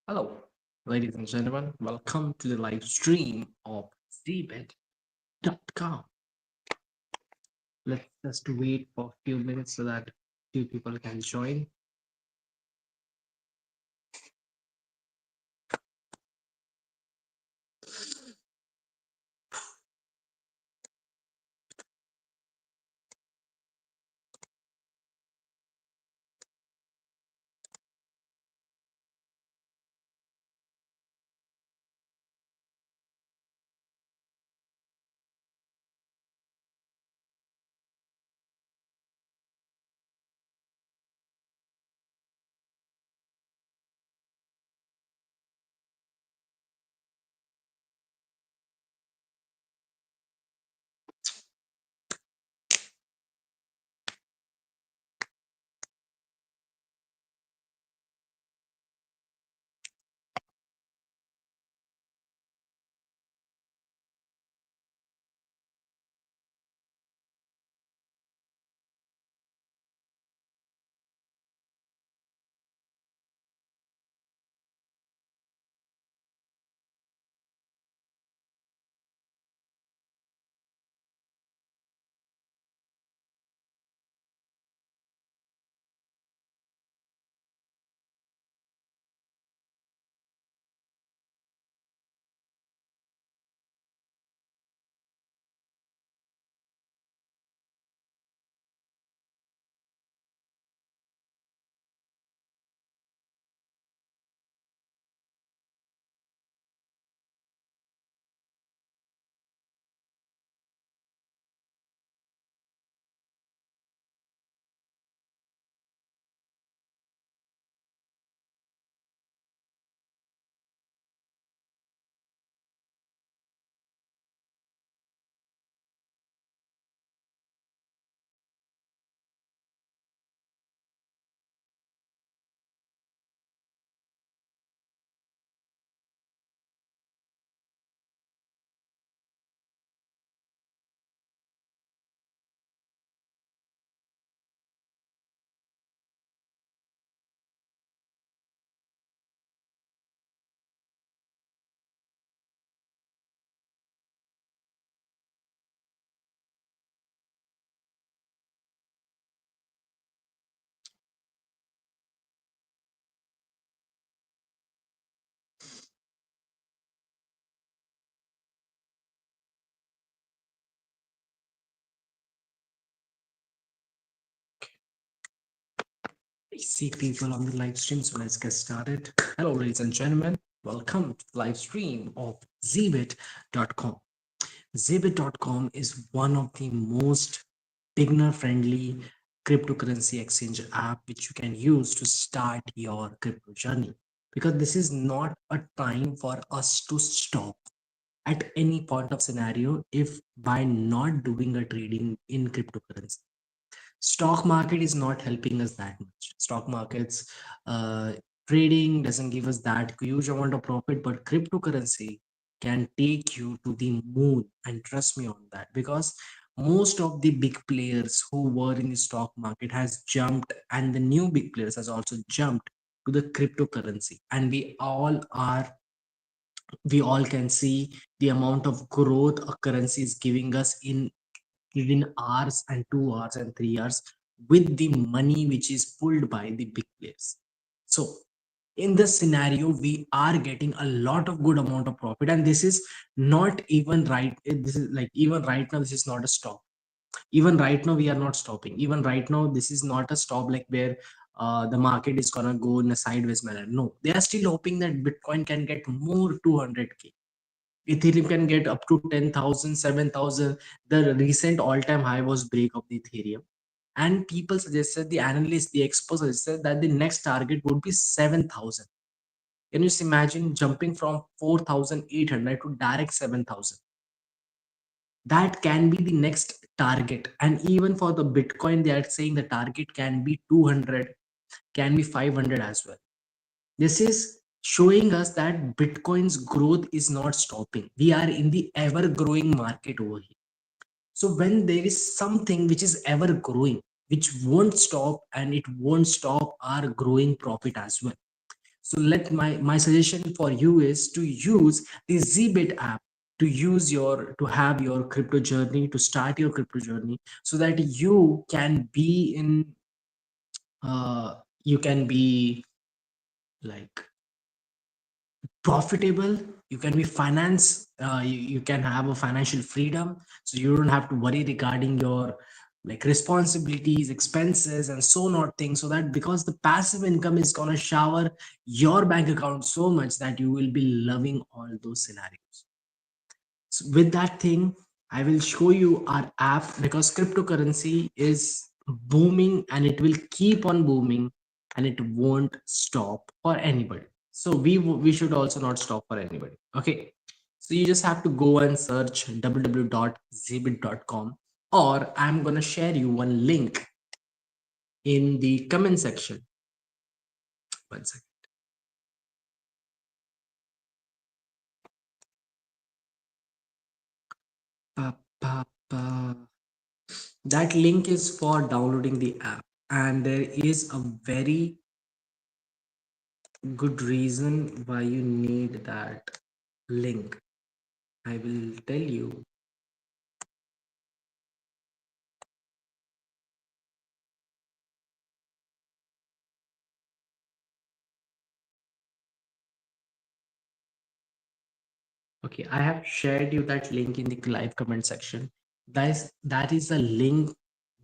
Hello, ladies and gentlemen. Welcome to the live stream of cbet.com. Let's just wait for a few minutes so that few people can join. I see people on the live stream, so let's get started. Hello, ladies and gentlemen. Welcome to the live stream of zbit.com. Zbit.com is one of the most beginner friendly cryptocurrency exchange app which you can use to start your crypto journey, because this is not a time for us to stop at any point of scenario if by not doing a trading in cryptocurrency. Stock market is not helping us that much. Stock markets uh, trading doesn't give us that huge amount of profit, but cryptocurrency can take you to the moon, and trust me on that, because most of the big players who were in the stock market has jumped, and the new big players has also jumped to the cryptocurrency, and we all can see the amount of growth a currency is giving us in within hours and 2 hours and 3 hours with the money which is pulled by the big players. So in this scenario, we are getting a lot of good amount of profit, and this is not even right. This is like, even right now, this is not a stop. Even right now, we are not stopping. Even right now, this is not a stop like where the market is gonna go in a sideways manner. No, they are still hoping that Bitcoin can get more 200K. Ethereum can get up to 10,000, 7,000. The recent all-time high was break of the Ethereum. And people suggested, the analysts, the experts suggested that the next target would be 7,000. Can you just imagine jumping from 4,800 to direct 7,000? That can be the next target. And even for the Bitcoin, they are saying the target can be 200, can be 500 as well. This is showing us that Bitcoin's growth is not stopping. We are in the ever growing market over here. So when there is something which is ever growing, which won't stop, and it won't stop our growing profit as well. So let my suggestion for you is to use the Zbit app, to use your to have your crypto journey, to start your crypto journey, so that you can be in you can be like profitable, you can be finance, you can have a financial freedom, so you don't have to worry regarding your like responsibilities, expenses, and so not things. So that because the passive income is gonna shower your bank account so much that you will be loving all those scenarios. So with that thing, I will show you our app, because cryptocurrency is booming and it will keep on booming, and it won't stop for anybody. So we should also not stop for anybody. Okay. So you just have to go and search www.zbit.com, or I'm gonna share you one link in the comment section. One second. Pa, pa, pa. That link is for downloading the app, and there is a very good reason why you need that link. I will tell you. Okay, I have shared you that link in the live comment section. That is a link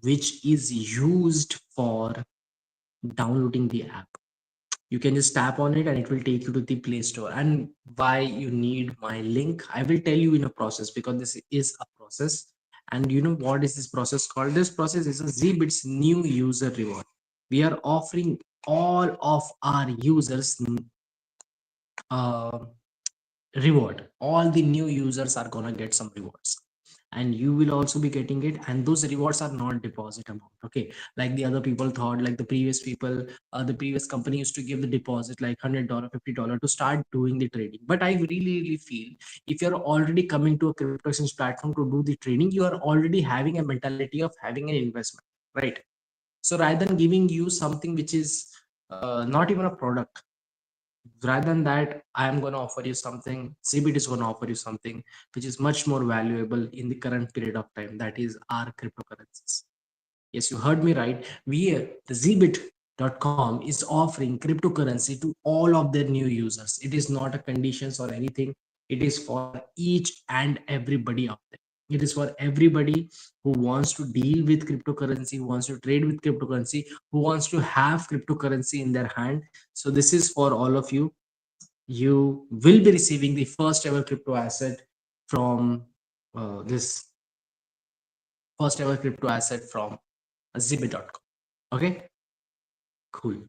which is used for downloading the app. You can just tap on it and it will take you to the Play Store. And why you need my link, I will tell you in a process, because this is a process. And you know what is this process called? This process is a Zbits new user reward. We are offering all of our users uh, reward. All the new users are gonna get some rewards, and you will also be getting it. And those rewards are not deposit amount. Okay, like the other people thought, like the previous people, the previous company used to give the deposit like $100, $50 to start doing the trading. But I really feel, if you're already coming to a crypto exchange platform to do the trading, you are already having a mentality of having an investment, right? So rather than giving you something which is not even a product, rather than that, I am going to offer you something, Cbit is going to offer you something which is much more valuable in the current period of time, that is our cryptocurrencies. Yes, you heard me right. We, the Zbit.com is offering cryptocurrency to all of their new users. It is not a conditions or anything. It is for each and everybody out there. It is for everybody who wants to deal with cryptocurrency, who wants to trade with cryptocurrency, who wants to have cryptocurrency in their hand. So this is for all of you. You will be receiving the first ever crypto asset from this first ever crypto asset from Zbit.com. Okay, cool.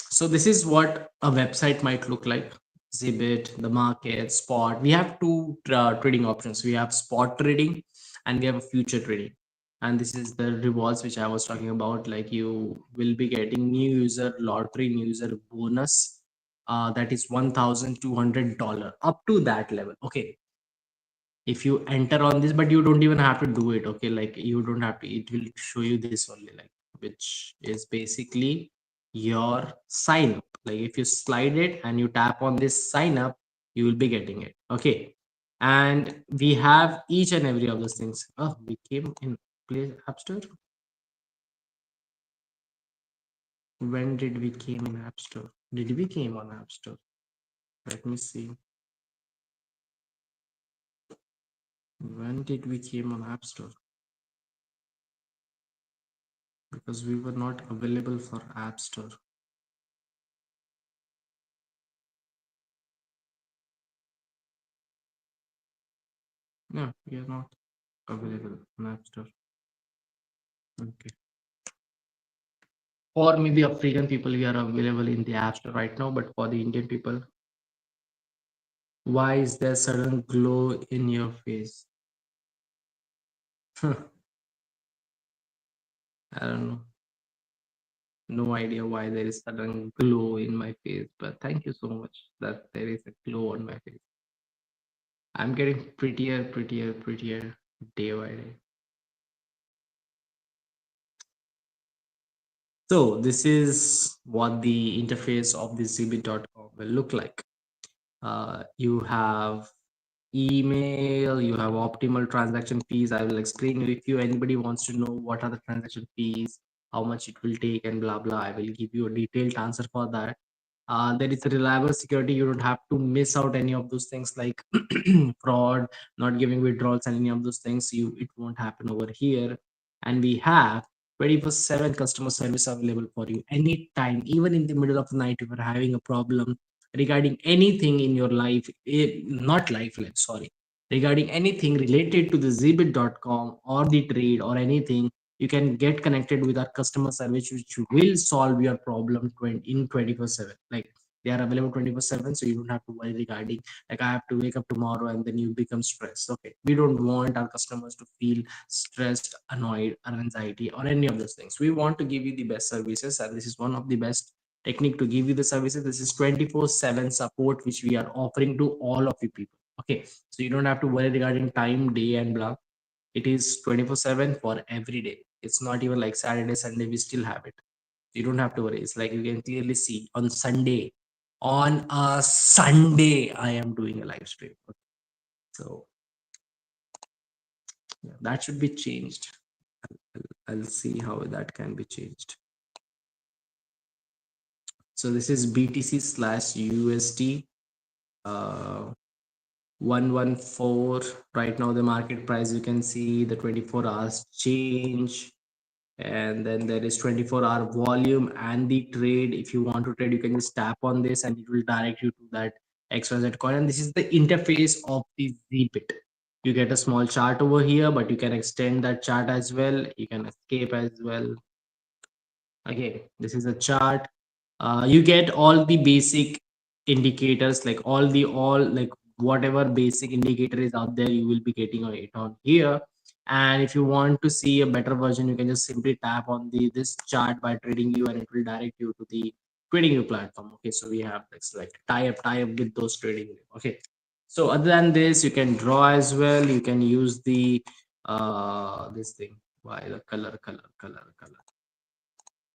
So this is what a website might look like. Zbit, the market, spot. We have two trading options. We have spot trading and we have a future trading. And this is the rewards which I was talking about. Like you will be getting new user lottery, new user bonus. That is $1,200 up to that level. Okay, if you enter on this, but you don't even have to do it. Okay, like you don't have to, it will show you this only, like, which is basically your sign up. Like if you slide it and you tap on this sign up, you will be getting it. Okay, and we have each and every of those things. Oh, we came in Play App Store. When did we came in App Store? Did we came on App Store? Let me see. When did we came on App Store? Because we were not available for App Store. No, we are not available on App Store. Okay. For maybe African people, we are available in the App Store right now, but for the Indian people, why is there sudden glow in your face? I don't know. No idea why there is sudden glow in my face, but thank you so much that there is a glow on my face. I'm getting prettier, prettier, prettier day by day. So this is what the interface of the zbit.com will look like. You have email, you have optimal transaction fees. I will explain you if you anybody wants to know what are the transaction fees, how much it will take, and blah blah. I will give you a detailed answer for that. There is a reliable security. You don't have to miss out any of those things like fraud, not giving withdrawals, and any of those things. It won't happen over here. And we have 24/7 customer service available for you anytime, even in the middle of the night. If you're having a problem regarding anything in your life, not life, sorry, regarding anything related to the zbit.com or the trade or anything, you can get connected with our customer service, which will solve your problem 20, in 24/7. Like they are available 24/7, so you don't have to worry regarding like I have to wake up tomorrow and then you become stressed. Okay, we don't want our customers to feel stressed, annoyed, or anxiety or any of those things. We want to give you the best services, and this is one of the best technique to give you the services. This is 24/7 support which we are offering to all of you people. Okay, so you don't have to worry regarding time, day, and blah. It is 24/7 for every day. It's not even like Saturday, Sunday, we still have it. You don't have to worry. It's like you can clearly see on Sunday. On a Sunday, I am doing a live stream. Okay, so yeah, that should be changed. I'll see how that can be changed. So this is BTC slash USD. 114 right now, the market price. You can see the 24 hours change, and then there is 24-hour volume and the trade. If you want to trade, you can just tap on this and it will direct you to that XYZ coin. And this is the interface of the Zbit. You get a small chart over here, but you can extend that chart as well. You can escape as well. Okay, this is a chart. You get all the basic indicators, like all like whatever basic indicator is out there, you will be getting it on here. And if you want to see a better version, you can just simply tap on the this chart by trading you, and it will direct you to the trading view platform. Okay, so we have this like tie up with those trading view. Okay, so other than this, you can draw as well. You can use the this thing, why the color.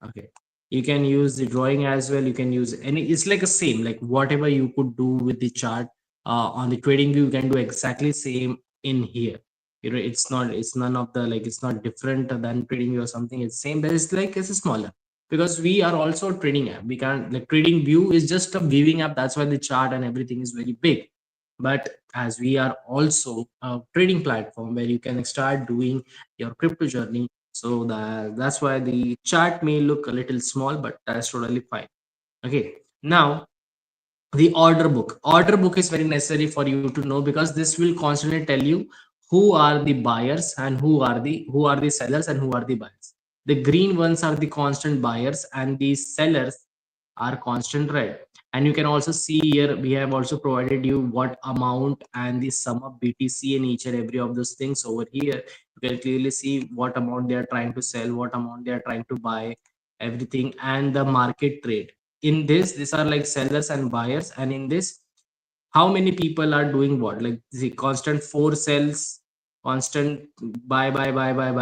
Okay, you can use the drawing as well. You can use any, it's like a same, like whatever you could do with the chart on the trading view, you can do exactly same in here. It's none of the like, it's not different than trading view or something. It's same, but it's like it's smaller because we are also a trading app. We can't, like trading view is just a viewing app. That's why the chart and everything is very big. But as we are also a trading platform where you can start doing your crypto journey, so that's why the chart may look a little small, but that's totally fine. Okay, now the order book is very necessary for you to know, because this will constantly tell you who are the buyers and who are the sellers and who are the buyers. The green ones are the constant buyers and the sellers are constant red. And you can also see here we have also provided you what amount and the sum of BTC in each and every of those things. Over here you can clearly see what amount they are trying to sell, what amount they are trying to buy, everything, and the market trade. In this, these are like sellers and buyers, and in this, how many people are doing what, like the constant four sells, constant buy.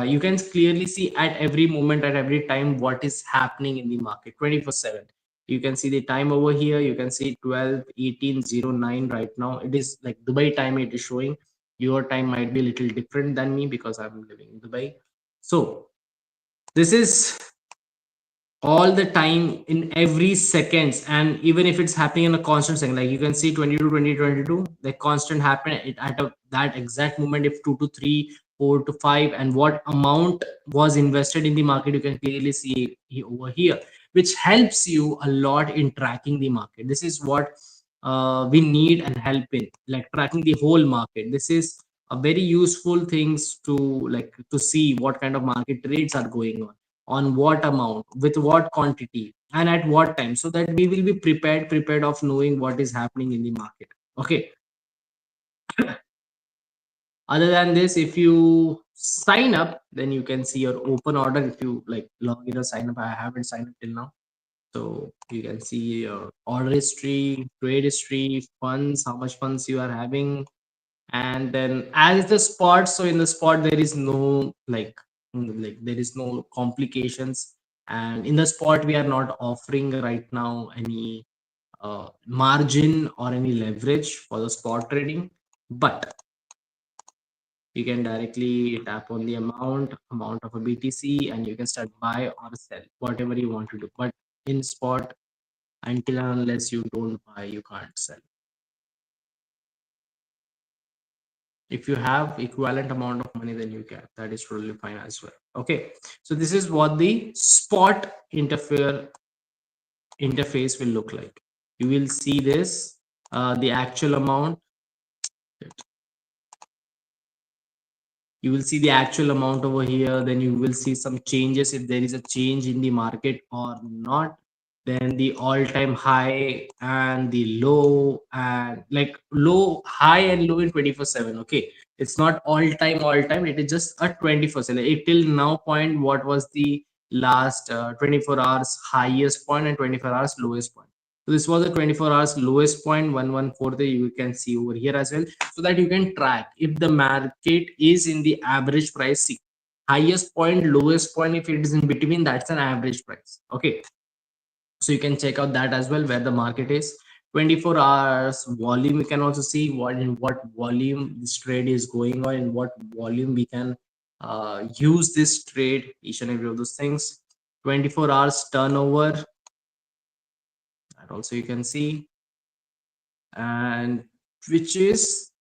You can clearly see at every moment, at every time, what is happening in the market 24/7. You can see the time over here. You can see 12:18:09 right now. It is like Dubai time it is showing. Your time might be a little different than me because I'm living in Dubai. So this is all the time in every seconds, and even if it's happening in a constant second, like you can see 22 2022, the constant happen at that exact moment. If 2 to 3, 4 to 5, and what amount was invested in the market, you can clearly see over here, which helps you a lot in tracking the market. This is what we need and help in, like tracking the whole market. This is a very useful things to, like, to see what kind of market trades are going on what amount, with what quantity, and at what time, so that we will be prepared of knowing what is happening in the market. Okay, other than this, if you sign up, then you can see your open order. If you like log in or sign up, I haven't signed up till now. So you can see your order history, trade history, funds, how much funds you are having. And then as the spot, so in the spot there is no like there is no complications. And in the spot, we are not offering right now any margin or any leverage for the spot trading, but you can directly tap on the amount of a BTC, and you can start buy or sell whatever you want to do. But in spot, until and unless you don't buy, you can't sell. If you have equivalent amount of money, then you can. That is totally fine as well. Okay, so this is what the spot interface will look like. You will see this, the actual amount. You will see the actual amount over here. Then you will see some changes if there is a change in the market or not. Then the all-time high and the low, and like low, high and low in 24/7. Okay, it's not all time, it is just a 24/7. It till now point, what was the last 24 hours highest point and 24 hours lowest point. So this was the 24 hours lowest point, 1143. You can see over here as well, so that you can track if the market is in the average price. See, highest point, lowest point, if it is in between, that's an average price. Okay, so you can check out that as well, where the market is. 24 hours volume, you can also see what in what volume this trade is going on, in what volume we can use this trade, each and every of those things. 24 hours turnover, that also you can see, and which is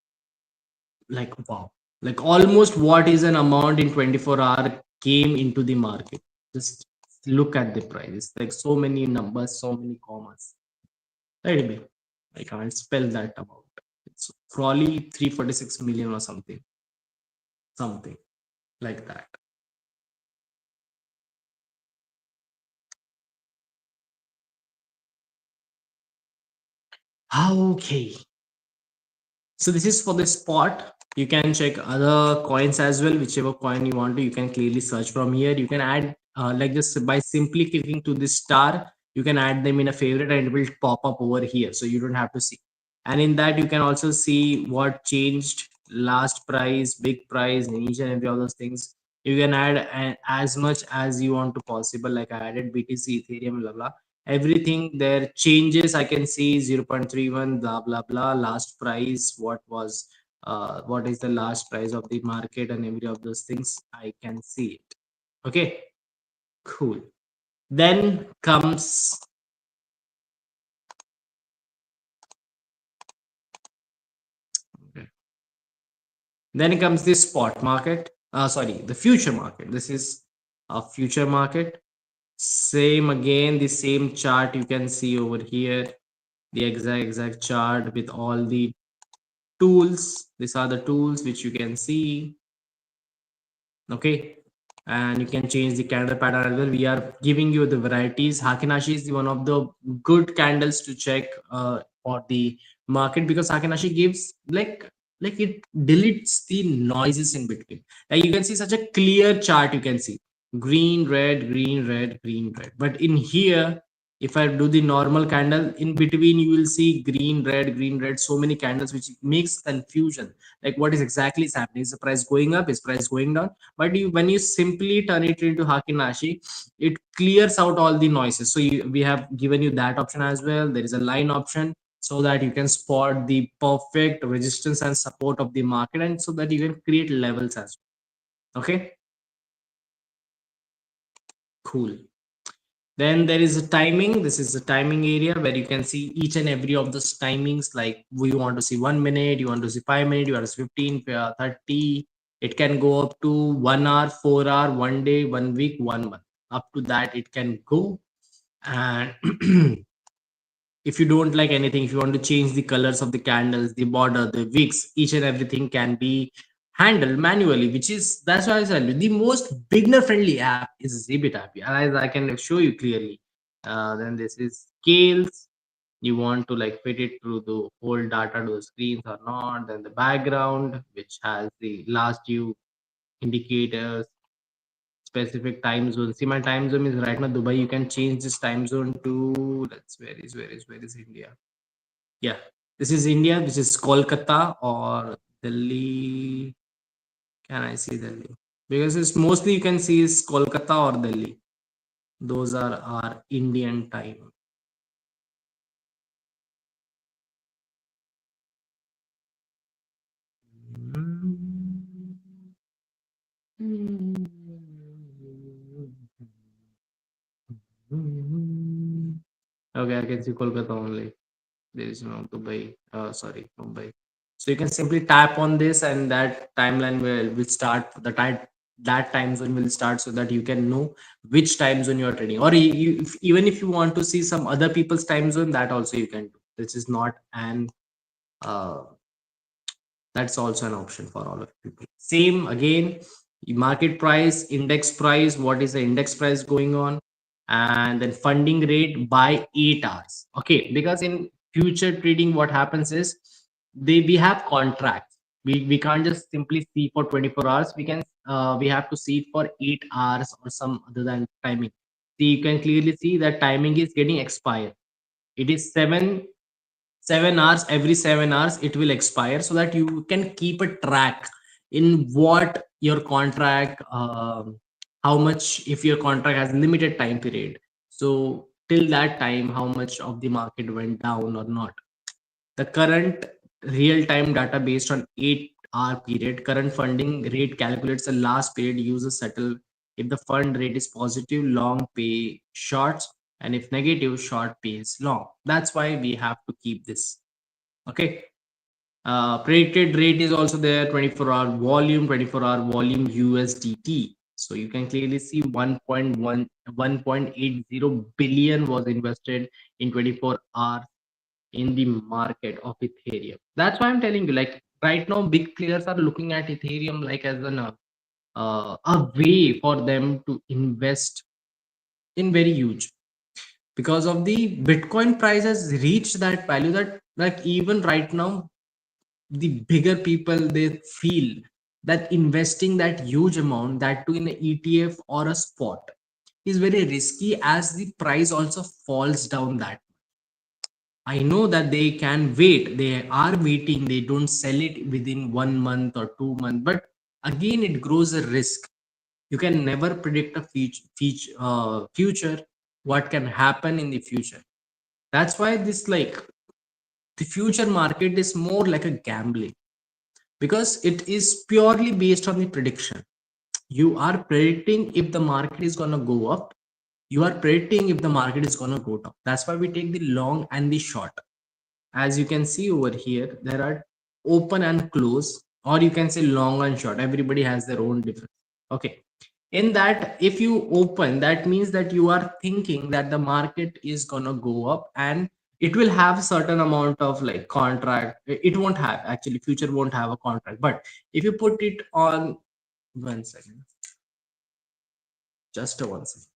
like wow, like almost what is an amount in 24-hour came into the market. Just look at the price, like so many numbers, so many commas. Right, babe? I can't spell that amount. It's probably 346 million or something like that. Okay, so this is for the spot. You can check other coins as well, whichever coin you want to. You can clearly search from here. You can add like just by simply clicking to this star, you can add them in a favorite and it will pop up over here. So you don't have to see. And in that, you can also see what changed, last price, big price, and each and every of those things. You can add as much as you want to possible. Like I added BTC, Ethereum, blah blah, everything there changes. I can see 0.31, blah blah blah, last price, what is the last price of the market, and every of those things I can see it. Okay, cool. Then comes, okay, then comes the spot market, sorry, the future market. This is a future market. Same again, the same chart you can see over here, the exact chart with all the tools. These are the tools which you can see. Okay, and you can change the candle pattern as well. We are giving you the varieties. Hakinashi is the one of the good candles to check for the market, because Hakinashi gives like it deletes the noises in between. Like you can see such a clear chart. You can see green, red, green, red, green, red. But in here, if I do the normal candle, in between you will see green, red, so many candles, which makes confusion. Like what is exactly is happening? Is the price going up? Is price going down? But when you simply turn it into Hakinashi, it clears out all the noises. So we have given you that option as well. There is a line option, so that you can spot the perfect resistance and support of the market, and so that you can create levels as well. Okay, cool. Then there is a timing. This is the timing area where you can see each and every of those timings. Like we want to see 1 minute, you want to see 5 minutes, you want to see 15, 30. It can go up to 1 hour, 4 hour, 1 day, 1 week, 1 month. Up to that, it can go. And if you don't like anything, if you want to change the colors of the candles, the border, the wicks, each and everything can be handled manually, which is, that's why I said the most beginner friendly app is Zbit app, as I can show you clearly. Then this is scales. You want to like fit it through the whole data to the screens or not. Then the background, which has the last few indicators, specific time zone. See, my time zone is right now Dubai. You can change this time zone to, let's, where is India? Yeah, this is India. This is Kolkata or Delhi. Can I see Delhi? Because it's mostly you can see is Kolkata or Delhi. Those are our Indian time. Okay, I can see Kolkata only. There is no Dubai. Sorry, Mumbai. So you can simply tap on this, and that timeline will start. That time zone will start, so that you can know which time zone you are trading. Or even if you want to see some other people's time zone, that also you can do. This is not an uh, that's also an option for all of people. Same again, market price, index price, what is the index price going on, and then funding rate by 8 hours. Okay, because in future trading, what happens is we have contracts. We can't just simply see for 24 hours. We have to see it for 8 hours or some other than timing. See, you can clearly see that timing is getting expired. It is 7 hours, every 7 hours it will expire, so that you can keep a track in what your contract, how much, if your contract has limited time period, so till that time how much of the market went down or not. The current real time data based on 8 hour period, current funding rate calculates the last period users settle. If the fund rate is positive, long pay shorts, and if negative, short pays long. That's why we have to keep this. Okay. Predicted rate is also there. 24-hour volume, 24-hour volume USDT. So you can clearly see 1.80 billion was invested in 24 hours in the market of Ethereum. That's why I'm telling you, like right now, big players are looking at Ethereum like as a way for them to invest in very huge, because of the Bitcoin price has reached that value that, like, even right now the bigger people, they feel that investing that huge amount, that too in an ETF or a spot, is very risky, as the price also falls down. That I know that they can wait, they are waiting, they don't sell it within 1 month or 2 months, but again it grows a risk. You can never predict a future, what can happen in the future. That's why this, like, the future market is more like a gambling, because it is purely based on the prediction. You are predicting if the market is going to go up, you are predicting if the market is going to go down. That's why we take the long and the short. As you can see over here, there are open and close, or you can say long and short. Everybody has their own difference. Okay, in that, if you open, that means that you are thinking that the market is gonna go up, and it will have certain amount of like contract. It won't have, actually future won't have a contract, but if you put it on, 1 second, just a 1 second.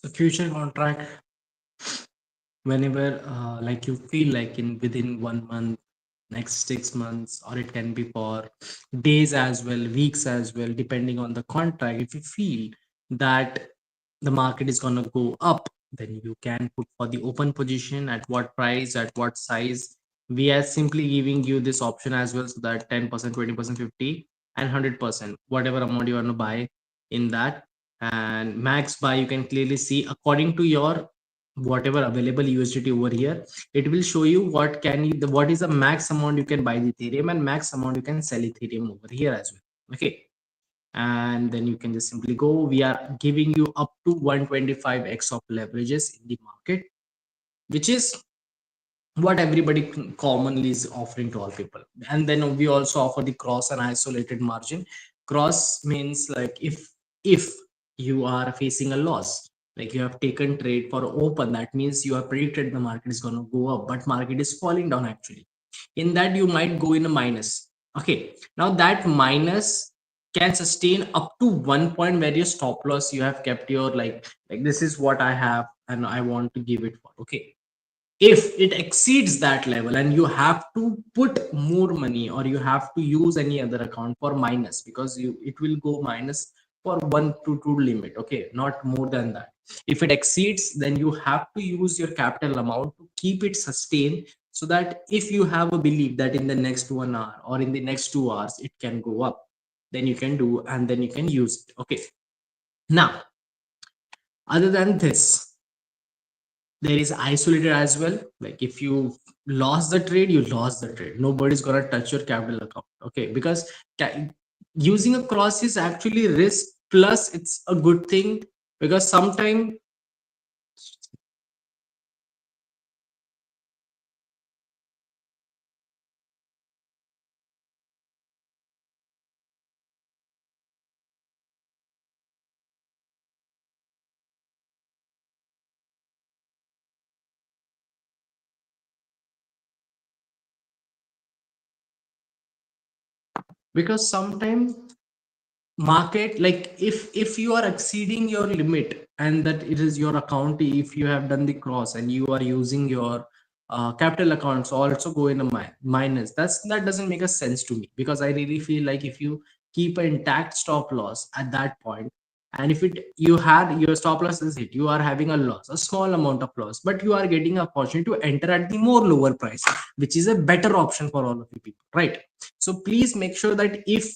So future contract, whenever like you feel like in within 1 month, next 6 months, or it can be for days as well, weeks as well, depending on the contract. If you feel that the market is going to go up, then you can put for the open position at what price, at what size. We are simply giving you this option as well, so that 10%, 20%, 50 and 100%, whatever amount you want to buy in that. And max buy, you can clearly see according to your whatever available USDT over here, it will show you what can you, the what is the max amount you can buy the Ethereum and max amount you can sell Ethereum over here as well. Okay, and then you can just simply go. We are giving you up to 125x of leverages in the market, which is what everybody commonly is offering to all people. And then we also offer the cross and isolated margin. Cross means like if you are facing a loss, like you have taken trade for open, that means you have predicted the market is going to go up but market is falling down actually. In that you might go in a minus. Okay, now that minus can sustain up to one point where your stop loss you have kept your like this is what I have and I want to give it for. Okay, if it exceeds that level and you have to put more money or you have to use any other account for minus, because you it will go minus for 1 to 2 limit. Okay, not more than that. If it exceeds, then you have to use your capital amount to keep it sustained, so that if you have a belief that in the next 1 hour or in the next 2 hours it can go up, then you can do and then you can use it. Okay, now other than this, there is isolated as well. Like if you lost the trade, you lost the trade, nobody's gonna touch your capital account. Okay, because using a cross is actually risk plus it's a good thing, because sometimes because sometimes market, like if you are exceeding your limit and that it is your account, if you have done the cross and you are using your capital accounts also go in a minus, that doesn't make a sense to me, because I really feel like if you keep an intact stop loss at that point, and if it you had your stop loss is hit, you are having a loss, a small amount of loss, but you are getting a opportunity to enter at the more lower price, which is a better option for all of you people, right? So please make sure that if,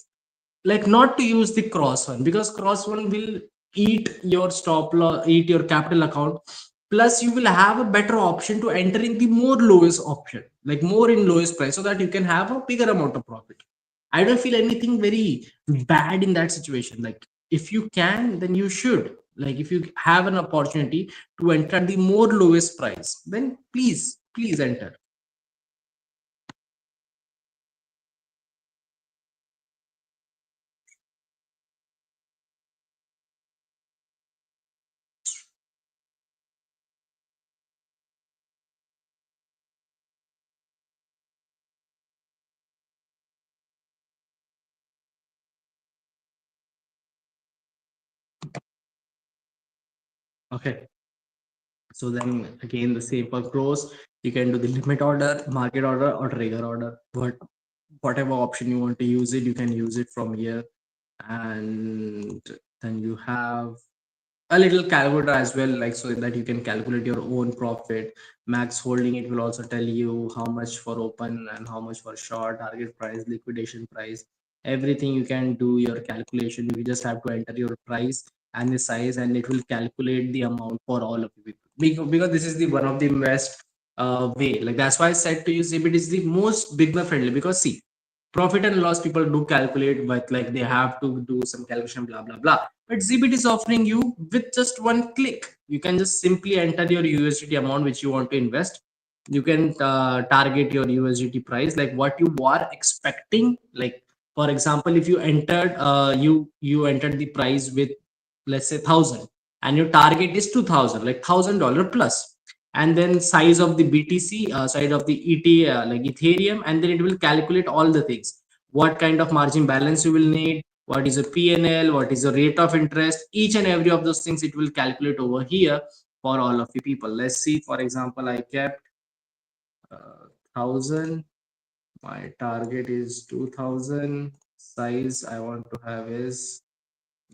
like, not to use the cross one, because cross one will eat your stop loss, eat your capital account, plus you will have a better option to enter in the more lowest option, like more in lowest price, so that you can have a bigger amount of profit. I don't feel anything very bad in that situation. Like if you can, then you should, like if you have an opportunity to enter the more lowest price, then please enter. Okay, so then again, the same for cross. You can do the limit order, market order, or trigger order. But whatever option you want to use it, you can use it from here. And then you have a little calculator as well, like so that you can calculate your own profit. Max holding, it will also tell you how much for open and how much for short, target price, liquidation price, everything. You can do your calculation. You just have to enter your price and the size, and it will calculate the amount for all of you people. Because this is the one of the best way, like that's why I said to you, Zbit is the most beginner friendly. Because see, profit and loss people do calculate, but like they have to do some calculation, blah blah blah. But Zbit is offering you with just one click. You can just simply enter your USDT amount which you want to invest. You can target your USDT price, like what you are expecting. Like for example, if you entered you entered the price with, let's say, 1,000, and your target is 2,000, like $1,000 plus, and then size of the BTC, size of the like Ethereum, and then it will calculate all the things. What kind of margin balance you will need, what is your PNL, what is your rate of interest, each and every of those things it will calculate over here for all of you people. Let's see, for example, I kept 1000, my target is 2000, size I want to have is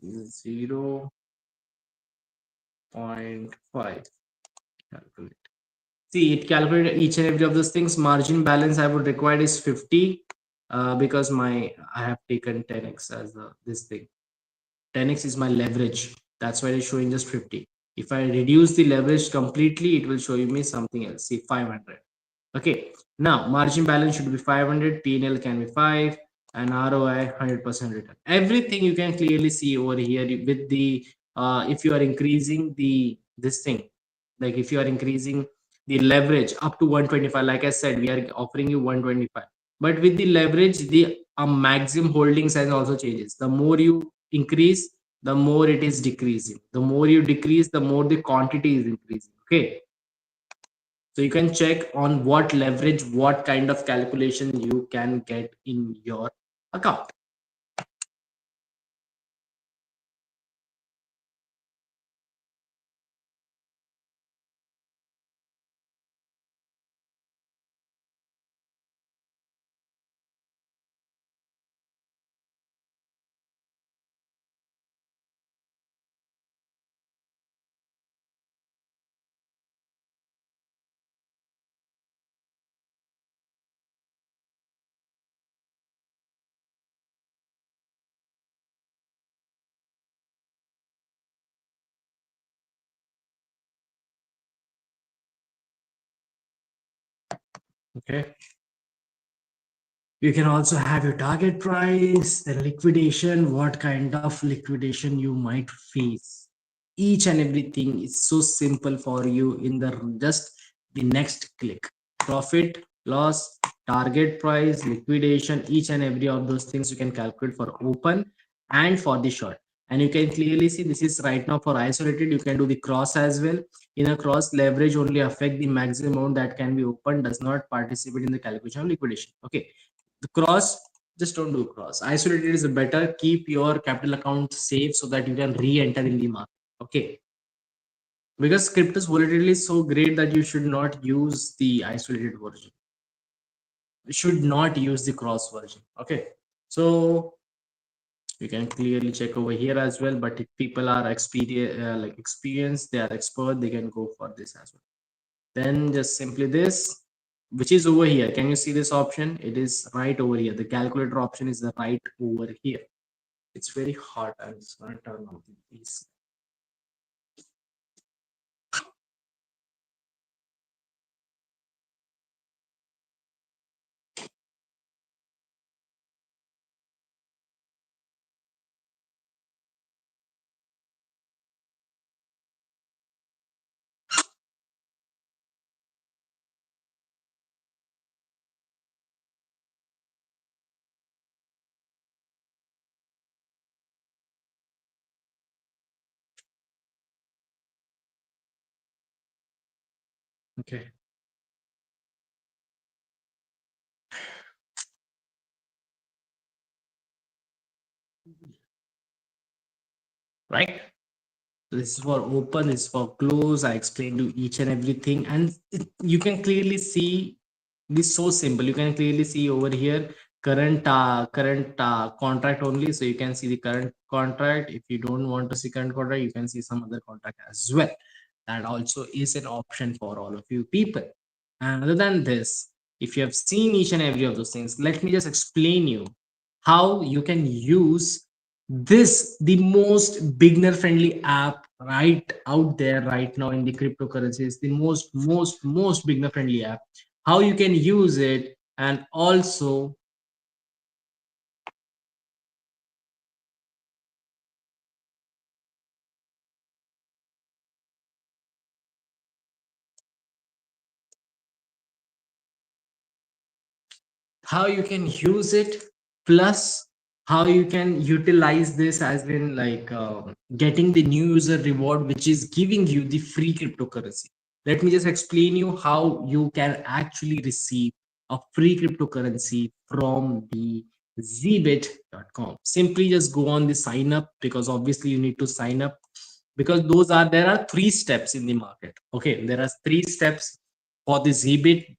0.5. Calculate. See, it calculated each and every of those things. Margin balance I would require is 50, because I have taken 10x as this thing. 10x is my leverage. That's why it's showing just 50. If I reduce the leverage completely, it will show you me something else. See, 500. Okay. Now margin balance should be 500. P&L can be 5, and ROI 100% return. Everything you can clearly see over here with the if you are increasing the this thing, like if you are increasing the leverage up to 125, like I said, we are offering you 125, but with the leverage the maximum holding size also changes. The more you increase, the more it is decreasing. The more you decrease, the more the quantity is increasing. Okay, so you can check on what leverage, what kind of calculation you can get in your account. Okay, you can also have your target price, the liquidation, what kind of liquidation you might face. Each and everything is so simple for you in the just the next click. Profit, loss, target price, liquidation, each and every of those things you can calculate for open and for the short. And you can clearly see this is right now for isolated. You can do the cross as well. In a cross, leverage only affect the maximum amount that can be opened, does not participate in the calculation of liquidation. Okay, the cross, just don't do cross. Isolated is better. Keep your capital account safe so that you can re-enter in the market. Okay, because crypto's volatility is so great that you should not use the isolated version. You should not use the cross version. Okay, so you can clearly check over here as well. But if people are experienced, they are expert, they can go for this as well. Then just simply this, which is over here. Can you see this option? It is right over here. The calculator option is right over here. It's very hard. I'm just gonna turn on these. Okay, right. This is for open, this is for close. I explained you each and everything, and you can clearly see this so simple. You can clearly see over here current contract only. So you can see the current contract. If you don't want to see current contract, you can see some other contract as well. That also is an option for all of you people. And other than this, if you have seen each and every of those things, let me just explain you how you can use this, the most beginner friendly app right out there right now in the cryptocurrencies, the most beginner friendly app, how you can use it, and also how you can use it, plus how you can utilize this as in getting the new user reward which is giving you the free cryptocurrency. Let me just explain you how you can actually receive a free cryptocurrency from the zbit.com. Simply just go on the sign up, because obviously you need to sign up, because there are three steps in the market. Okay, there are three steps for the zbit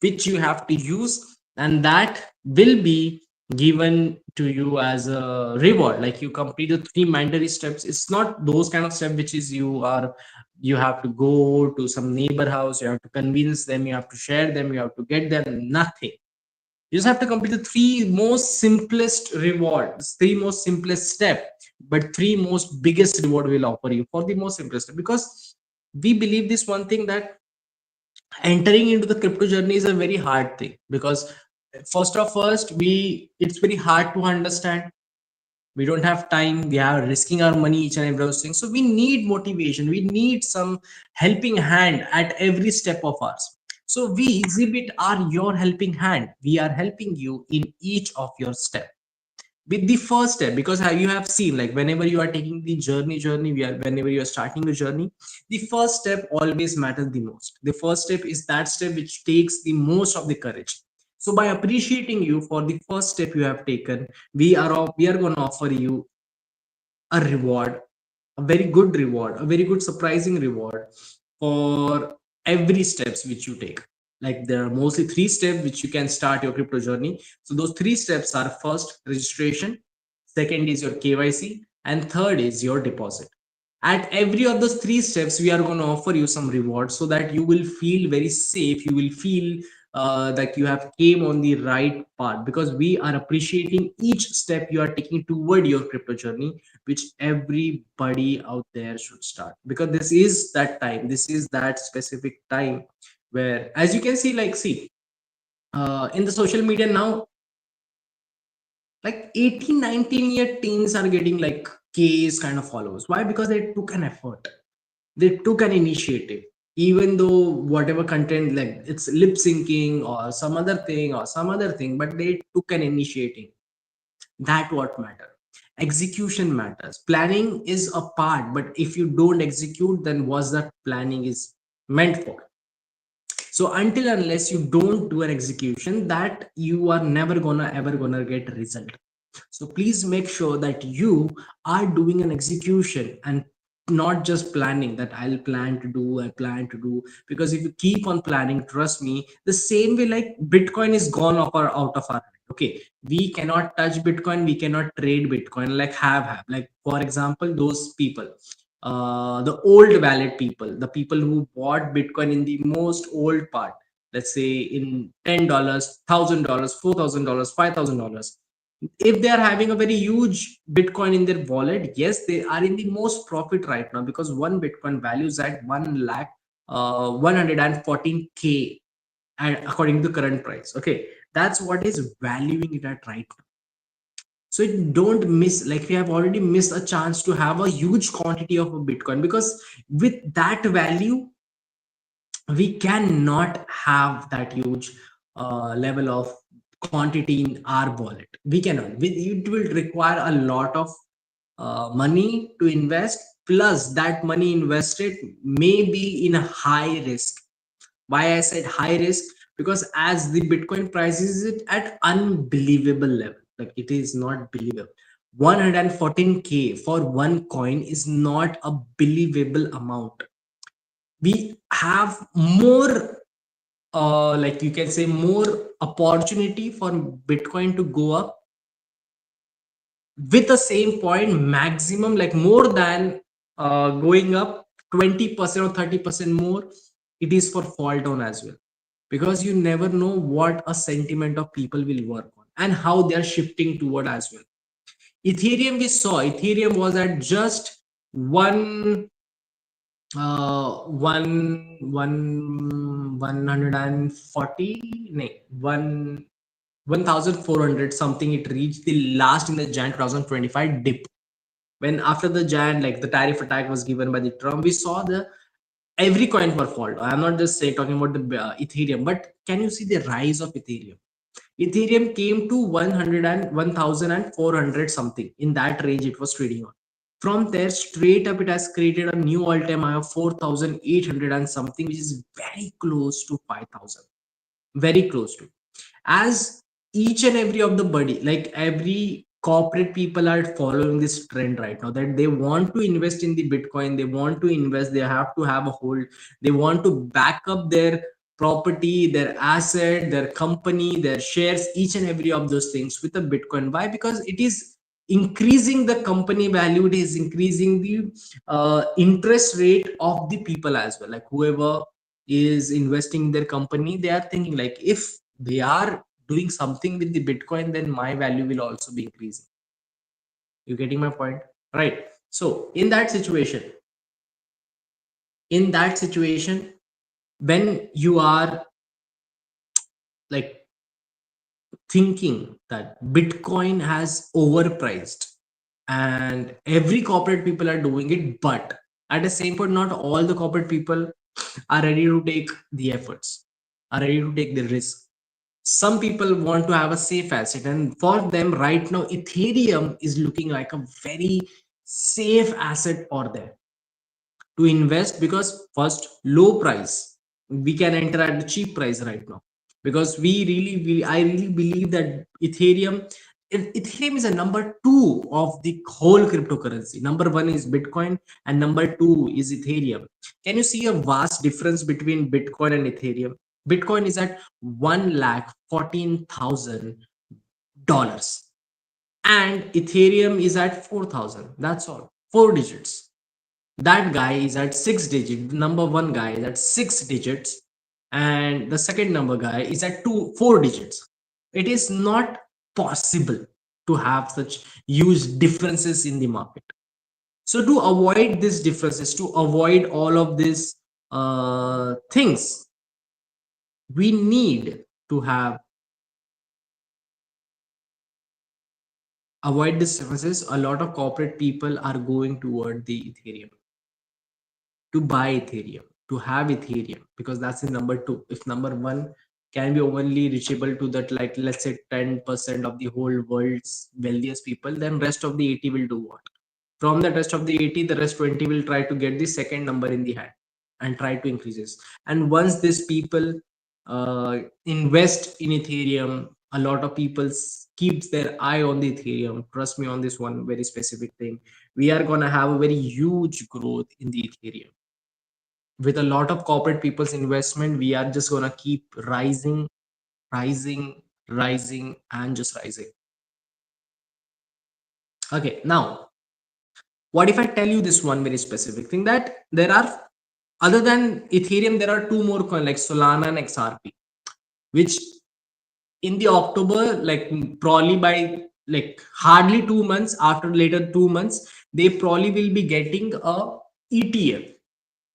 which you have to use, and that will be given to you as a reward. Like, you complete the three mandatory steps. It's not those kind of steps which is you have to go to some neighbor house, you have to convince them, you have to share them, you have to get them, nothing. You just have to complete the three most simplest rewards, three most simplest step, but three most biggest reward will offer you for the most simplest step. Because we believe this one thing, that entering into the crypto journey is a very hard thing, because first we it's very hard to understand. We don't have time, we are risking our money, each and every those things. So we need motivation, we need some helping hand at every step of ours. So we exhibit are your helping hand, we are helping you in each of your step with the first step. Because you have seen, like, whenever you are taking the journey whenever you are starting a journey, the first step always matters the most. The first step is that step which takes the most of the courage. So by appreciating you for the first step you have taken, we are going to offer you a reward, a very good reward, a very good surprising reward for every steps which you take. Like, there are mostly three steps which you can start your crypto journey. So those three steps are: first, registration; second is your KYC; and third is your deposit. At every of those three steps we are going to offer you some rewards, so that you will feel very safe, you will feel that you have came on the right path, because we are appreciating each step you are taking toward your crypto journey, which everybody out there should start. Because this is that time, this is that specific time where, as you can see, like, see, in the social media now, like 18, 19-year teens are getting like K's kind of followers. Why? Because they took an effort, they took an initiative. Even though whatever content, like, it's lip syncing or some other thing, but they took an initiative. That what matter. Execution matters. Planning is a part, but if you don't execute, then what's that planning is meant for? So until unless you don't do an execution, that you are never gonna ever gonna get result. So please make sure that you are doing an execution, and not just planning, that I plan to do. Because if you keep on planning, trust me, the same way, like, Bitcoin is gone out of our hand. Okay, we cannot touch Bitcoin, we cannot trade Bitcoin, like, have like, for example, those people, the old wallet people, the people who bought Bitcoin in the most old part, let's say in $10, $1,000, $4,000, $5,000. If they are having a very huge Bitcoin in their wallet, yes, they are in the most profit right now, because one Bitcoin values at 1 lakh 114K, and according to current price. Okay, that's what is valuing it at right now. So it don't miss, like, we have already missed a chance to have a huge quantity of a Bitcoin, because with that value we cannot have that huge level of quantity in our wallet. We cannot. It will require a lot of money to invest, plus that money invested may be in a high risk. Why I said high risk? Because as the Bitcoin price is it at unbelievable level, like, it is not believable. 114K for one coin is not a believable amount. We have more, like, you can say, more opportunity for Bitcoin to go up with the same point maximum, like, more than going up 20% or 30% more. It is for fall down as well, because you never know what a sentiment of people will work on and how they are shifting toward as well. Ethereum, we saw Ethereum was at just one one 140, no, one 1400 something. It reached the last in the Jan 2025 dip, when after the Jan, like, the tariff attack was given by the Trump. We saw the every coin for fall. I'm not just say talking about the Ethereum, but can you see the rise of Ethereum? Ethereum came to 100 and 1400 something. In that range it was trading on. From there, straight up, it has created a new all-time high of 4800 and something, which is very close to 5000. Very close to. As each and every of the body, like every corporate people are following this trend right now, that they want to invest in the Bitcoin, they want to invest, they have to have a hold, they want to back up their property, their asset, their company, their shares, each and every of those things with the Bitcoin. Why? Because it is increasing the company value, it is increasing the interest rate of the people as well. Like whoever is investing in their company, they are thinking like, if they are doing something with the Bitcoin, then my value will also be increasing. You getting my point? Right. So in that situation, when you are like thinking that Bitcoin has overpriced and every corporate people are doing it, but at the same point, not all the corporate people are ready to take the efforts, are ready to take the risk. Some people want to have a safe asset, and for them right now Ethereum is looking like a very safe asset for them to invest, because first, low price, we can enter at the cheap price right now, because I really believe that Ethereum is a number two of the whole cryptocurrency. Number one is Bitcoin, and number two is Ethereum. Can you see a vast difference between Bitcoin and Ethereum? Bitcoin is at 1,14,000 dollars, and Ethereum is at 4,000. That's all, four digits. That guy is at six digit. The number one guy is at six digits, and the second number guy is at four digits. It is not possible to have such huge differences in the market. So to avoid these differences, to avoid all of these things, we need to have avoid these differences. A lot of corporate people are going toward the Ethereum, to buy Ethereum, to have Ethereum, because that's the number two. If number one can be only reachable to that, like let's say 10% of the whole world's wealthiest people, then rest of the 80 will do what? From the rest of the 80, the rest 20 will try to get the second number in the hand and try to increase this. And once these people invest in Ethereum, a lot of people keeps their eye on the Ethereum. Trust me on this one very specific thing. We are gonna have a very huge growth in the Ethereum. With a lot of corporate people's investment, we are just gonna keep rising, rising, rising, and just rising. Okay, now what if I tell you this one very specific thing, that there are, other than Ethereum, there are two more coin like Solana and XRP, which in the October, like probably by like hardly 2 months, after later 2 months, they probably will be getting a ETF.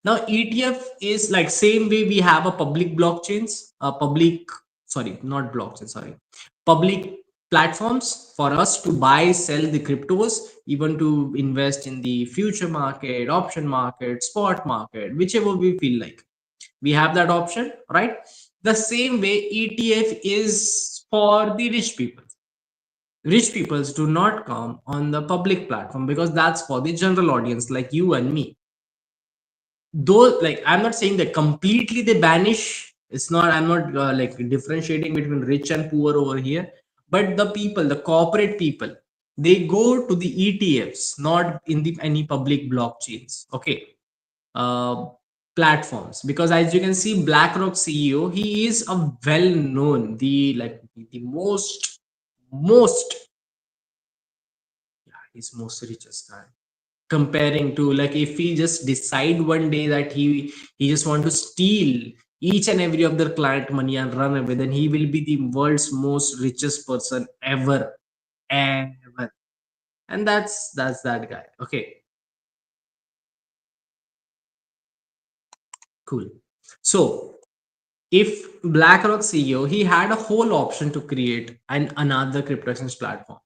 Now ETF is like same way we have a public blockchains, public, sorry, not blockchain, sorry, public platforms for us to buy, sell the cryptos, even to invest in the future market, option market, spot market, whichever we feel like. We have that option, right? The same way ETF is for the rich people. Rich peoples do not come on the public platform, because that's for the general audience like you and me. Though like I'm not saying that completely they banish, it's not, I'm not like differentiating between rich and poor over here, but the people, the corporate people, they go to the ETFs, not in the any public blockchains, okay, uh platforms. Because as you can see, BlackRock CEO, he is a well known, the like the most, yeah, he's most richest guy, comparing to, like, if he just decide one day that he just want to steal each and every of their client money and run away, then he will be the world's most richest person ever, ever. And that's that guy. Okay, cool. So if BlackRock CEO, he had a whole option to create another crypto exchange platform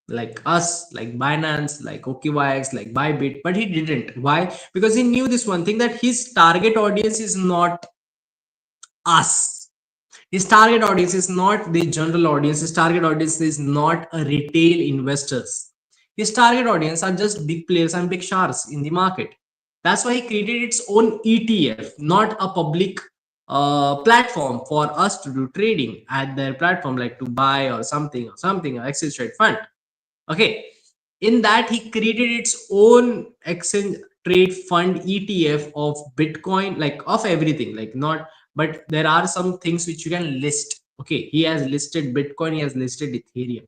like us, like Binance, like OKYX, like Bybit, but he didn't. Why? Because he knew this one thing, that his target audience is not us. His target audience is not the general audience. His target audience is not a retail investors. His target audience are just big players and big sharks in the market. That's why he created its own ETF, not a public. platform for us to do trading at their platform, like to buy or something, or exchange trade fund. Okay, in that he created its own exchange trade fund ETF of Bitcoin, like of everything, like not, but there are some things which you can list. Okay, he has listed Bitcoin, he has listed Ethereum.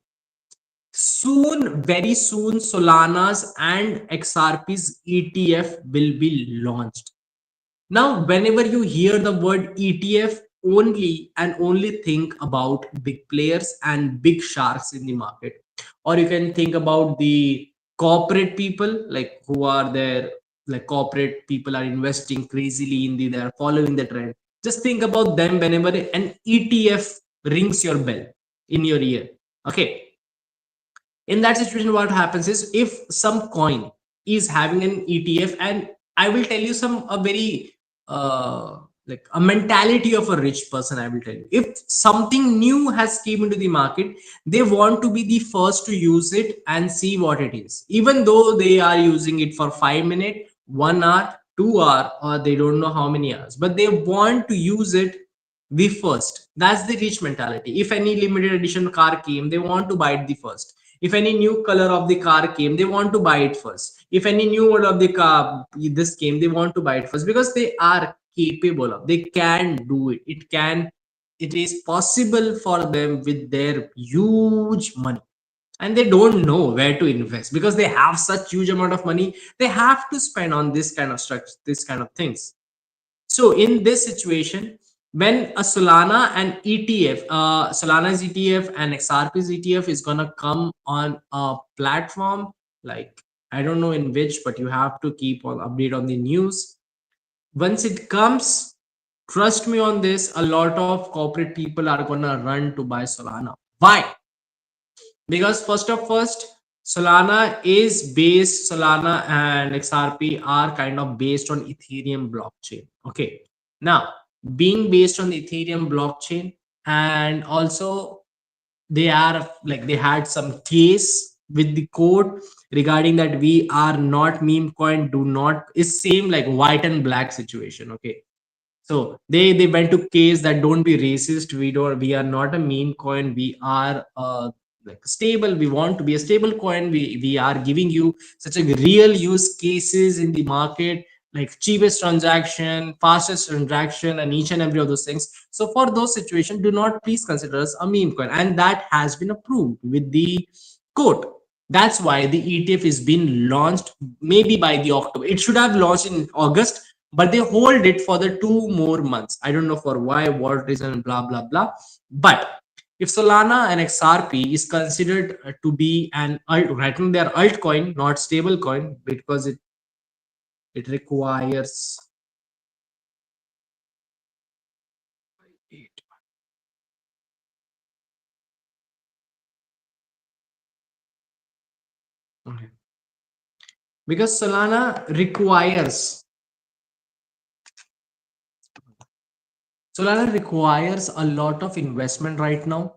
Soon, very soon, Solana's and XRP's ETF will be launched. Now, whenever you hear the word ETF, only and only think about big players and big sharks in the market. Or you can think about the corporate people, like who are there, like corporate people are investing crazily in the, they are following the trend. Just think about them whenever an ETF rings your bell in your ear. Okay, in that situation what happens is, if some coin is having an ETF, and I will tell you some a very like a mentality of a rich person, I will tell you, if something new has came into the market, they want to be the first to use it and see what it is, even though they are using it for 5 minutes, 1 hour, 2 hour, or they don't know how many hours, but they want to use it the first. That's the rich mentality. If any limited edition car came, they want to buy it the first. If any new color of the car came, they want to buy it first. If any new model of the car this came, they want to buy it first, because they are capable of, they can do it, it can, it is possible for them with their huge money. And they don't know where to invest because they have such huge amount of money, they have to spend on this kind of structure, this kind of things. So in this situation, when a Solana and ETF, Solana's ETF and XRP's ETF is gonna come on a platform, like I don't know in which, but you have to keep on update on the news. Once it comes, trust me on this, a lot of corporate people are gonna run to buy Solana. Why? Because first, Solana and XRP are kind of based on Ethereum blockchain. Okay, now being based on the Ethereum blockchain, and also they are like, they had some case with the court regarding that we are not meme coin, do not, is same like white and black situation. Okay, so they went to case that don't be racist, we don't, we are not a meme coin, we are like stable, we want to be a stable coin, we are giving you such a real use cases in the market, like cheapest transaction, fastest transaction, and each and every of those things. So for those situations, do not please consider us a meme coin, and that has been approved with the court. That's why the ETF is being launched maybe by the October. It should have launched in August, but they hold it for the 2 more months. I don't know for why, what reason, blah blah blah. But if Solana and XRP is considered to be an alt, right now they are altcoin, not stable coin, because it requires okay. Because Solana requires a lot of investment right now,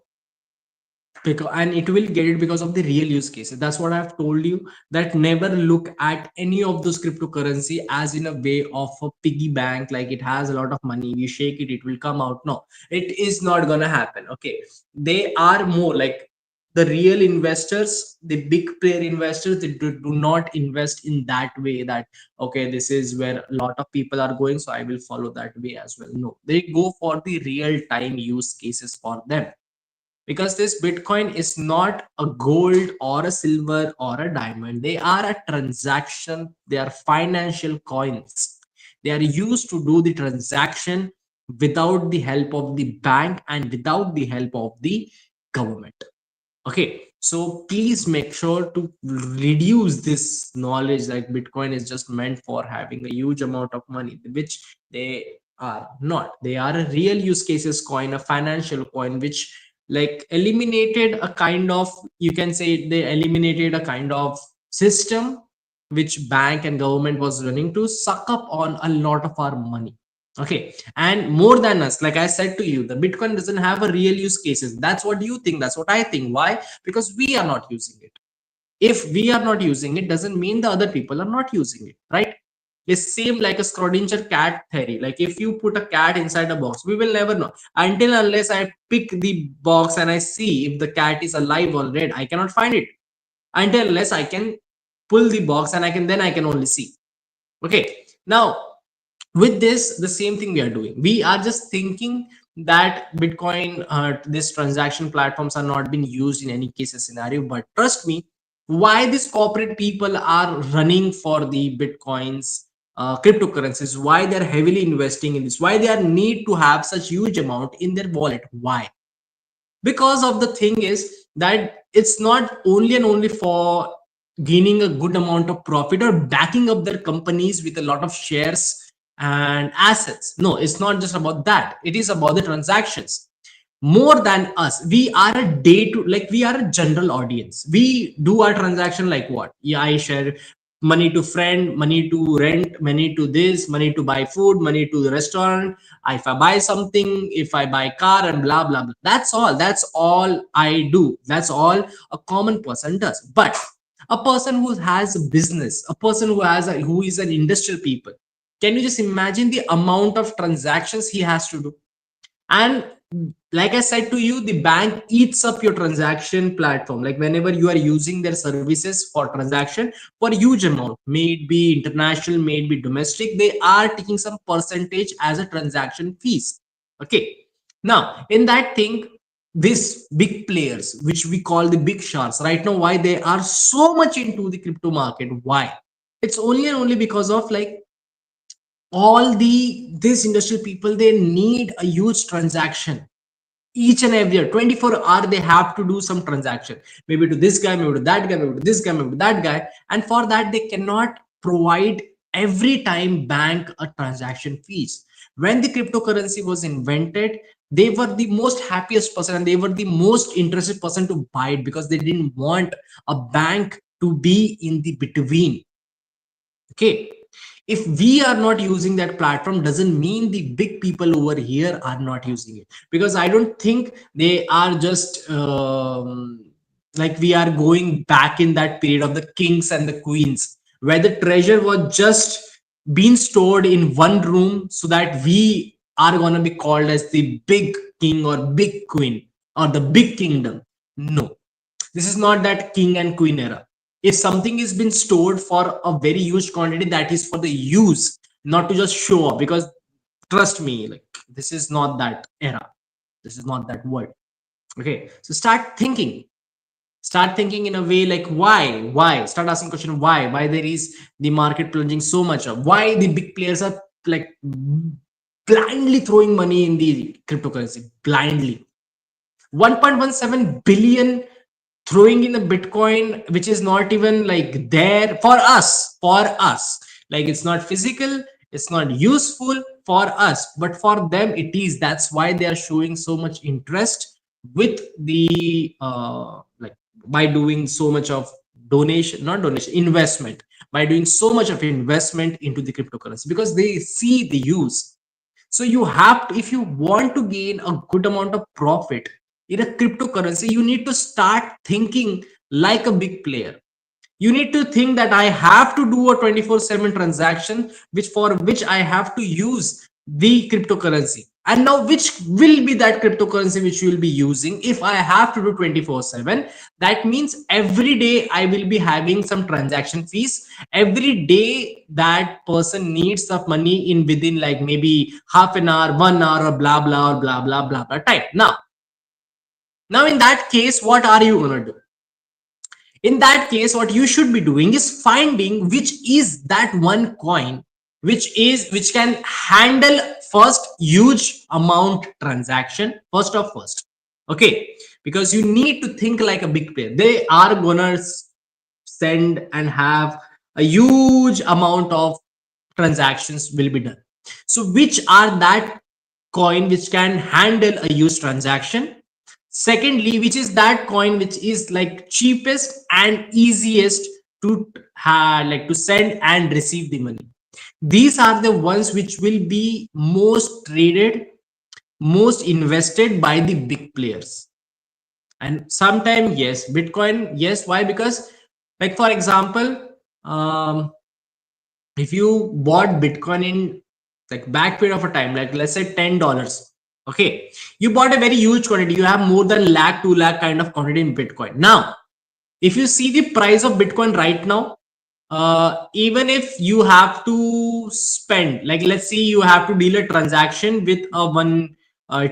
because, and it will get it because of the real use cases. That's what I've told you, that never look at any of those cryptocurrency as in a way of a piggy bank, like it has a lot of money, you shake it, it will come out. No, it is not gonna happen. Okay, they are more like the real investors, the big player investors, they do not invest in that way, that okay, this is where a lot of people are going, so I will follow that way as well. No, they go for the real time use cases for them, because this Bitcoin is not a gold or a silver or a diamond. They are a transaction, they are financial coins. They are used to do the transaction without the help of the bank and without the help of the government. Okay, so please make sure to reduce this knowledge like Bitcoin is just meant for having a huge amount of money, which they are not. They are a real use cases coin, a financial coin, which like eliminated a kind of, you can say they eliminated a kind of system which bank and government was running to suck up on a lot of our money. Okay, and more than us, like I said to you, the Bitcoin doesn't have a real use cases. That's what you think, that's what I think. Why? Because we are not using it. If we are not using it, doesn't mean the other people are not using it, right? is same like a Schrodinger cat theory. Like if you put a cat inside a box, we will never know until unless I pick the box and I see if the cat is alive or dead. I cannot find it until unless I can pull the box and I can only see. Okay, now with this the same thing we are doing. We are just thinking that bitcoin this transaction platforms are not being used in any case or scenario, but trust me, why these corporate people are running for the bitcoins, cryptocurrencies, why they're heavily investing in this, why they are need to have such huge amount in their wallet. Why? Because of the thing is that it's not only and only for gaining a good amount of profit or backing up their companies with a lot of shares and assets. No, it's not just about that. It is about the transactions. More than us, we are a day to, like, we are a general audience. We do our transaction like what? Yeah, I share money to friend, money to rent, money to this, money to buy food, money to the restaurant. If I buy something, if I buy car and blah blah blah, that's all I do. That's all a common person does. But a person who has a business, a person who has who is an industrial people, can you just imagine the amount of transactions he has to do? And like I said to you, the bank eats up your transaction platform. Like whenever you are using their services for transaction for huge amount, may it be international, may it be domestic, they are taking some percentage as a transaction fees. Okay, now in that thing, these big players which we call the big sharks right now, why they are so much into the crypto market? Why? It's only and only because of, like, all the this industrial people, they need a huge transaction each and every year. 24 hour they have to do some transaction, maybe to this guy, maybe to that guy, maybe to this guy, maybe to that guy. And for that they cannot provide every time bank a transaction fees. When the cryptocurrency was invented, they were the most happiest person and they were the most interested person to buy it, because they didn't want a bank to be in the between. Okay, if we are not using that platform, doesn't mean the big people over here are not using it, because I don't think they are just like we are going back in that period of the kings and the queens, where the treasure was just being stored in one room so that we are going to be called as the big king or big queen or the big kingdom. No, this is not that king and queen era. If something is been stored for a very huge quantity, that is for the use, not to just show up. Because trust me, like, this is not that era, this is not that world. Okay, so start thinking in a way like, why start asking question, why there is the market plunging so much up, why the big players are, like, blindly throwing money in the cryptocurrency blindly. 1.17 billion throwing in a bitcoin, which is not even like there for us. Like, it's not physical, it's not useful for us, but for them it is. That's why they are showing so much interest with the like, by doing so much of donation, not donation, investment, by doing so much of investment into the cryptocurrency, because they see the use. So you have to, if you want to gain a good amount of profit in a cryptocurrency, you need to start thinking like a big player. You need to think that I have to do a 24/7 transaction, which for which I have to use the cryptocurrency. And now, which will be that cryptocurrency which you will be using? If I have to do 24/7, that means every day I will be having some transaction fees. Every day that person needs some money in within, like, maybe half an hour, 1 hour, or blah blah or blah blah blah blah type. Now in that case, what are you gonna do? In that case, what you should be doing is finding which is that one coin which can handle first huge amount transaction, first. Okay, because you need to think like a big player. They are gonna send and have a huge amount of transactions will be done. So which are that coin which can handle a huge transaction? Secondly, which is that coin which is like cheapest and easiest to like to send and receive the money? These are the ones which will be most traded, most invested by the big players. And sometimes, yes, bitcoin, yes. Why? Because, like, for example, um if you bought Bitcoin in like back period of a time, like let's say $10, okay, you bought a very huge quantity, you have more than lakh 2 lakh kind of quantity in Bitcoin. Now if you see the price of Bitcoin right now, even if you have to spend, like let's say you have to deal a transaction with a one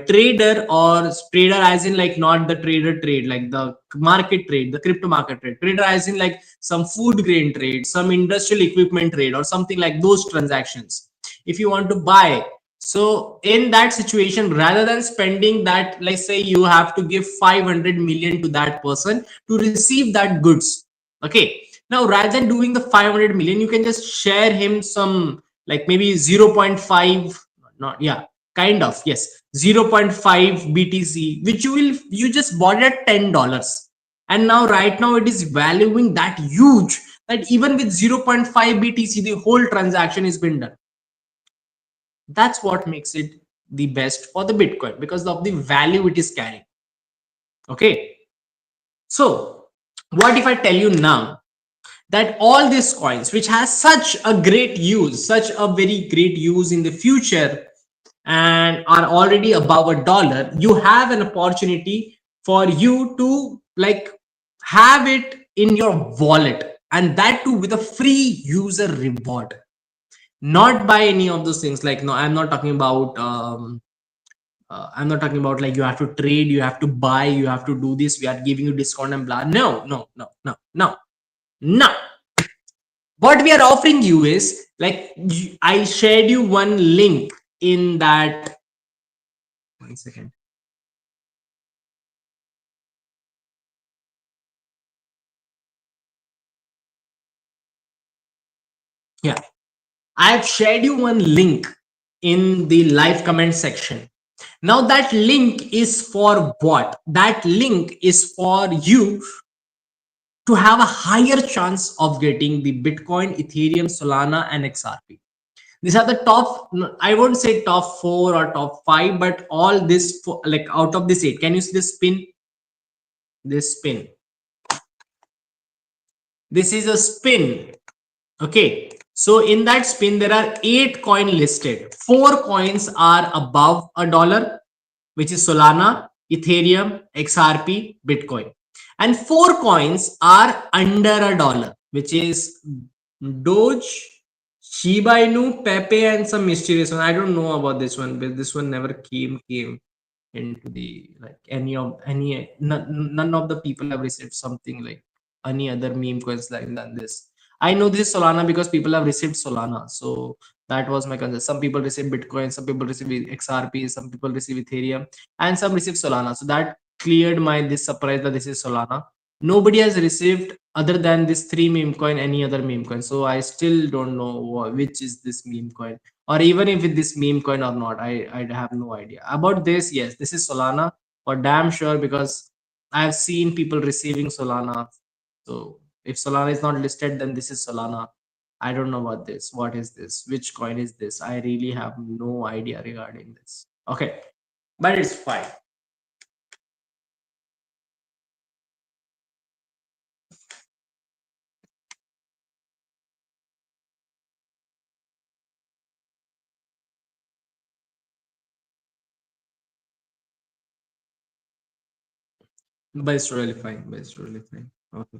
trader, or trader as in like not the trader trade, like the market trade, the crypto market trade, trader as in like some food grain trade, some industrial equipment trade, or something like those transactions. If you want to buy, so in that situation, rather than spending that, let's say you have to give 500 million to that person to receive that goods. Okay. Now, rather than doing the 500 million, you can just share him some, like maybe 0.5, not, yeah, kind of, yes, 0.5 BTC, which you just bought at $10. And now, right now, it is valuing that huge that even with 0.5 BTC, the whole transaction is been done. That's what makes it the best for the Bitcoin because of the value it is carrying. Okay. So, what if I tell you now that all these coins, which has such a great use, such a very great use in the future, and are already above $1, you have an opportunity for you to like have it in your wallet, and that too with a free user reward, not by any of those things. Like, no, I'm not talking about I'm not talking about like you have to trade, you have to buy, you have to do this, we are giving you discount and blah. No, no, no, no, no, no. What we are offering you is like I shared you one link in that. 1 second. Yeah, I have shared you one link in the live comment section. Now that link is for what? That link is for you to have a higher chance of getting the Bitcoin, Ethereum, Solana, and XRP. These are the top, I won't say top four or top five, but all this, like out of this eight. Can you see the spin? This spin. This is a spin. Okay. So in that spin, there are 8 coins listed. 4 coins are above $1, which is Solana, Ethereum, XRP, Bitcoin. And 4 coins are under $1, which is Doge, Shiba Inu, Pepe, and some mysterious one. I don't know about this one, but this one never came into the like any none of the people have received something like any other meme coins like than this. I know this is Solana because people have received Solana. So that was my concern. Some people receive Bitcoin, some people receive XRP, some people receive Ethereum, and some receive Solana. So that cleared my this surprise that this is Solana. Nobody has received other than this three meme coin any other meme coin. So I still don't know which is this meme coin, or even if it this meme coin or not. I have no idea about this. Yes, this is Solana for damn sure because I've seen people receiving Solana. So if Solana is not listed, then this is Solana. I don't know about this. What is this? Which coin is this? I really have no idea regarding this. Okay, but it's fine. But it's really fine. But it's really fine. Okay.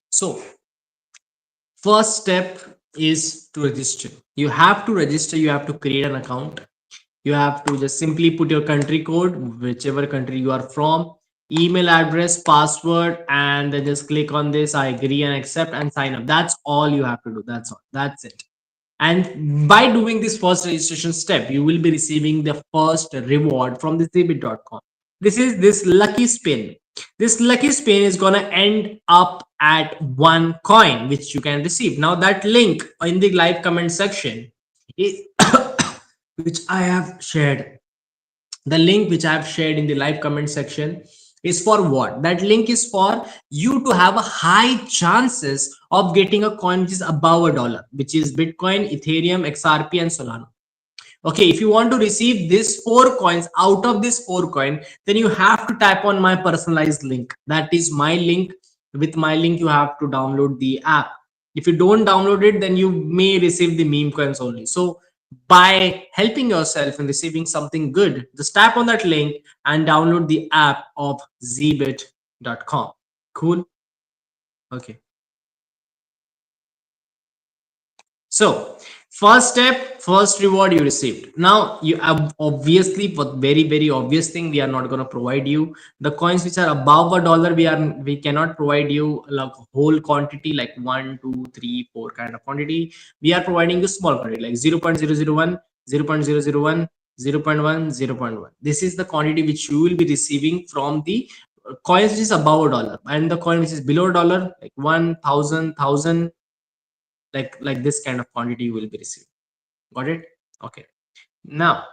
So first step is to register. You have to register. You have to create an account. You have to just simply put your country code, whichever country you are from, email address, password, and then just click on this. I agree and accept and sign up. That's all you have to do. That's all. That's it. And by doing this first registration step, you will be receiving the first reward from the zbit.com. This is this lucky spin. This lucky spin is going to end up at 1 coin, which you can receive. Now, that link in the live comment section is which I have shared. The link which I have shared in the live comment section is for what? That link is for you to have a high chances of getting a coin which is above $1, which is Bitcoin, Ethereum, XRP, and Solana. Okay, if you want to receive these four coins out of this four coin, then you have to tap on my personalized link. That is my link. With my link, you have to download the app. If you don't download it, then you may receive the meme coins only. So by helping yourself in receiving something good, just tap on that link and download the app of zbit.com. Cool. Okay. So first step, first reward you received. Now you have obviously, for very obvious thing, we are not going to provide you the coins which are above $1. We cannot provide you like whole quantity like 1, 2, 3, 4 kind of quantity. We are providing you small quantity like 0.001, 0.001, 0.1, 0.1. This is the quantity which you will be receiving from the coins which is above $1, and the coin which is below $1 like 1,000, like this kind of quantity you will be receiving. Got it? Okay. Now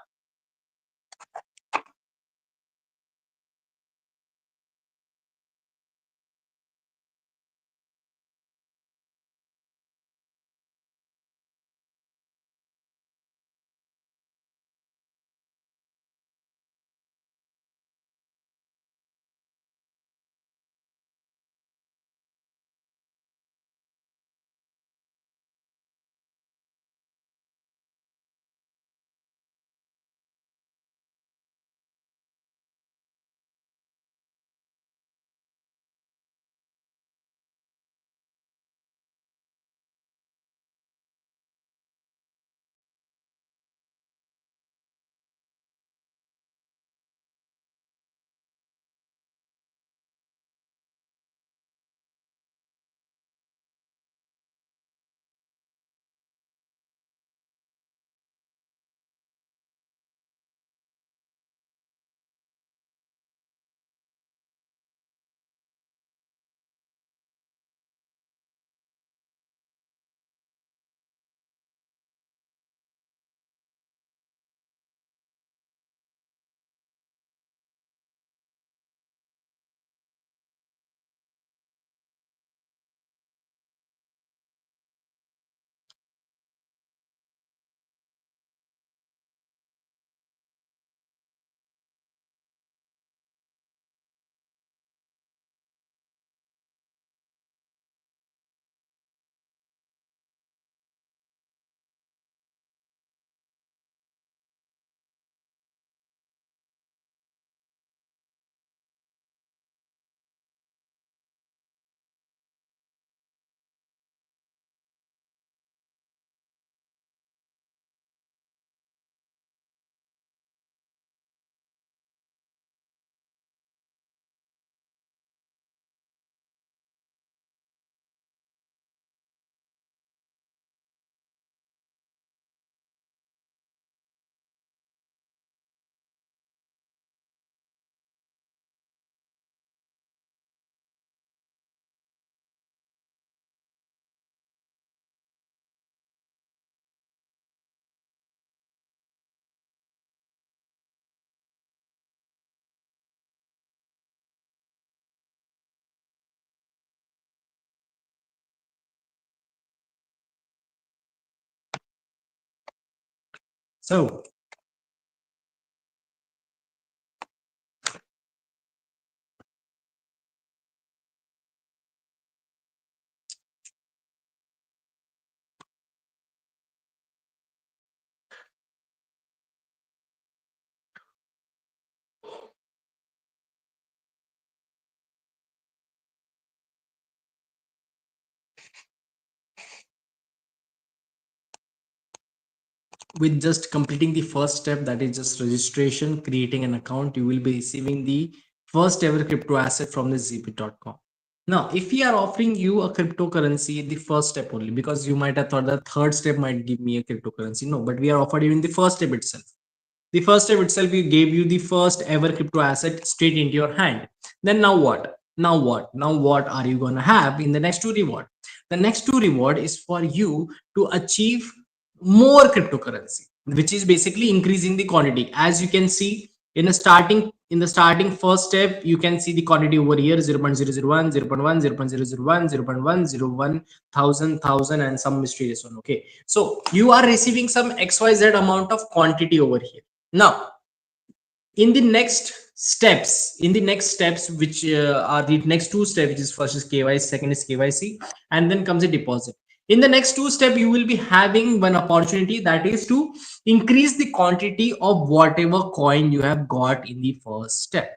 so with just completing the first step, that is just registration, creating an account, you will be receiving the first ever crypto asset from the zbit.com. Now if we are offering you a cryptocurrency, the first step only, because you might have thought the third step might give me a cryptocurrency. No, but we are offered you in the first step itself. The first step itself, we gave you the first ever crypto asset straight into your hand. Then now what? Now what are you going to have in the next two reward? The next two reward is for you to achieve more cryptocurrency, which is basically increasing the quantity. As you can see, in a starting in the starting first step, you can see the quantity over here 0.001, 0.1, 0.001, 0.101 thousand and some mysterious one. Okay, so you are receiving some XYZ amount of quantity over here. Now in the next steps which are the next two steps, which is first is KYC, second is KYC, and then comes a deposit. In the next two step, you will be having one opportunity, that is to increase the quantity of whatever coin you have got in the first step.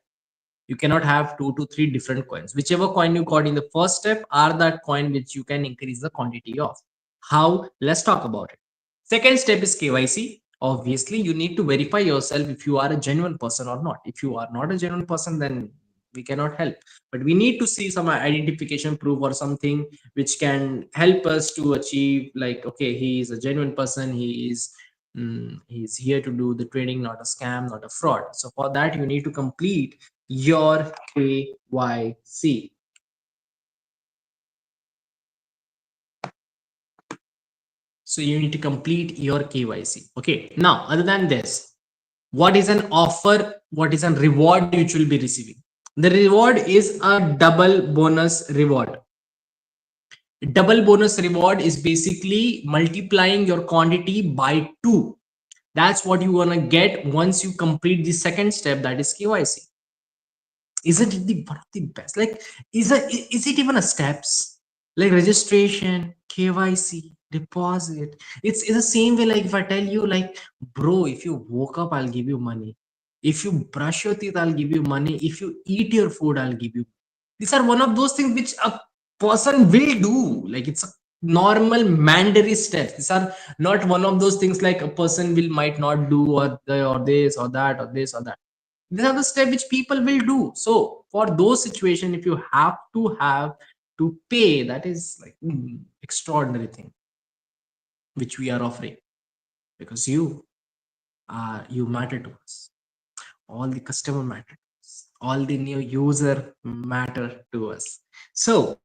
You cannot have two to three different coins. Whichever coin you got in the first step are that coin which you can increase the quantity of. How? Let's talk about it. Second step is KYC. Obviously, you need to verify yourself if you are a genuine person or not. If you are not a genuine person, then we cannot help. But we need to see some identification proof or something which can help us to achieve, like, okay, he is a genuine person. He's here to do the trading, not a scam, not a fraud. So for that, you need to complete your KYC. So you need to complete your KYC. Okay. Now, other than this, what is an offer? What is a reward which will be receiving? The reward is a double bonus reward. Double bonus reward is basically multiplying your quantity by 2. That's what you want to get once you complete the second step, that is KYC. Isn't it the one of the best? Like, is it even a steps? Like registration, KYC, deposit. It's the same way. Like if I tell you, like, bro, if you woke up, I'll give you money. If you brush your teeth, I'll give you money. If you eat your food, I'll give you. These are one of those things which a person will do. Like it's a normal mandatory steps. These are not one of those things like a person will might not do, or this or that or this or that. These are the steps which people will do. So for those situations, if you have to pay, that is like extraordinary thing which we are offering, because you matter to us. All the customer matter to us. All the new user matter to us. So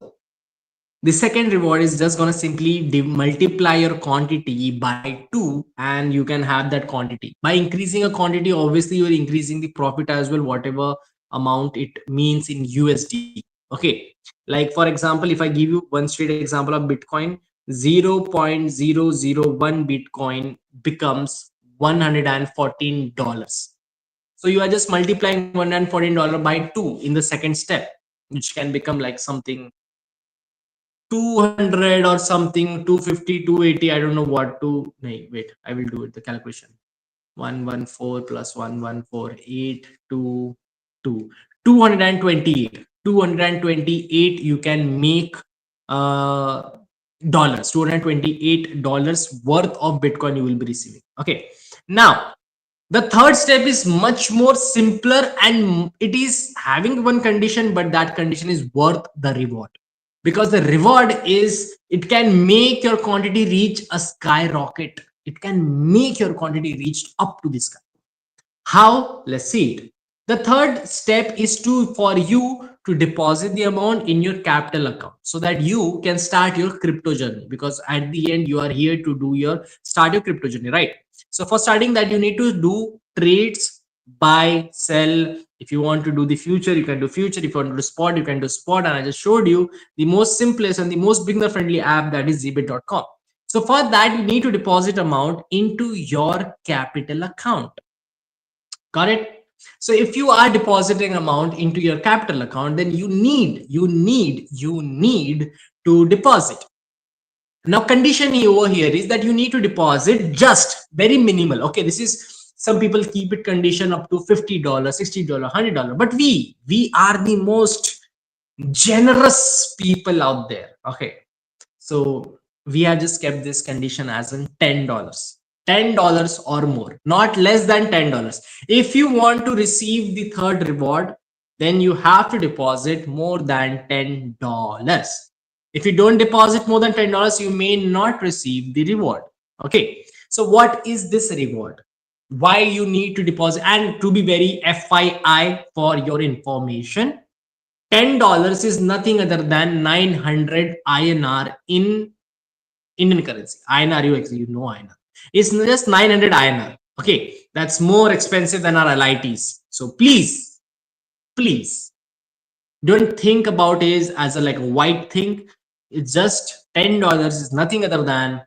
the second reward is just going to simply multiply your quantity by 2, and you can have that quantity. By increasing a quantity, obviously you are increasing the profit as well, whatever amount it means in USD. Okay, like for example, if I give you one straight example of Bitcoin, 0.001 Bitcoin becomes $114. So you are just multiplying $114 by 2 in the second step, which can become like something 200 or something, 250, 280. I don't know what to. No, wait, I will do it. The calculation. 114 plus 1148 to 2. 228. 228 you can make dollars. $228 worth of Bitcoin you will be receiving. Okay. Now, the third step is much more simpler, and it is having one condition, but that condition is worth the reward, because the reward is it can make your quantity reach a skyrocket. It can make your quantity reach up to the sky. How? Let's see it. The third step is to for you to deposit the amount in your capital account so that you can start your crypto journey, because at the end you are here to do your start your crypto journey, right? So for starting that, you need to do trades, buy, sell. If you want to do the future, you can do future. If you want to do spot, you can do spot. And I just showed you the most simplest and the most beginner friendly app, that is zbit.com. So for that, you need to deposit amount into your capital account. Got it? So if you are depositing amount into your capital account, then you need to deposit. Now condition over here is that you need to deposit just very minimal. Okay, this is, some people keep it condition up to $50, $60, $100, but we are the most generous people out there. Okay, so we have just kept this condition as in $10. $10 or more, not less than $10. If you want to receive the third reward, then you have to deposit more than $10. If you don't deposit more than $10, you may not receive the reward. Okay. So what is this reward? Why you need to deposit? And to be very FYI for your information, $10 is nothing other than 900 INR in Indian currency. INR, you know INR. It's just 900 INR. Okay, that's more expensive than our LITs. So please Please don't think about it as a like a white thing. It's just $10 is nothing other than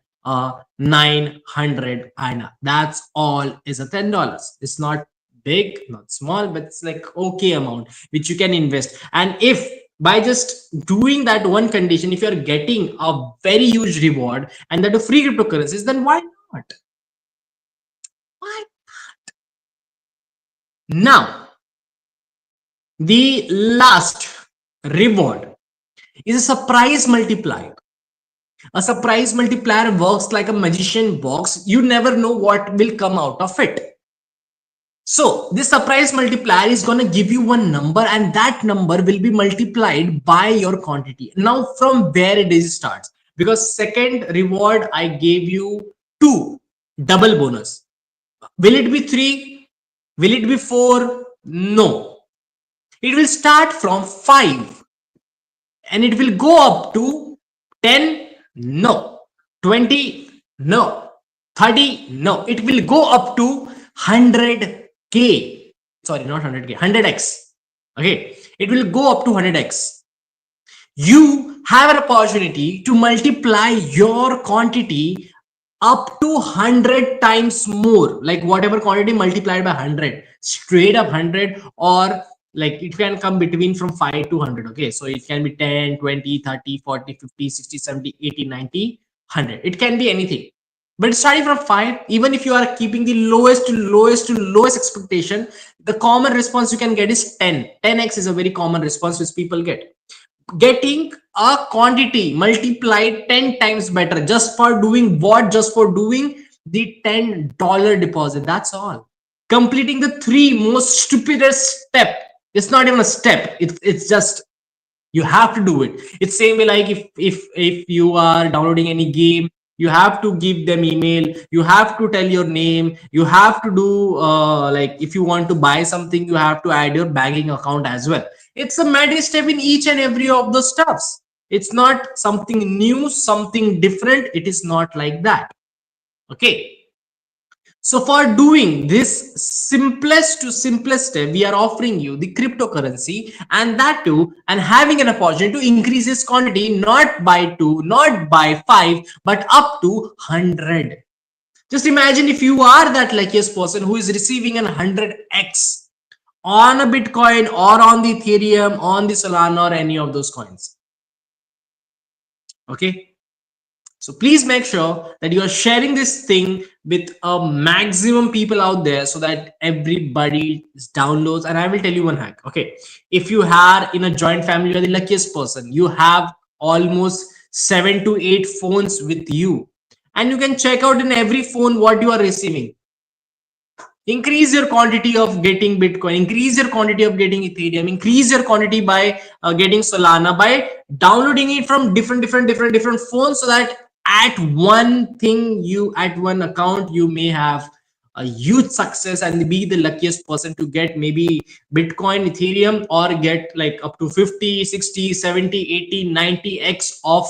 900 and that's all is a $10. It's not big, not small, but it's like okay amount which you can invest. And if by just doing that one condition, if you're getting a very huge reward and that a free cryptocurrencies, then why not? Why? Now the last reward is a surprise multiplier. A surprise multiplier works like a magician box. You never know what will come out of it. So this surprise multiplier is going to give you one number and that number will be multiplied by your quantity. Now from where it is starts, because second reward I gave you 2 double bonus. Will it be 3? Will it be 4? No. It will start from 5 and it will go up to 10. No. 20. No. 30. No. It will go up to 100k. Sorry, not 100k, 100x. Okay, it will go up to 100x. You have an opportunity to multiply your quantity up to 100 times more, like whatever quantity multiplied by 100, straight up 100, or like it can come between from 5 to 100. Okay, so it can be 10, 20, 30, 40, 50, 60, 70, 80, 90, 100. It can be anything, but starting from 5, even if you are keeping the lowest to lowest to lowest expectation, the common response you can get is 10. 10x is a very common response which people get. Getting a quantity multiplied 10 times better just for doing what? Just for doing the $10 deposit. That's all. Completing the 3 most stupidest step. It's not even a step. It's just you have to do it. It's same way like if you are downloading any game, you have to give them email, you have to tell your name, you have to do like if you want to buy something, you have to add your banking account as well. It's a magic step in each and every of those stuffs. It's not something new, something different. It is not like that. Okay, so for doing this simplest to simplest step, we are offering you the cryptocurrency, and that too, and having an opportunity to increase its quantity not by 2, not by 5, but up to 100. Just imagine if you are that luckiest person who is receiving an 100x on a Bitcoin or on the Ethereum, on the Solana or any of those coins. Okay. So please make sure that you are sharing this thing with a maximum people out there so that everybody downloads. And I will tell you one hack. Okay, if you are in a joint family, you are the luckiest person. You have almost 7 to 8 phones with you, and you can check out in every phone what you are receiving. Increase your quantity of getting Bitcoin, increase your quantity of getting Ethereum, increase your quantity by getting Solana, by downloading it from different phones, so that at one thing, you at one account, you may have a huge success and be the luckiest person to get maybe Bitcoin, Ethereum, or get like up to 50, 60, 70, 80, 90x of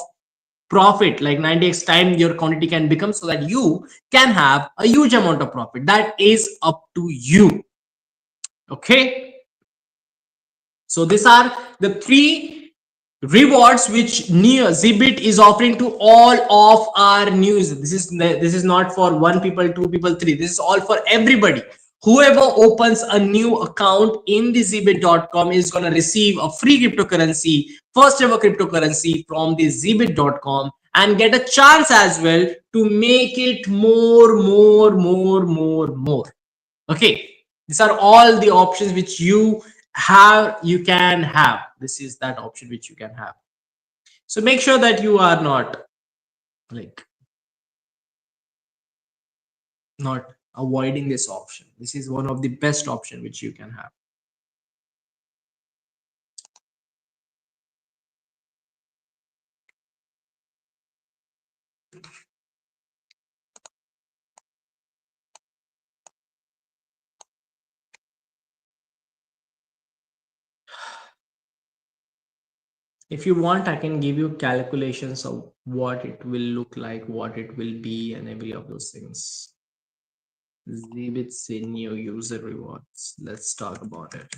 profit, like 90x time your quantity can become, so that you can have a huge amount of profit. That is up to you. Okay, so these are the 3 rewards which near Zbit is offering to all of our news. This is not for 1 people, 2 people, 3. This is all for everybody. Whoever opens a new account in the zbit.com is going to receive a free cryptocurrency, first ever cryptocurrency from the zbit.com, and get a chance as well to make it more. Okay, these are all the options which you can have. This is that option which you can have. So make sure that you are like not avoiding this option. This is one of the best option which you can have. If you want, I can give you calculations of what it will look like, what it will be, and every of those things. Zbit new user rewards. Let's talk about it.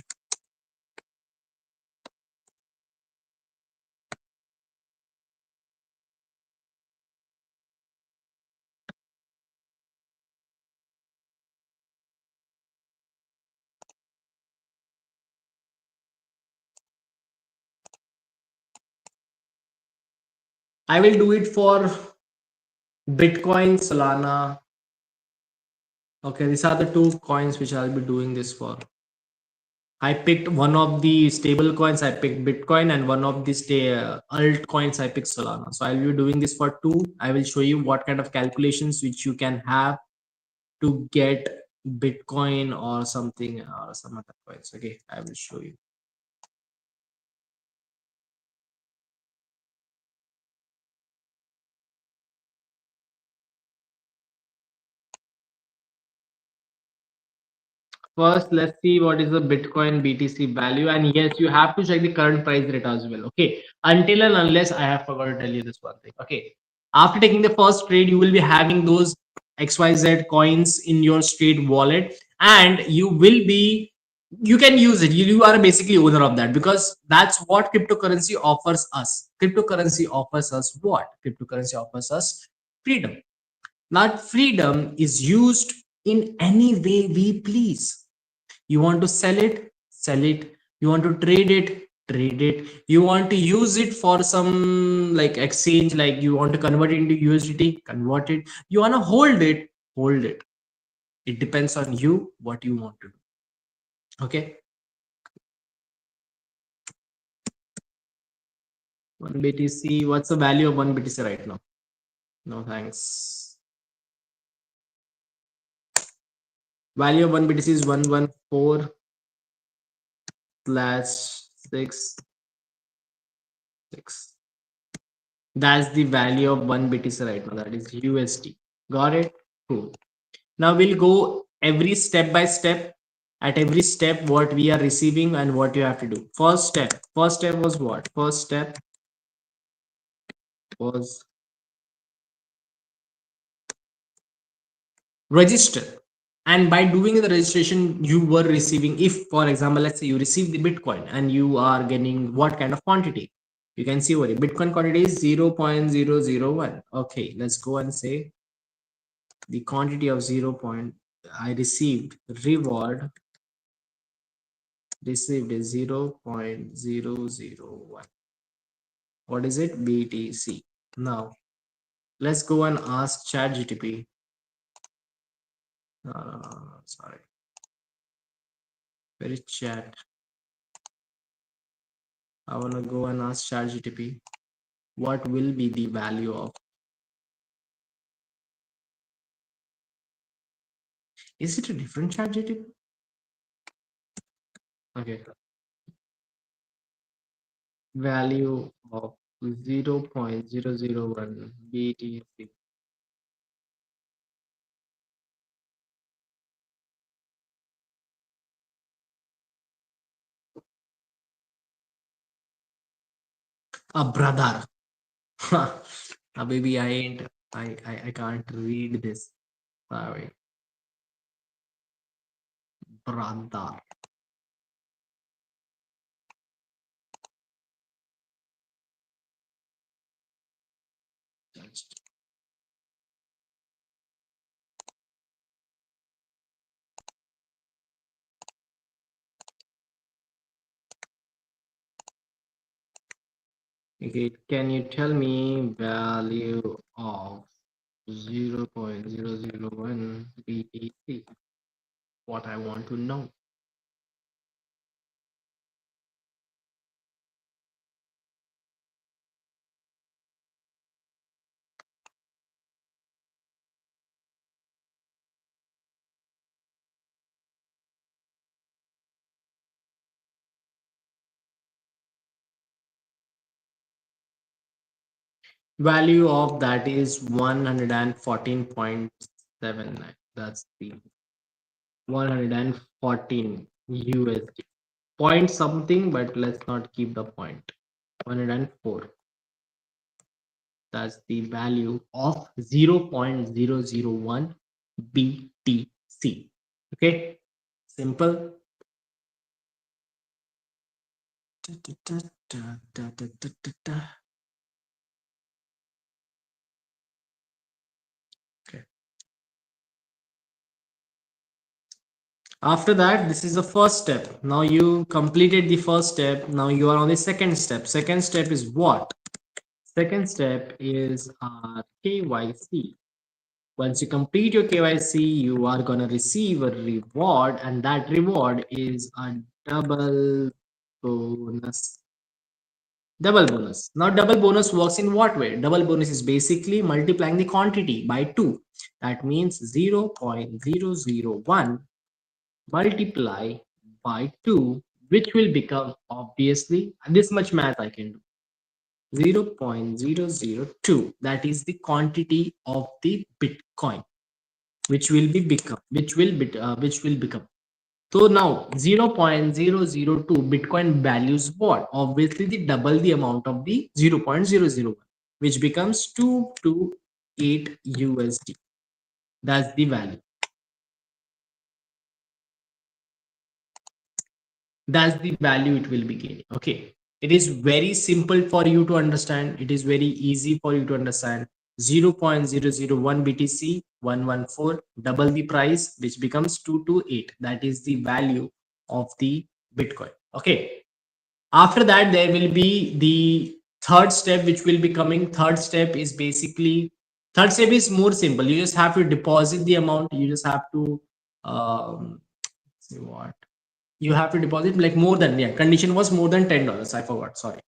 I will do it for Bitcoin, Solana. Okay, these are the two coins which I'll be doing this for. I picked one of the stable coins. I picked Bitcoin, and one of the altcoins. I picked Solana. So I'll be doing this for two. I will show you what kind of calculations which you can have to get Bitcoin or something or some other coins. Okay, I will show you. First, let's see what is the Bitcoin BTC value. And yes, you have to check the current price rate as well. Okay. Until and unless I have forgot to tell you this one thing. Okay. After taking the first trade, you will be having those XYZ coins in your straight wallet, and you can use it. You are basically owner of that, because that's what cryptocurrency offers us. Cryptocurrency offers us what? Cryptocurrency offers us freedom. That freedom is used in any way we please. You want to sell it. You want to trade it. You want to use it for some like exchange, like you want to convert it into USDT, convert it. You want to hold it. It depends on you what you want to do. Okay. One BTC. What's the value of one BTC right now? No thanks. Value of one BTC is 114 slash 6 That's the value of one BTC right now. That is USD. Got it? Cool. Now we'll go every step by step. At every step, what we are receiving and what you have to do. First step. First step was what? First step was register. And by doing the registration, you were receiving, if for example, let's say you receive the Bitcoin and you are getting what kind of quantity? You can see what Bitcoin quantity is 0.001. Okay, let's go and say the quantity of 0. I received reward received is 0.001. What is it? BTC. Now let's go and ask ChatGTP. Sorry, where is chat? I want to go and ask ChatGTP what will be the value of. Is it a different ChatGTP? Okay, value of 0.001 BTC. A brother. Baby, I ain't. I can't read this. Sorry, brother. Okay, can you tell me value of 0.001 BTC? What I want to know. Value of that is 114.79. That's the 114 USD. Point something, but let's not keep the point. 104. That's the value of 0.001 BTC. Okay, simple. Okay. After that, this is the first step. Now you completed the first step. Now you are on the second step. Second step is what? Second step is KYC. Once you complete your KYC, you are going to receive a reward, and that reward is a double bonus. Double bonus. Now, double bonus works in what way? Double bonus is basically multiplying the quantity by 2. That means 0.001 multiply by 2, which will become obviously this much math I can do. 0.002, that is the quantity of the Bitcoin which will become. So now 0.002 Bitcoin values what? Obviously the double the amount of the 0.001, which becomes 228 USD. That's the value. That's the value it will be gaining. Okay, it is very simple for you to understand. It is very easy for you to understand. 0.001 BTC 114, double the price, which becomes 228. That is the value of the Bitcoin. Okay, after that there will be the third step which will be coming. Third step is more simple. You just have to deposit the amount. You just have to say what you have to deposit, like more than, yeah, condition was more than $10. I forgot, sorry.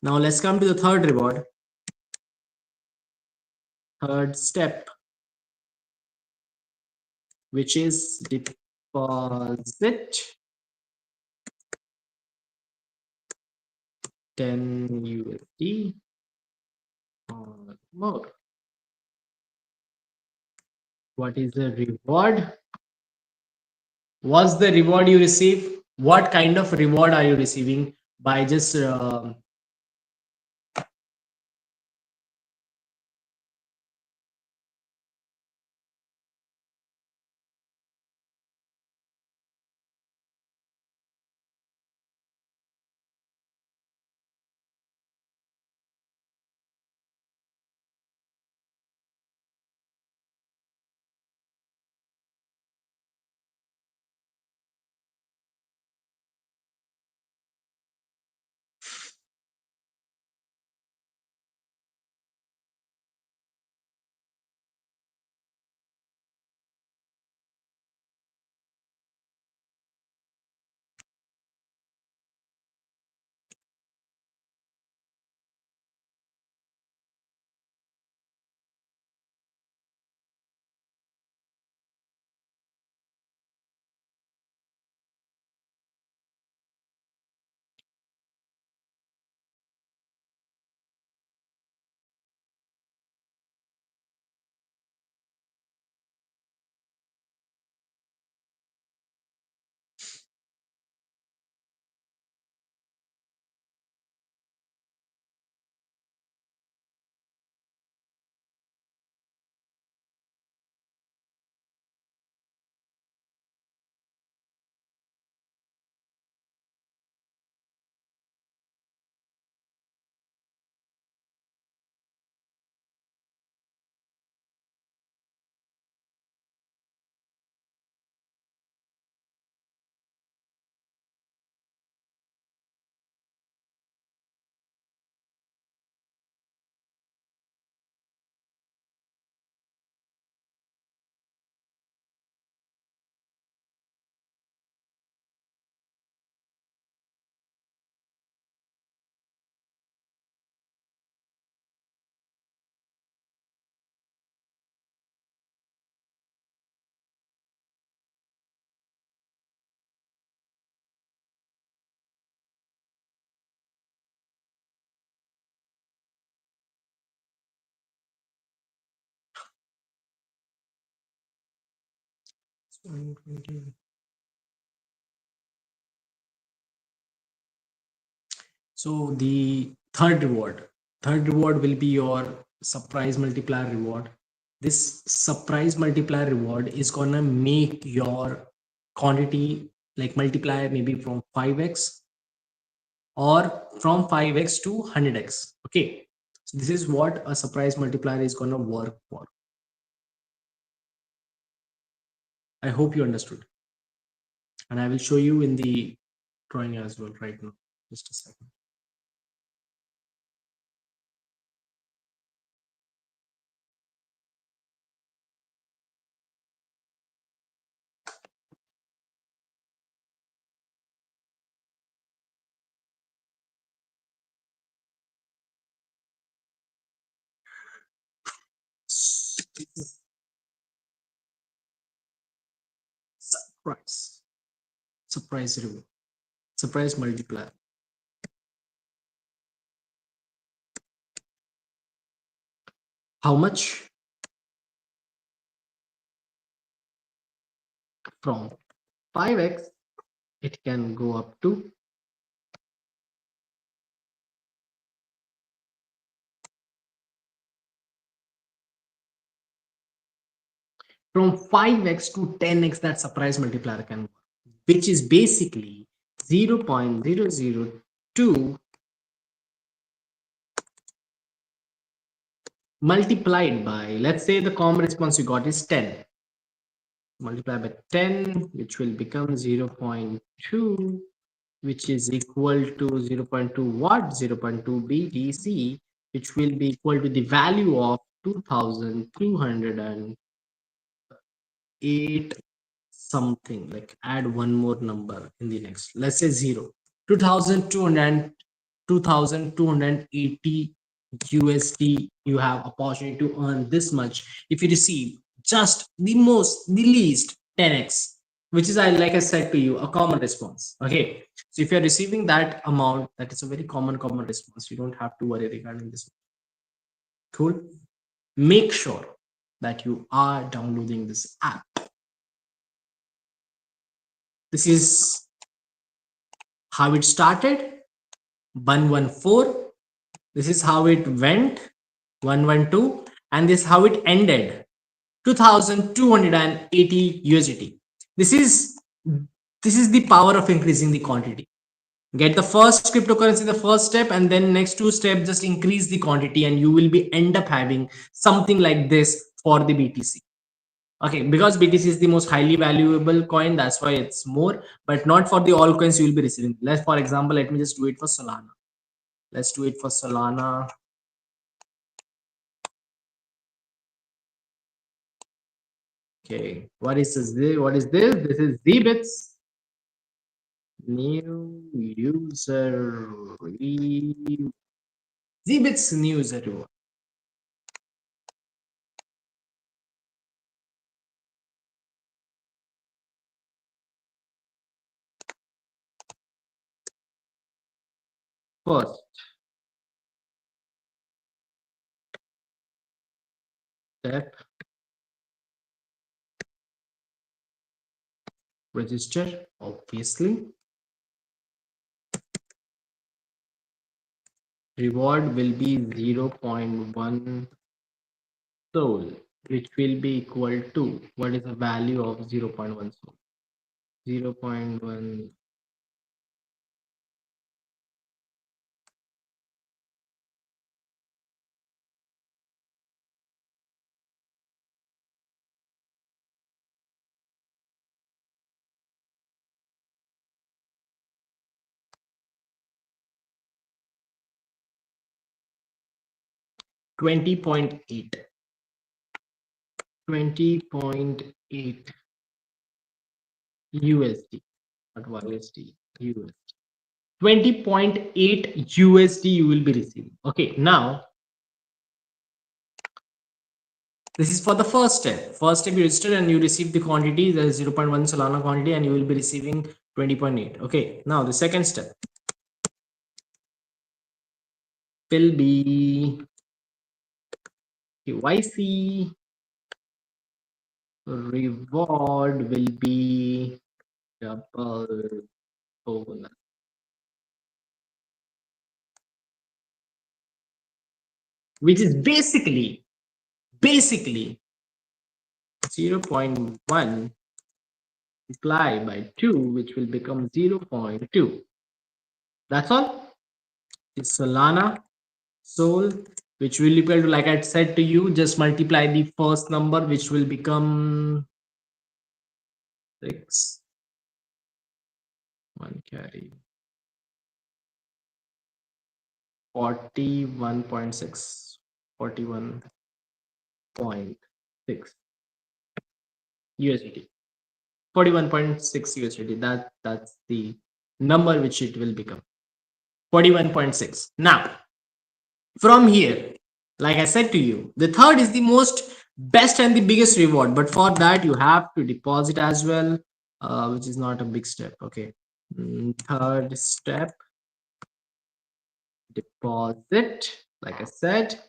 Now let's come to the third reward. Third step, which is deposit 10 USD or more. What is the reward? What's the reward you receive? What kind of reward are you receiving by just so the third reward will be your surprise multiplier reward. This surprise multiplier reward is gonna make your quantity like multiplier maybe from 5x or from 5x to 100x. Okay, so this is what a surprise multiplier is gonna work for. I hope you understood, and I will show you in the drawing as well right now. Just a second. This is surprise. Surprise reward. Surprise multiplier. How much? From 5x, it can go up to, from 5x to 10x, that surprise multiplier can work, which is basically 0.002 multiplied by, let's say the common response you got is 10. Multiply by 10, which will become 0.2, which is equal to 0.2 what? 0.2 BTC, which will be equal to the value of 2208 something. Like add one more number in the next, let's say 0. 2200, 2280 USD. You have opportunity to earn this much if you receive just the least 10x, which is, I like I said to you, a common response. Okay, so if you're receiving that amount, that is a very common response. You don't have to worry regarding this. Cool. Make sure that you are downloading this app. This is how it started, 114. This is how it went, 112. And this is how it ended, 2280 USDT. This is the power of increasing the quantity. Get the first cryptocurrency in the first step, and then next two steps just increase the quantity, and you will be end up having something like this for the BTC. Okay, because BTC is the most highly valuable coin, that's why it's more, but not for the all coins you will be receiving. Let's, for example, let me just do it for Solana. Let's do it for Solana. Okay, what is this? What is this? This is Zbits. New user. Zbits new user. First step, register, obviously. Reward will be 0.1 soul, which will be equal to, what is the value of 0.1 soul? 0.1 20.8. 20.8 USD, not USD, USD. 20.8 USD you will be receiving. Okay, now this is for the first step. First step, you register and you receive the quantity, the 0.1 Solana quantity, and you will be receiving 20.8. Okay, now the second step will be KYC. Reward will be double bonus. Which is basically 0.1 multiplied by 2, which will become 0.2. That's all. It's Solana Soul, which will equal to, like I said to you, just multiply the first number, which will become 6. 1 carry 41.6. 41.6 USDT. 41.6 USDT. That's the number which it will become. 41.6. Now, from here, like I said to you, the third is the most best and the biggest reward, but for that you have to deposit as well, which is not a big step. Okay. Third step, deposit, like I said.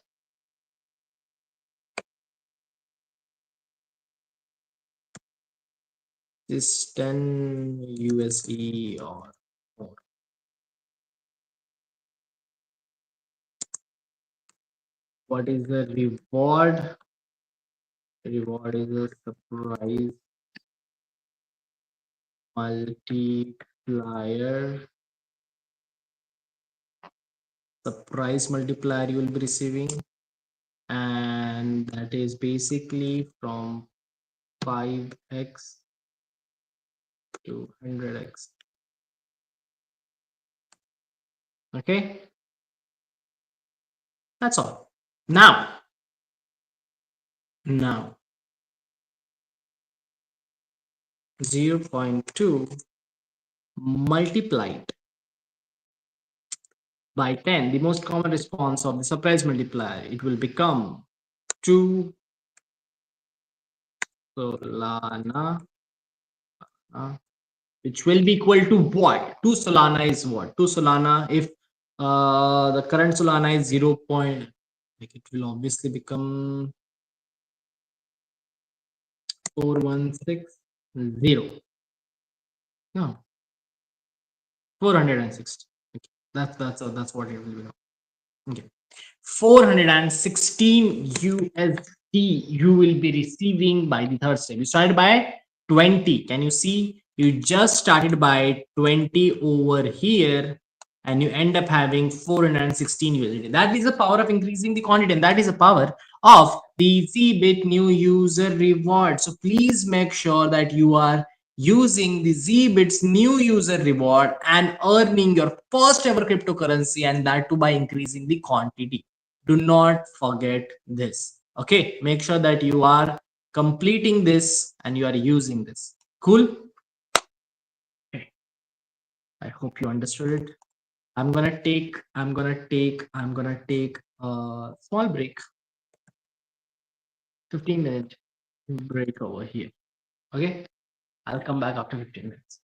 Is 10 USD or more. What is the reward? Reward is a surprise multiplier. Surprise multiplier you will be receiving, and that is basically from 5x to 100x. Okay, that's all. Now 0.2 multiplied by 10, the most common response of the surprise multiplier, it will become 2 Solana, which will be equal to what? 2 Solana is what? 2 Solana, if the current Solana is 0. Like it will obviously become 4160. No, 460. Okay. That's what it will be. Okay. 416 USD you will be receiving by the third step. You started by 20. Can you see? You just started by 20 over here and you end up having 416 USD. That is the power of increasing the quantity, and that is the power of the ZBit new user reward. So please make sure that you are using the ZBit's new user reward and earning your first ever cryptocurrency, and that too by increasing the quantity. Do not forget this. Okay, make sure that you are completing this and you are using this. Cool. Okay. I hope you understood it. I'm gonna take a small break, 15-minute break over here. Okay, I'll come back after 15 minutes.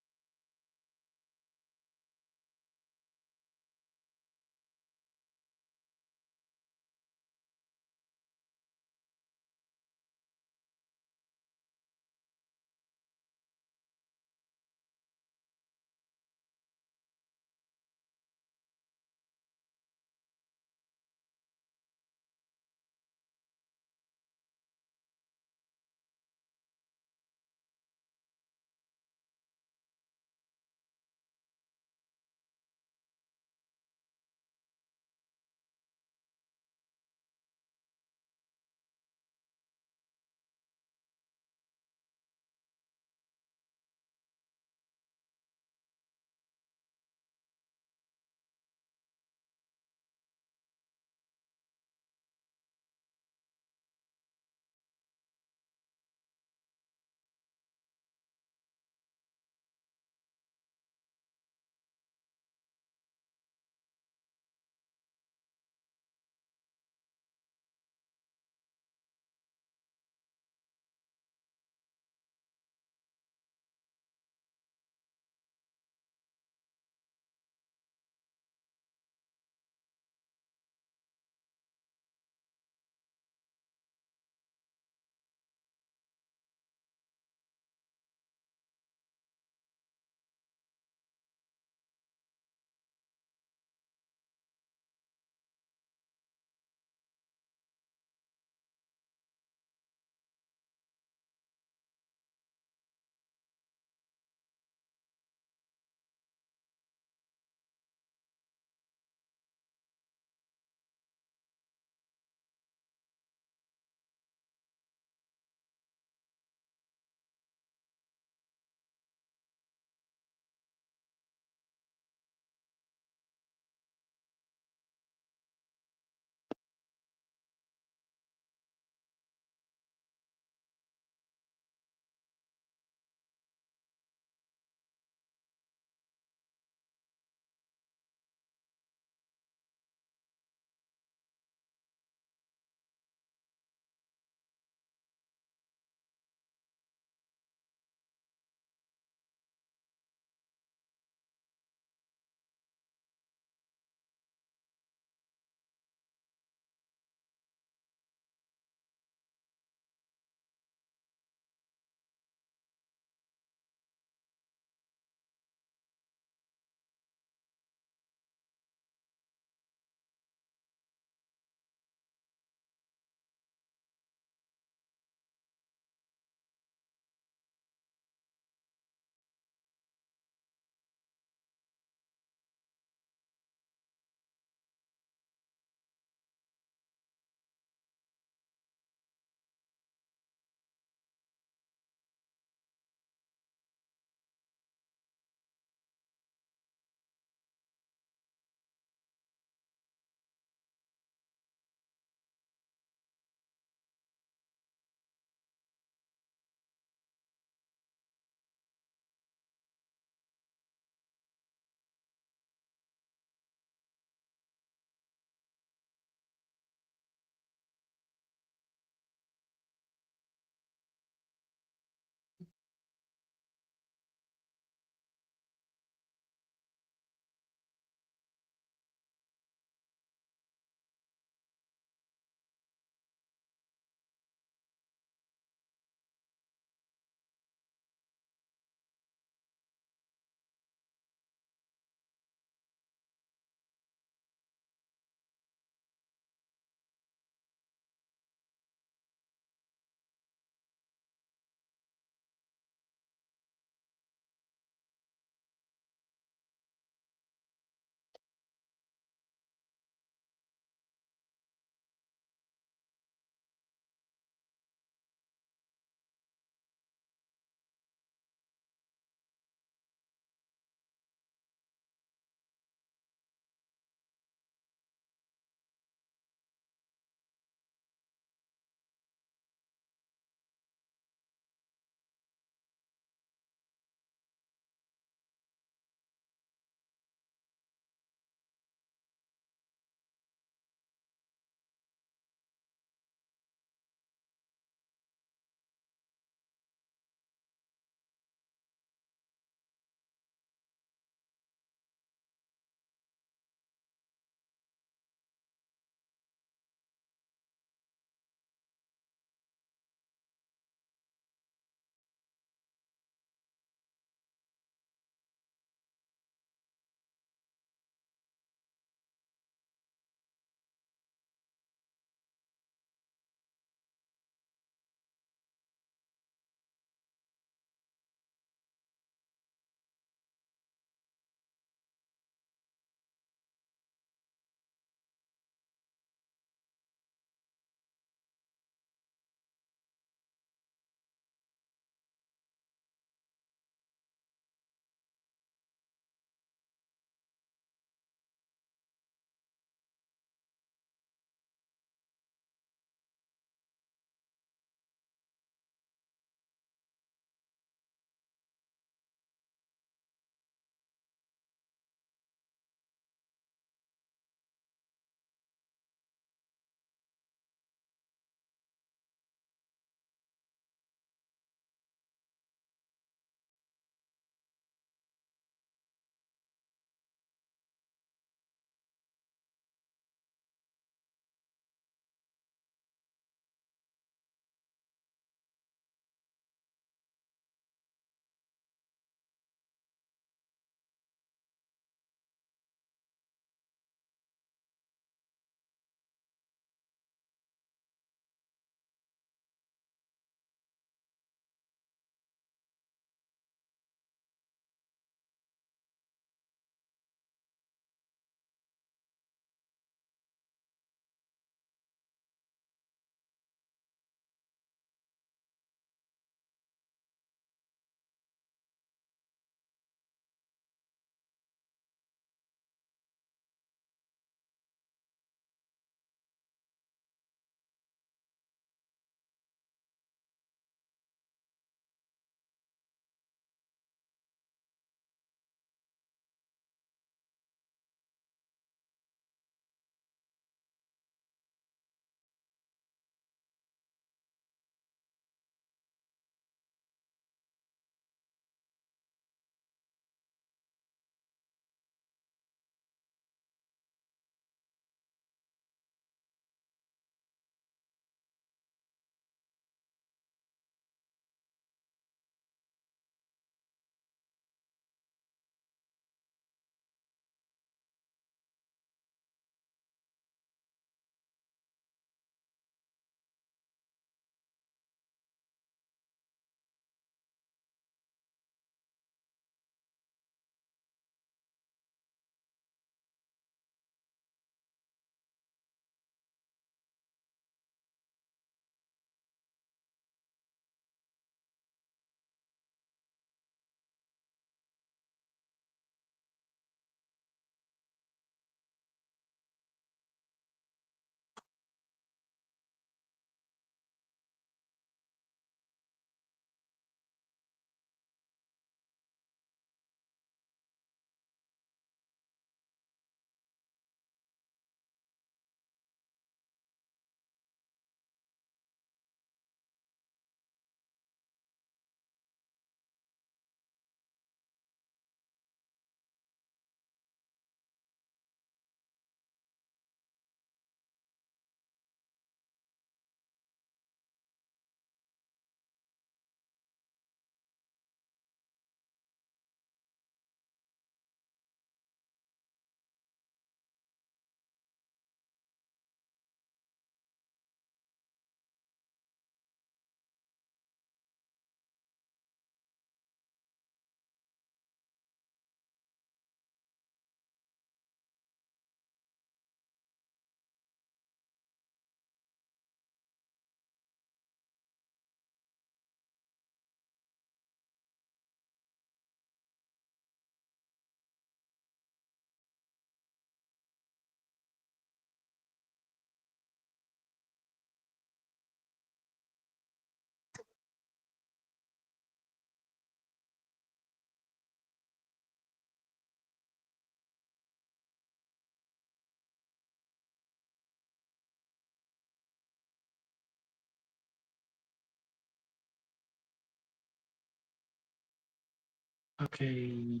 Okay,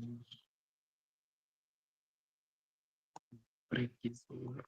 break is over.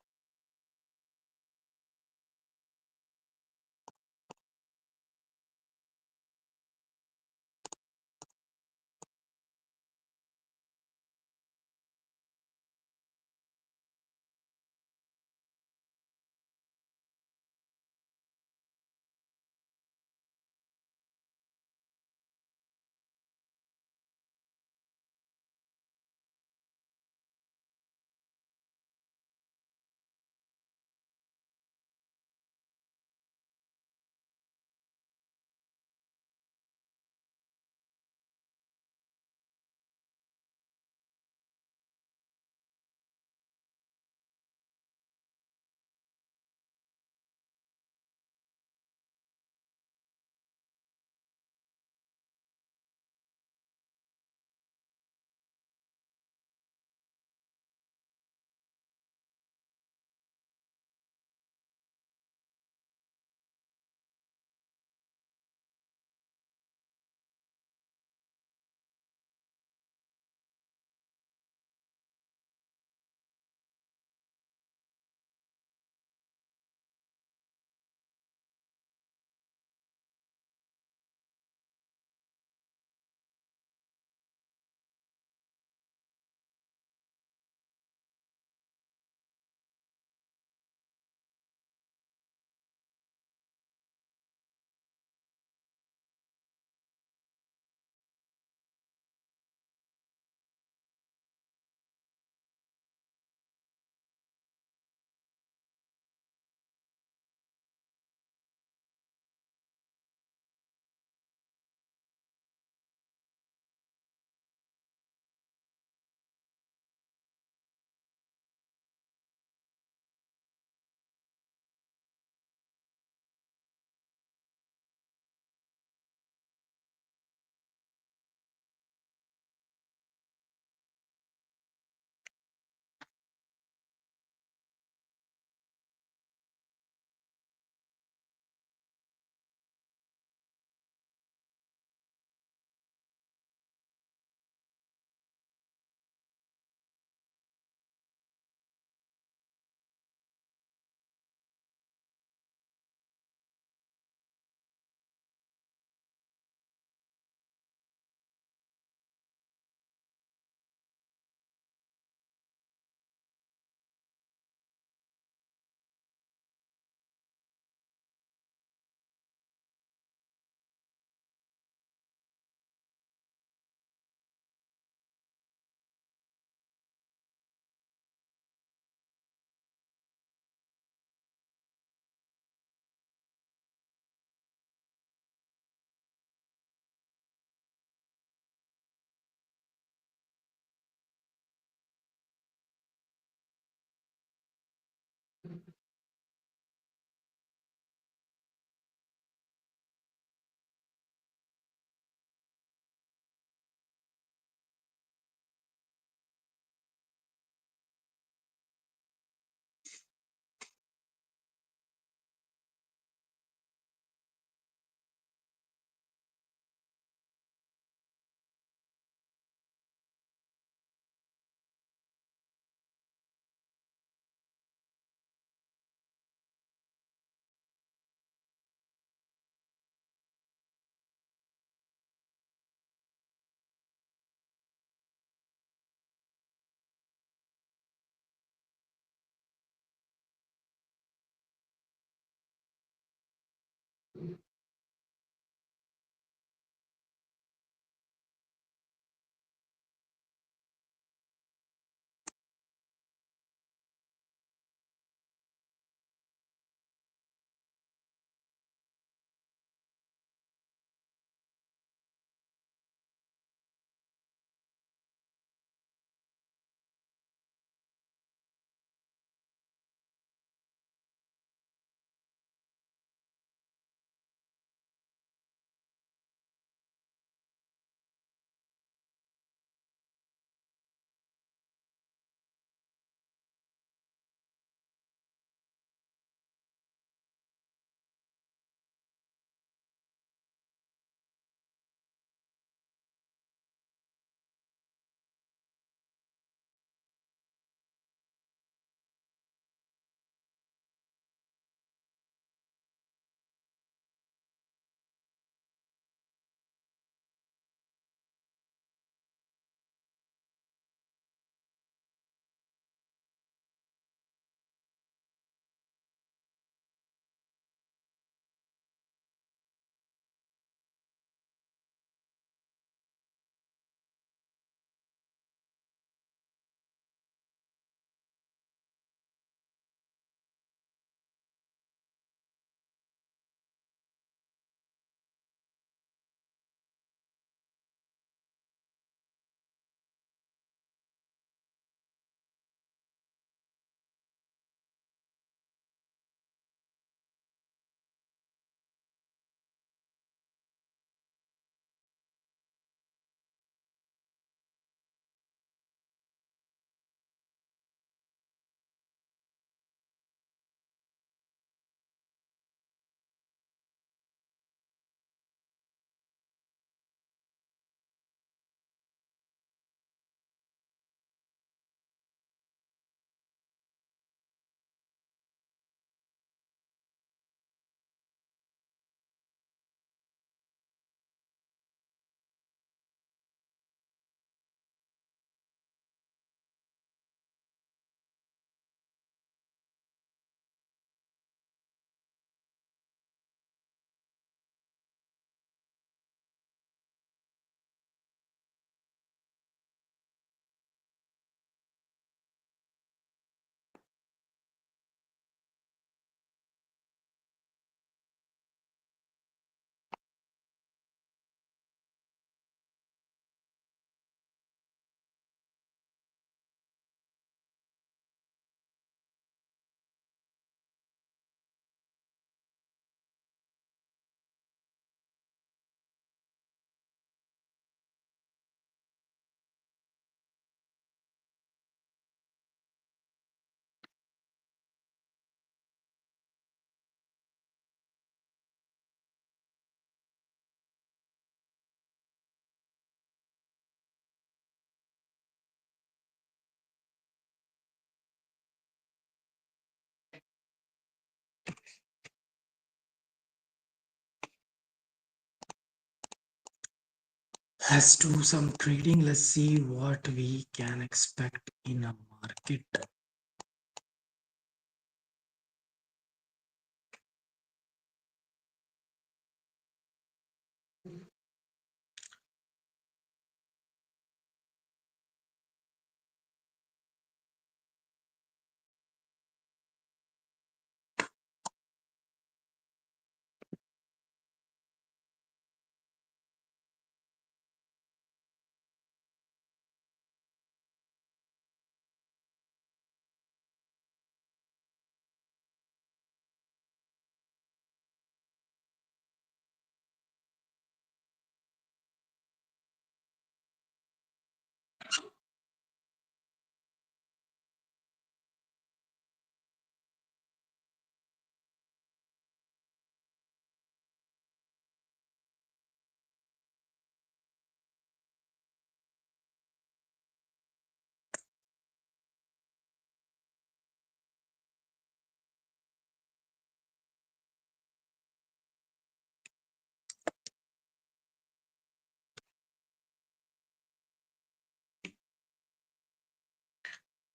Let's do some trading. Let's see what we can expect in a market.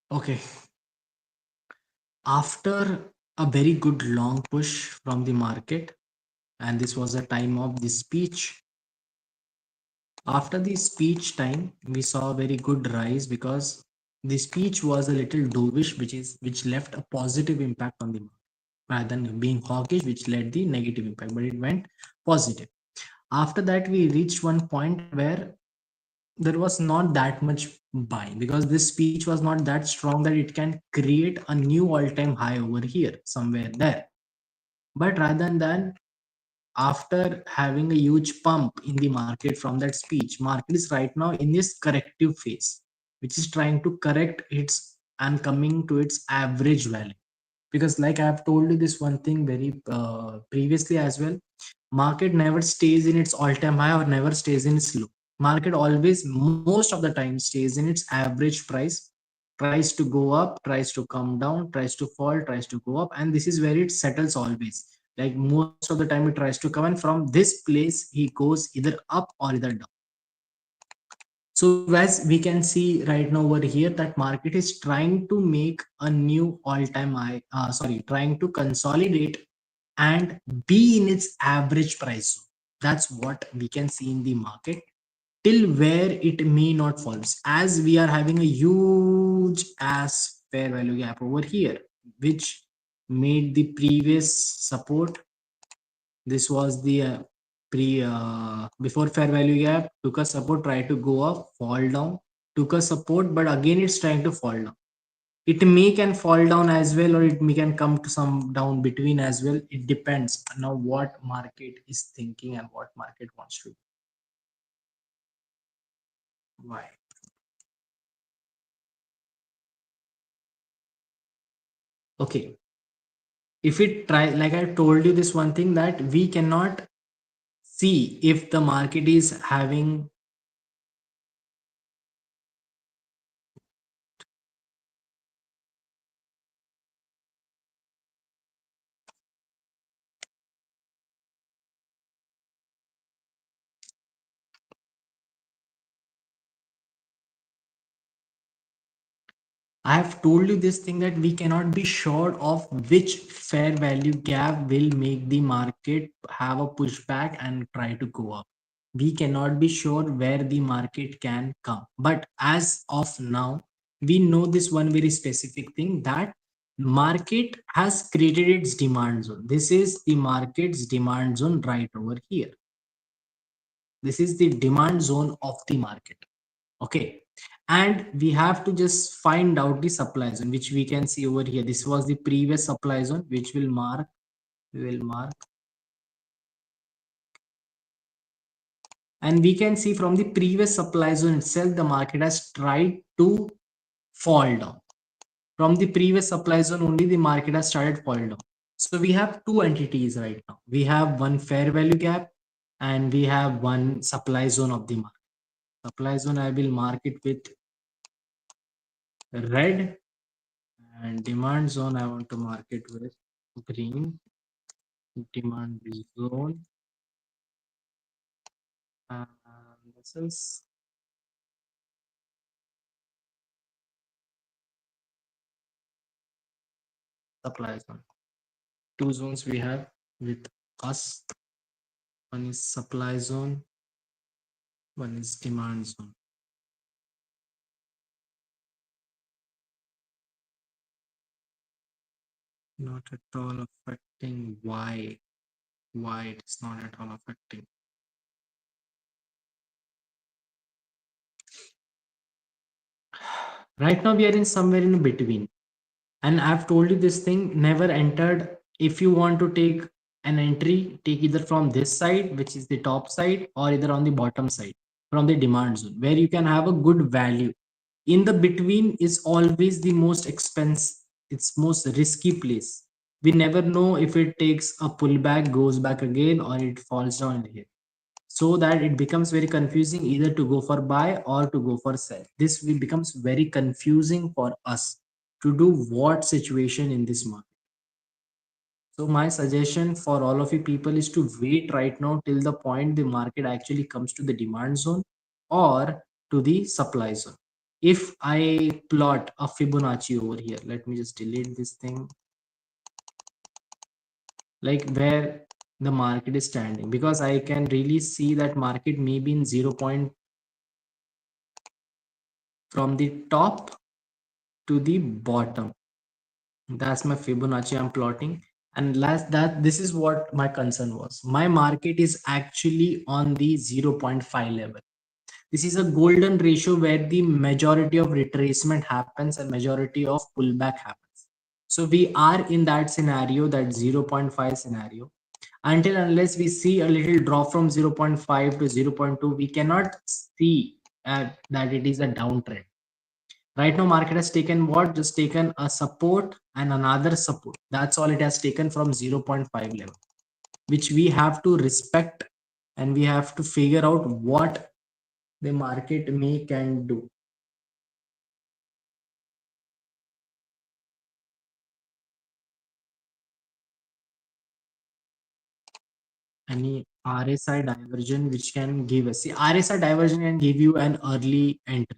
Okay, after a very good long push from the market, and this was the time of the speech. After the speech time, we saw a very good rise because the speech was a little dovish, which left a positive impact on the market rather than being hawkish, which led the negative impact, but it went positive. After that, we reached one point where there was not that much buying because this speech was not that strong that it can create a new all-time high over here somewhere there. But rather than after having a huge pump in the market from that speech, market is right now in this corrective phase, which is trying to correct its and coming to its average value. Because like I have told you this one thing very previously as well, market never stays in its all-time high or never stays in its low. Market always most of the time stays in its average price, tries to go up, tries to come down, tries to fall, tries to go up, and this is where it settles always. Like most of the time it tries to come, and from this place he goes either up or either down. So as we can see right now over here, that market is trying to make a new all-time high, sorry, trying to consolidate and be in its average price zone. That's what we can see in the market till where it may not fall. As we are having a huge ass fair value gap over here, which made the previous support. This was the pre before fair value gap, took a support, tried to go up, fall down, took a support, but again it's trying to fall down. It may can fall down as well, or it may can come to some down between as well. It depends now what market is thinking and what market wants to do. Why? Okay. If it try, like I told you this one thing, that we cannot see if the market is having. I have told you this thing that we cannot be sure of which fair value gap will make the market have a pushback and try to go up. We cannot be sure where the market can come. But as of now, we know this one very specific thing, that market has created its demand zone. This is the market's demand zone right over here. This is the demand zone of the market. Okay, and we have to just find out the supply zone, which we can see over here. This was the previous supply zone, which will mark, we will mark, and we can see from the previous supply zone itself the market has tried to fall down. From the previous supply zone only the market has started falling down. So we have two entities right now. We have one fair value gap and we have one supply zone of the market. Supply zone I will mark it with red, and demand zone I want to mark it with green. Demand zone, and cancels. Supply zone. Two zones we have with us. One is supply zone, one is demand zone. Not at all affecting. Why it is not at all affecting? Right now we are in somewhere in between, and I've told you this thing never entered. If you want to take an entry, take either from this side, which is the top side, or either on the bottom side from the demand zone, where you can have a good value. In the between is always the most expense, it's most risky place. We never know if it takes a pullback, goes back again, or it falls down here, so that it becomes very confusing either to go for buy or to go for sell. Becomes very confusing for us to do what situation in this market. So my suggestion for all of you people is to wait right now till the point the market actually comes to the demand zone or to the supply zone. If I plot a Fibonacci over here, let me just delete this thing, like where the market is standing, because I can really see that market may be in 0 point from the top to the bottom. That's my Fibonacci I'm plotting. And last that, this is what my concern was. My market is actually on the 0.5 level. This is a golden ratio where the majority of retracement happens and majority of pullback happens. So we are in that scenario, that 0.5 scenario. Until unless we see a little drop from 0.5 to 0.2, we cannot see that it is a downtrend. Right now market has taken what, just taken a support and another support. That's all it has taken from 0.5 level, which we have to respect, and we have to figure out what the market may can do. Any RSI diversion which can give us, see, RSI diversion can give you an early entry.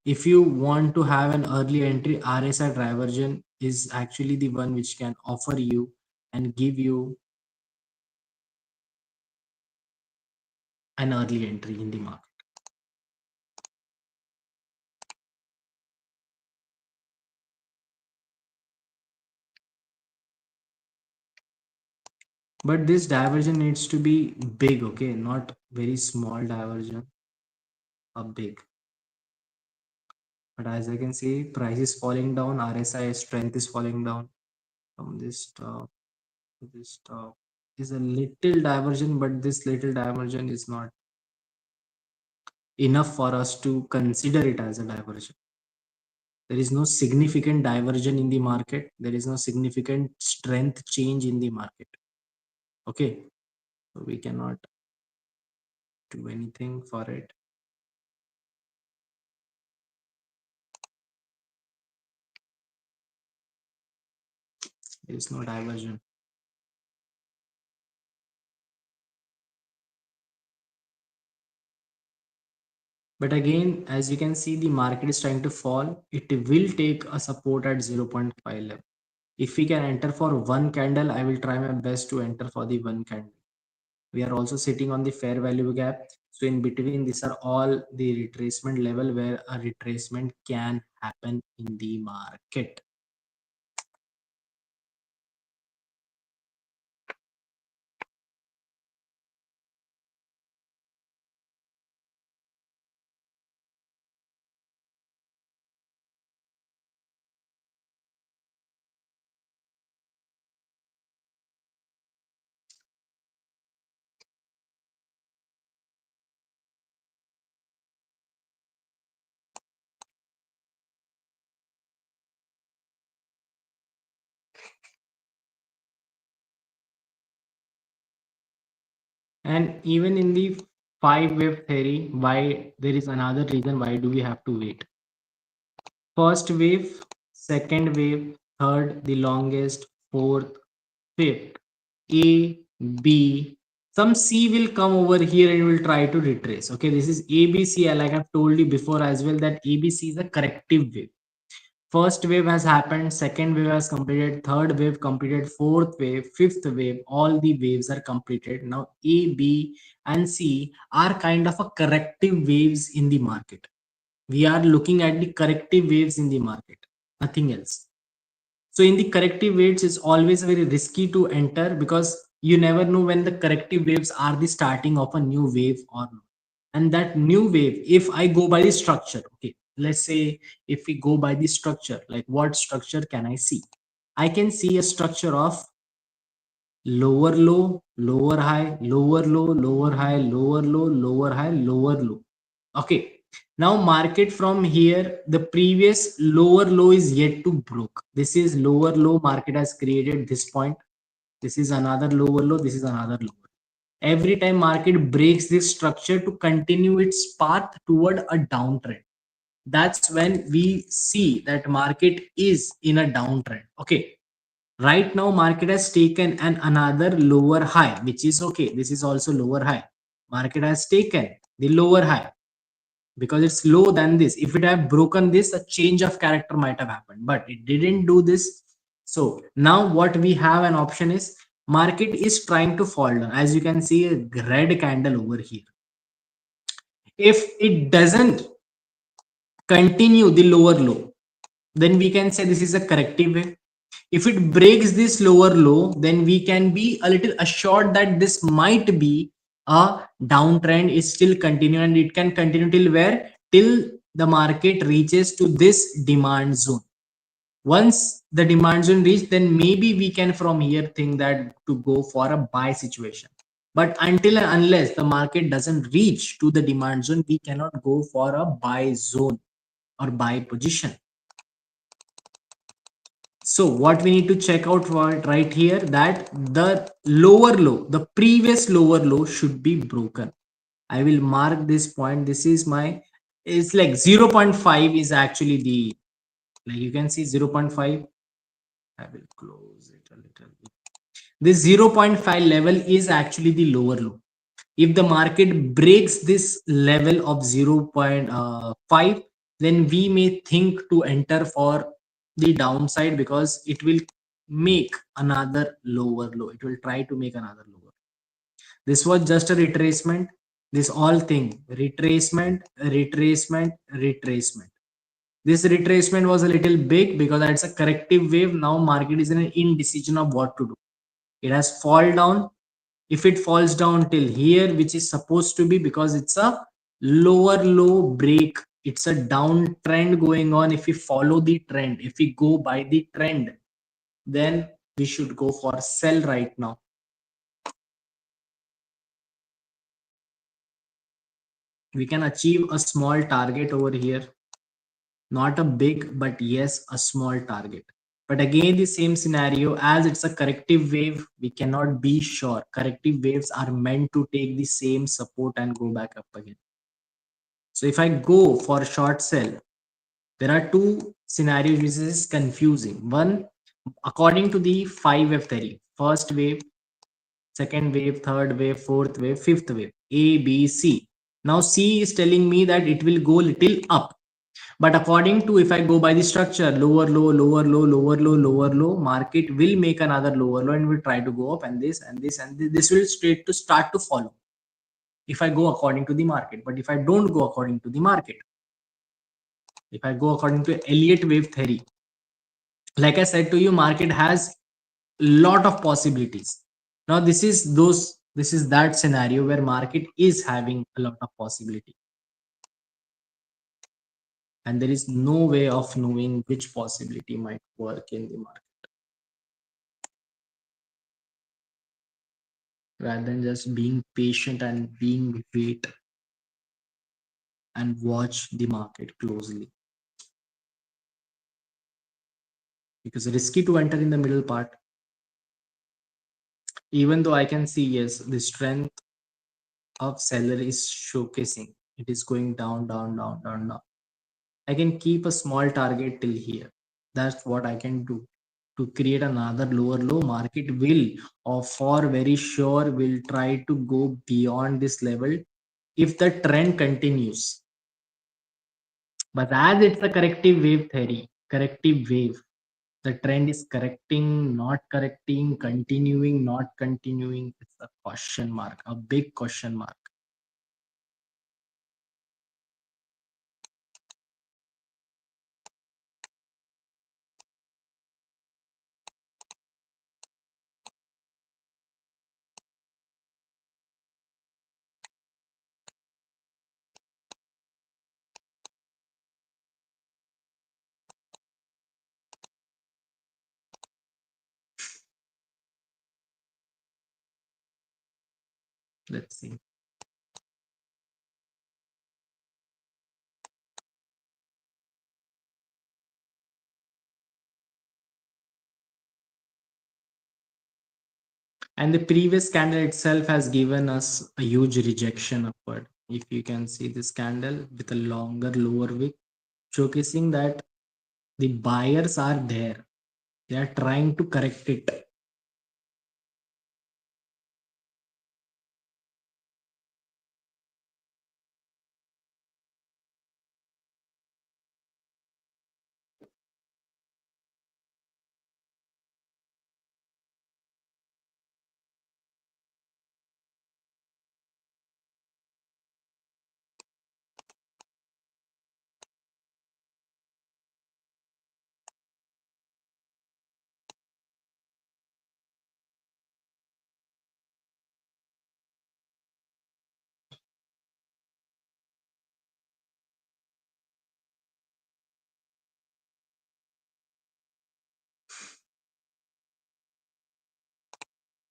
If you want to have an early entry, RSI diversion is actually the one which can offer you and give you an early entry in the market. But this diversion needs to be big, okay, not very small diversion, a big. But as I can see, price is falling down, RSI strength is falling down from this top to this top. Is a little diversion, but this little diversion is not enough for us to consider it as a diversion. There is no significant diversion in the market. There is no significant strength change in the market. Okay, so we cannot do anything for it. There is no diversion. But again, as you can see, the market is trying to fall. It will take a support at 0.5 level. If we can enter for one candle, I will try my best to enter for the one candle. We are also sitting on the fair value gap. So in between, these are all the retracement level where a retracement can happen in the market. And even in the 5 wave theory, why there is another reason why do we have to wait? First wave, second wave, third, the longest, fourth, fifth. A, B, some C will come over here and will try to retrace. Okay, this is ABC. Like I've told you before as well, that ABC is a corrective wave. First wave has happened, second wave has completed, third wave completed, fourth wave, fifth wave, all the waves are completed. Now A, B and C are kind of a corrective waves in the market. We are looking at the corrective waves in the market, nothing else. So in the corrective waves, it's always very risky to enter, because you never know when the corrective waves are the starting of a new wave or not. And that new wave, if I go by the structure, okay, let's say if we go by the structure, like what structure can I see? I can see a structure of lower low, lower high, lower low, lower high, lower low, lower high, lower low. Okay, now market from here, the previous lower low is yet to broke. This is lower low, market has created this point. This is another lower low, this is another lower. Every time market breaks this structure to continue its path toward a downtrend, that's when we see that market is in a downtrend. Okay, right now market has taken an another lower high, which is okay. This is also lower high. Market has taken the lower high because it's low than this. If it had broken this, a change of character might have happened, but it didn't do this. So now what we have an option is, market is trying to fall down. As you can see, a red candle over here. If it doesn't continue the lower low, then we can say this is a corrective wave. If it breaks this lower low, then we can be a little assured that this might be a downtrend is still continue, and it can continue till where? Till the market reaches to this demand zone. Once the demand zone reach, then maybe we can from here think that to go for a buy situation. But until and unless the market doesn't reach to the demand zone, we cannot go for a buy zone or buy position. So what we need to check out for right here, that the lower low, the previous lower low should be broken. I will mark this point. This is my, it's like 0.5 is actually the, like you can see 0.5. I will close it a little bit. This 0.5 level is actually the lower low. If the market breaks this level of 0.5, then we may think to enter for the downside, because it will make another lower low. It will try to make another lower. This was just a retracement. This all thing, retracement, retracement, retracement. This retracement was a little big because it's a corrective wave. Now market is in an indecision of what to do. It has fall down. If it falls down till here, which is supposed to be, because it's a lower low break, it's a downtrend going on. If we follow the trend, if we go by the trend, then we should go for sell right now. We can achieve a small target over here, not a big, but yes, a small target. But again, the same scenario, as it's a corrective wave, we cannot be sure. Corrective waves are meant to take the same support and go back up again. So if I go for short sell, there are two scenarios which is confusing. One, according to the 5 wave theory, first wave, second wave, third wave, fourth wave, fifth wave, A, B, C. Now C is telling me that it will go little up. But according to, if I go by the structure, lower low, lower low, lower low, lower low, market will make another lower low and will try to go up, and this and this and this will straight to start to follow if I go according to the market. But if I don't go according to the market, if I go according to Elliott wave theory, like I said to you, market has lot of possibilities. Now this is that scenario where market is having a lot of possibility, and there is no way of knowing which possibility might work in the market, rather than just being patient and being wait and watch the market closely, because risky to enter in the middle part. Even though I can see, yes, the strength of seller is showcasing, it is going down, down, down, down, down. I can keep a small target till here. That's what I can do. to create another lower low. Market will, or for very sure will try to go beyond this level if the trend continues. But as it's a corrective wave theory, corrective wave, the trend is correcting, not correcting, continuing, not continuing. It's a question mark, a big question mark. Let's see. And the previous candle itself has given us a huge rejection upward. If you can see this candle with a longer lower wick, showcasing that the buyers are there. They are trying to correct it.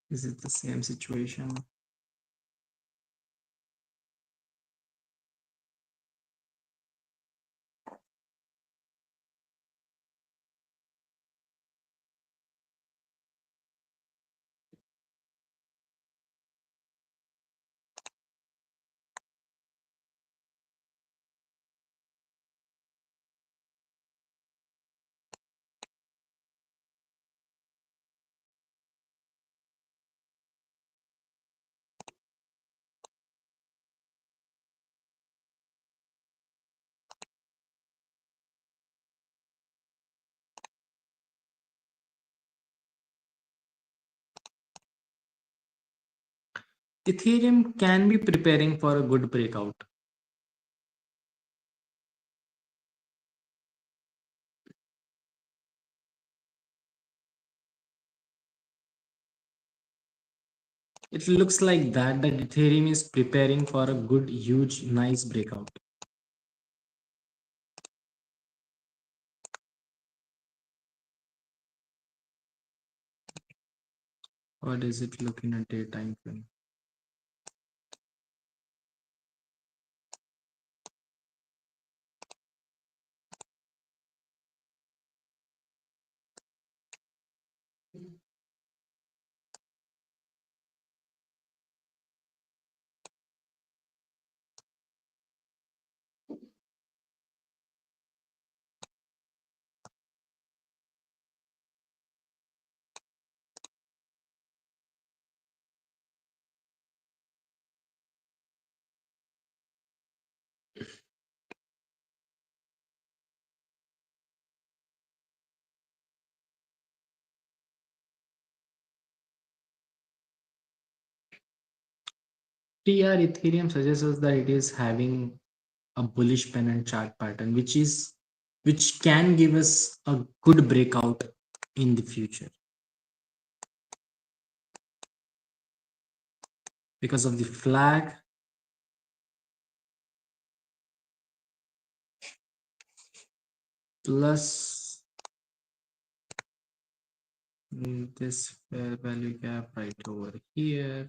Is it the same situation? Ethereum can be preparing for a good breakout. It looks like that Ethereum is preparing for a good, huge, nice breakout. Or does it look in a daytime frame? TR Ethereum suggests us that it is having a bullish pennant chart pattern, which can give us a good breakout in the future because of the flag plus this fair value gap right over here.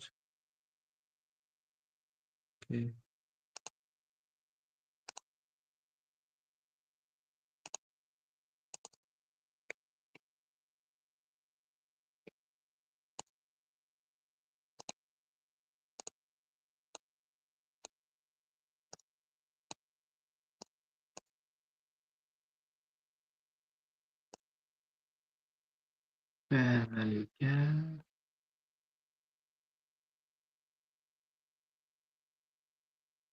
Okay. Fair value gap.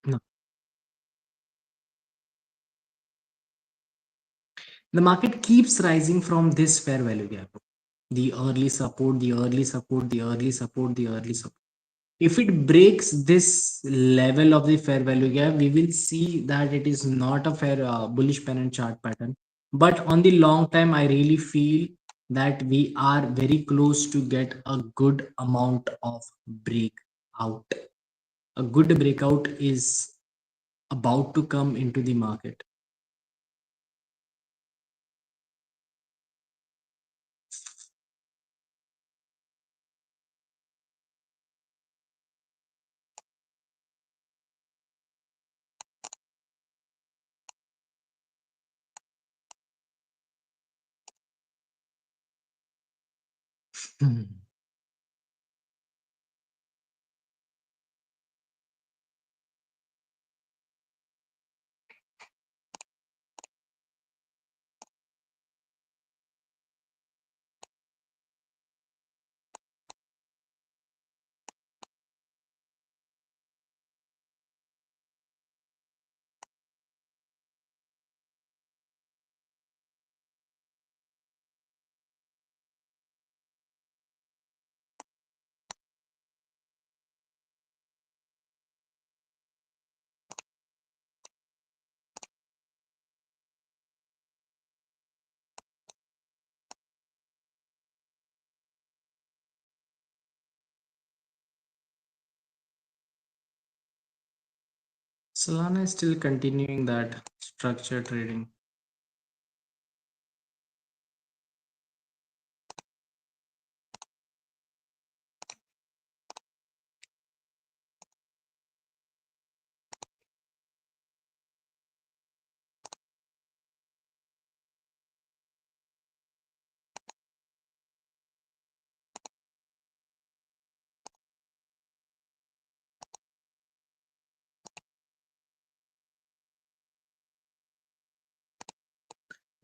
No, the market keeps rising from this fair value gap. The early support, the early support, the early support, the early support. If it breaks this level of the fair value gap, we will see that it is not a fair bullish pennant chart pattern. But on the long time, I really feel that we are very close to get a good amount of breakout. A good breakout is about to come into the market. Solana is still continuing that structure trading.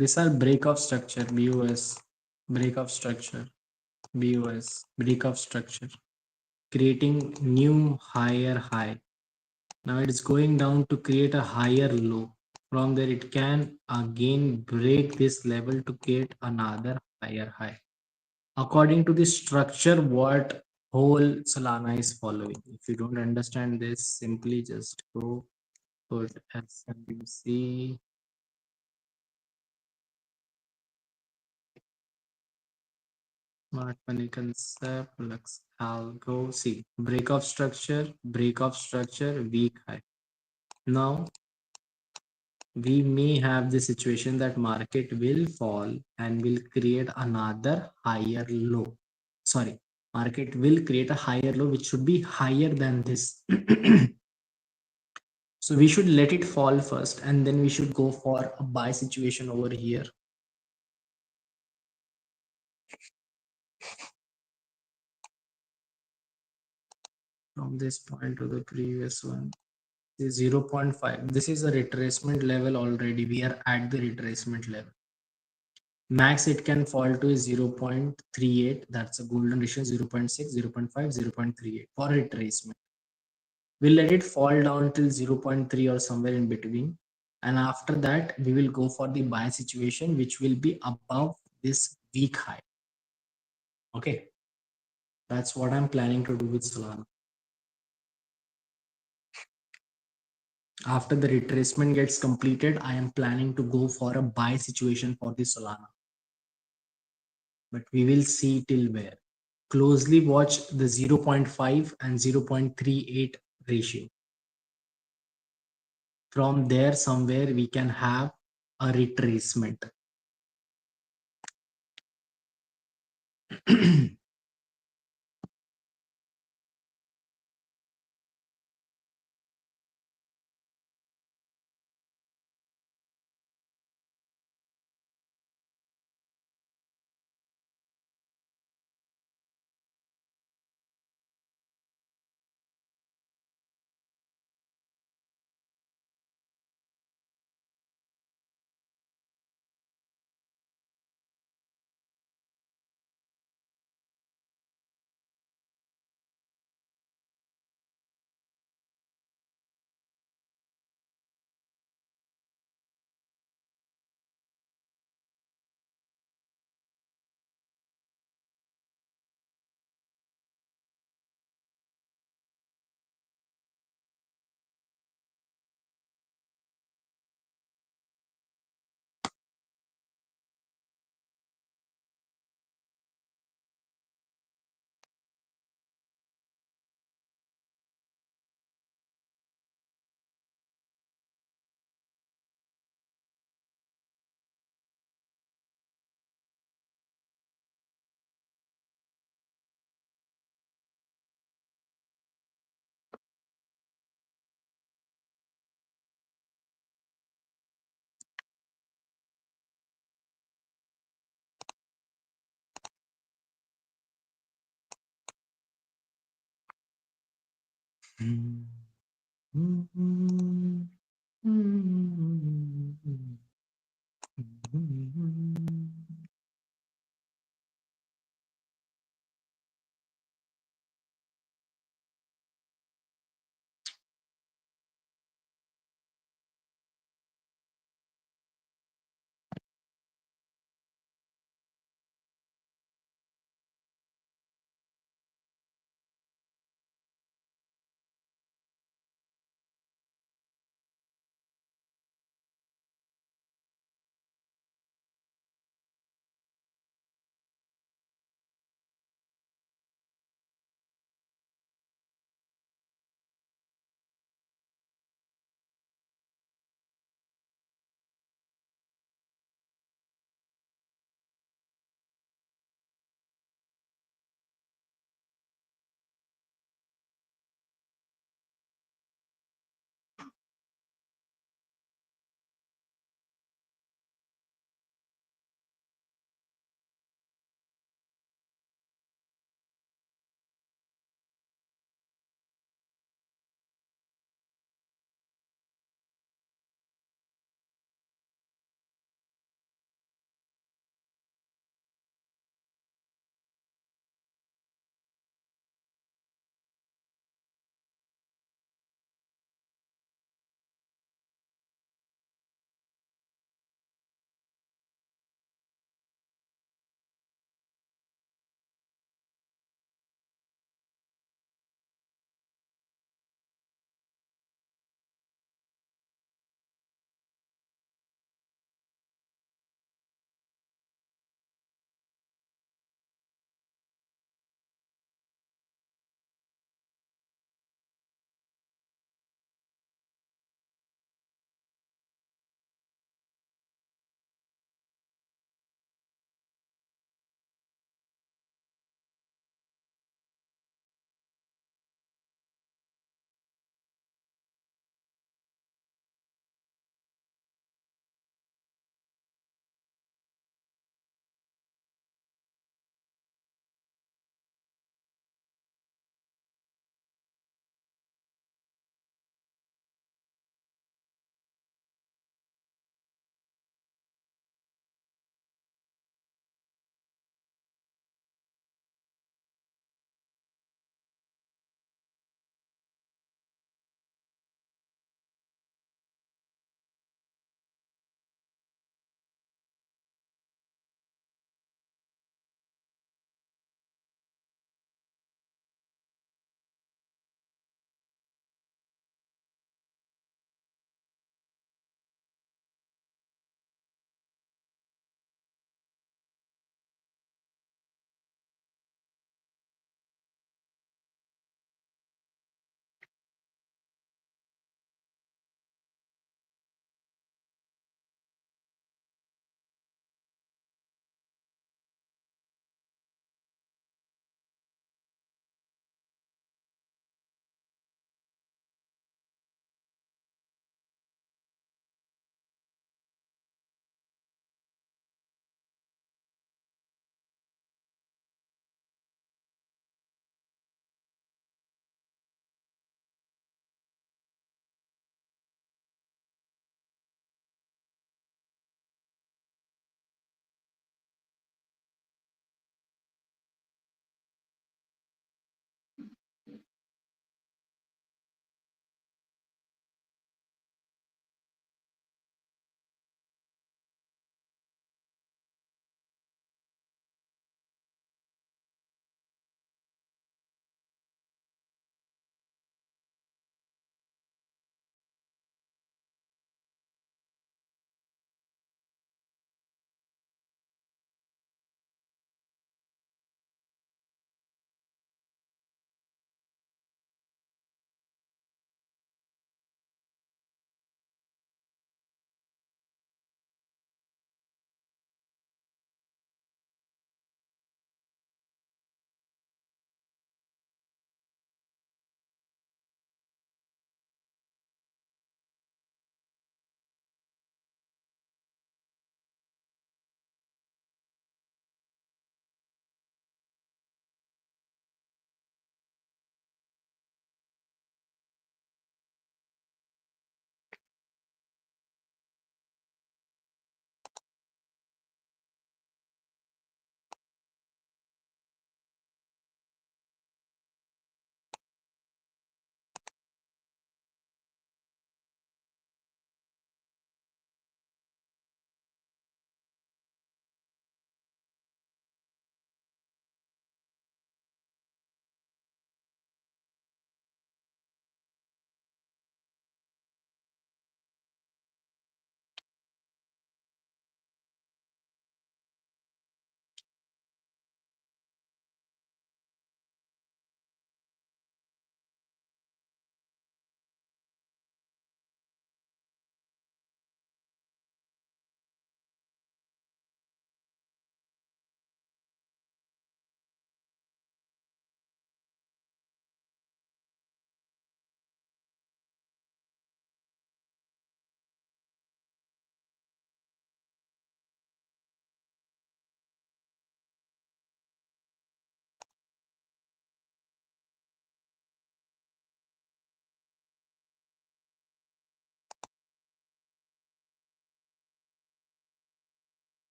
These are break of structure, BOS, break of structure, BOS, break of structure, creating new higher high. Now it's going down to create a higher low. From there, it can again break this level to create another higher high. According to the structure, what whole Solana is following. If you don't understand this, simply just go put SMC. Smart money concept, Lux algo. See, break of structure, weak high. Now we may have the situation that market will fall and will create another higher low. Sorry, market will create a higher low which should be higher than this. So we should let it fall first and then we should go for a buy situation over here. From this point to the previous one. 0.5. This is a retracement level already. We are at the retracement level. Max it can fall to 0.38. That's a golden ratio. 0.6, 0.5, 0.38 for retracement. We'll let it fall down till 0.3 or somewhere in between. And after that, we will go for the buy situation, which will be above this weak high. Okay. That's what I'm planning to do with Solana. After the retracement gets completed, I am planning to go for a buy situation for the Solana. But we will see till where. Closely watch the 0.5 and 0.38 ratio. From there, somewhere we can have a retracement.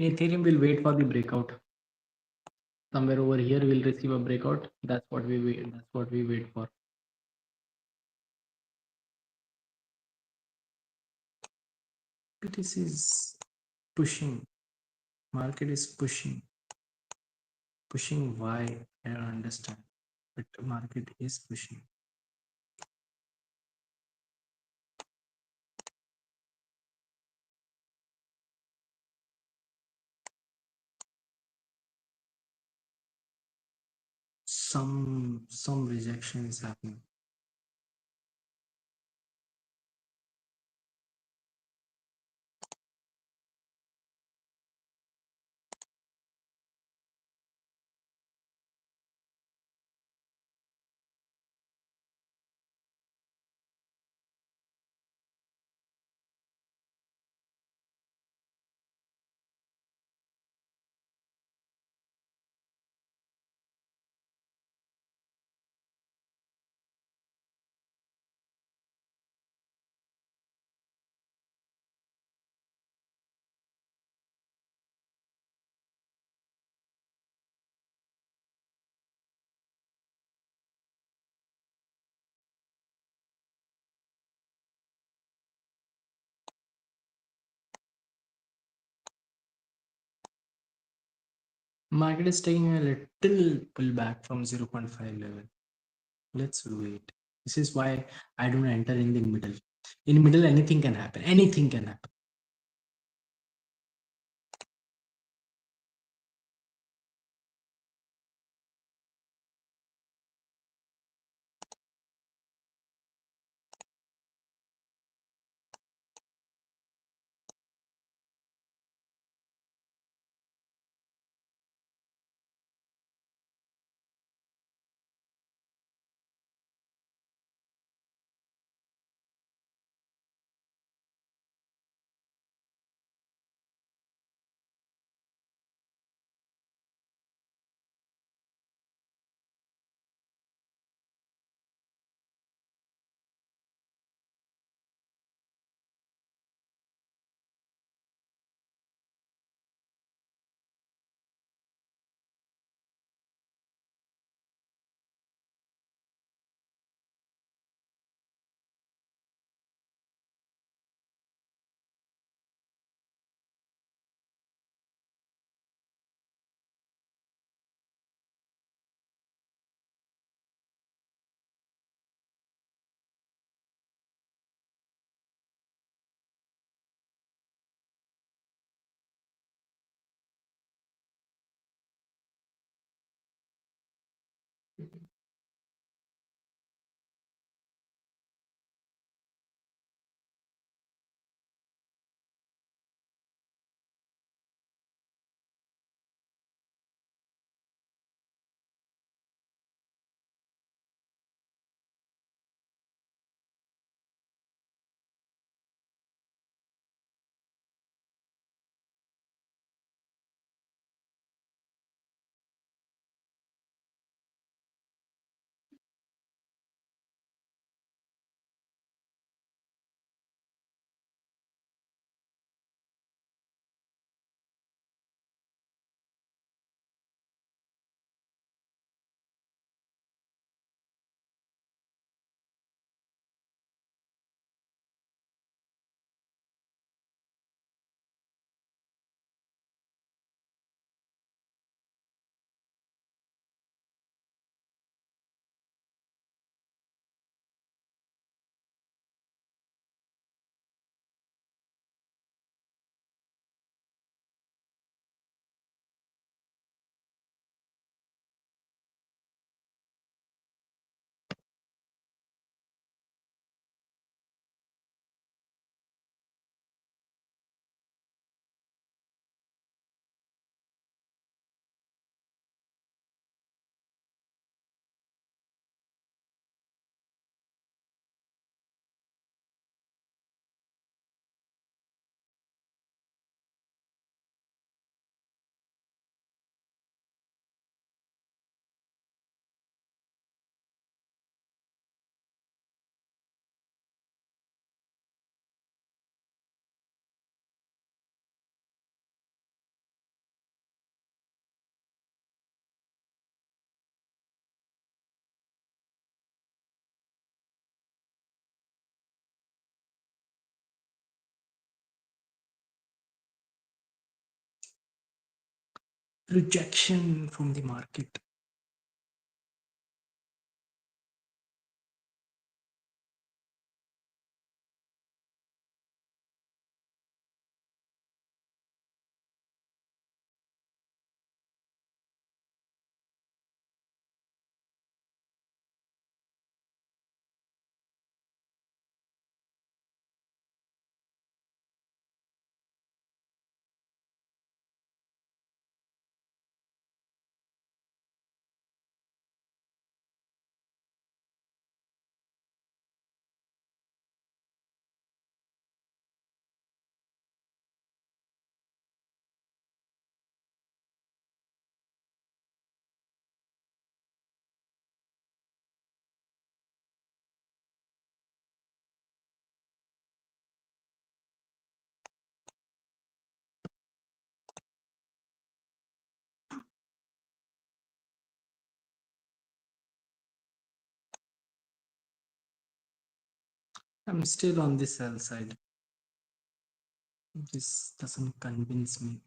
Ethereum will wait for the breakout. Somewhere over here we'll receive a breakout. That's what we wait. That's what we wait for. BTC is pushing. Market is pushing. Why? I don't understand. But the market is pushing. Some rejection is happening. Market is taking a little pullback from 0.5 level. Let's wait. This is why I don't enter in the middle. In the middle, anything can happen. Anything can happen. rejection from the market. I'm still on the sell side. This doesn't convince me.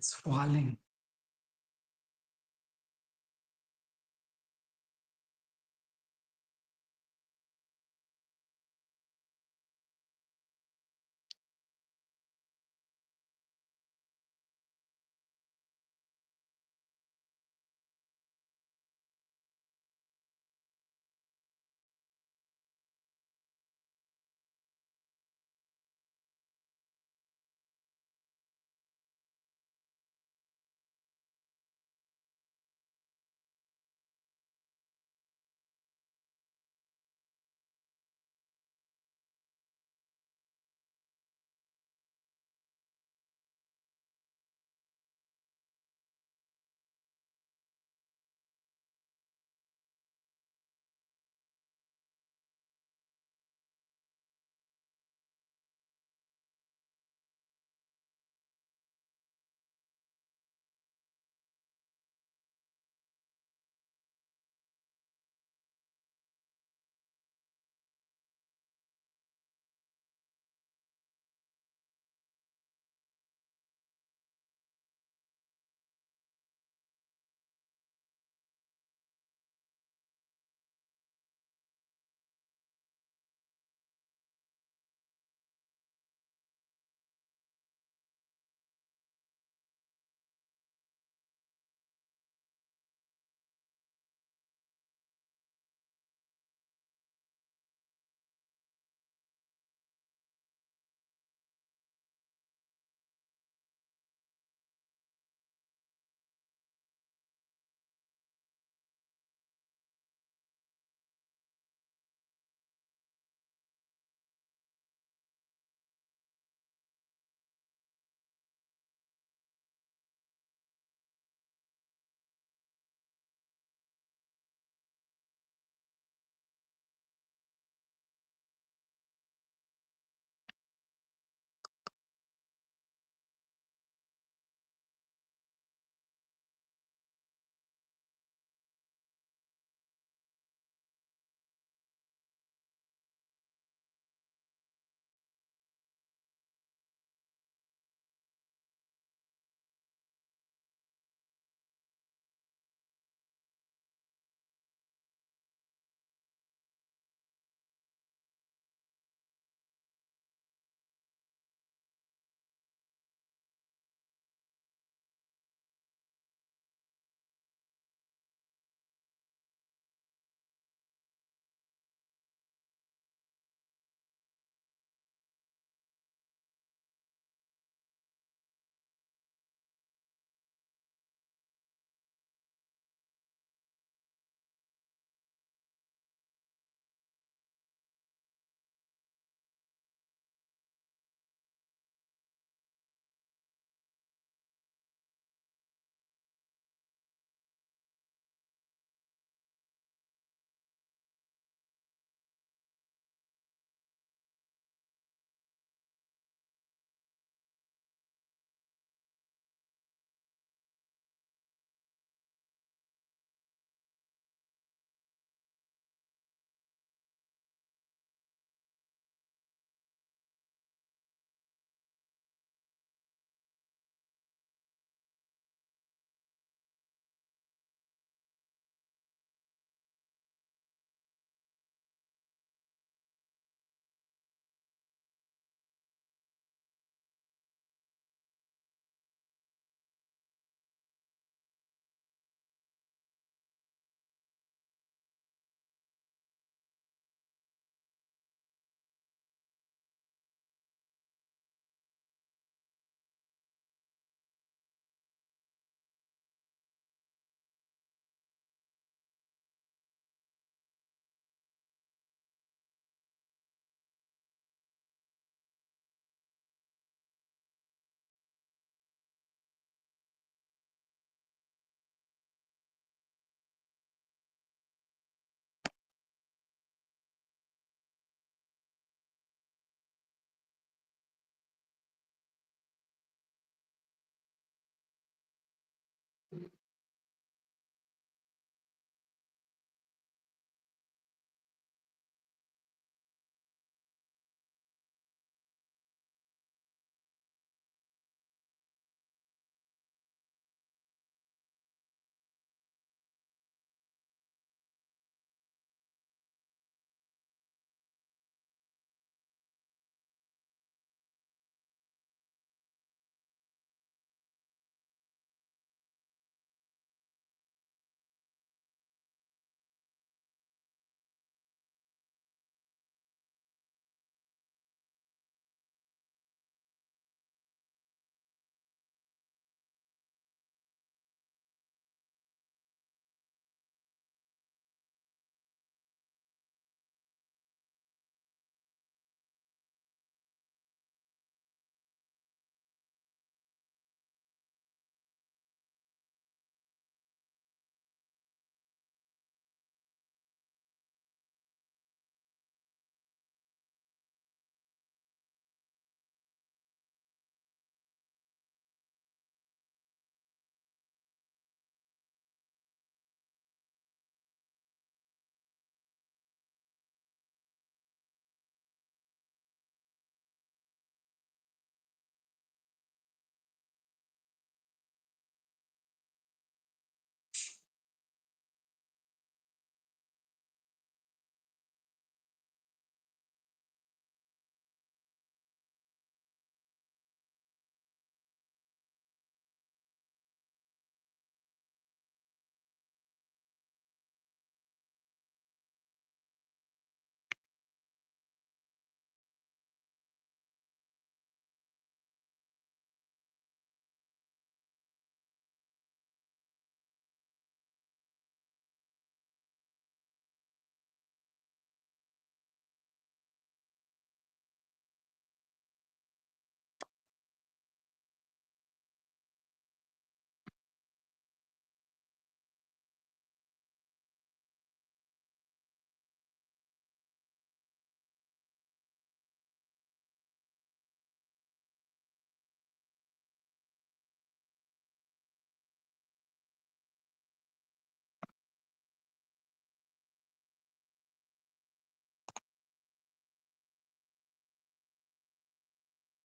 It's falling.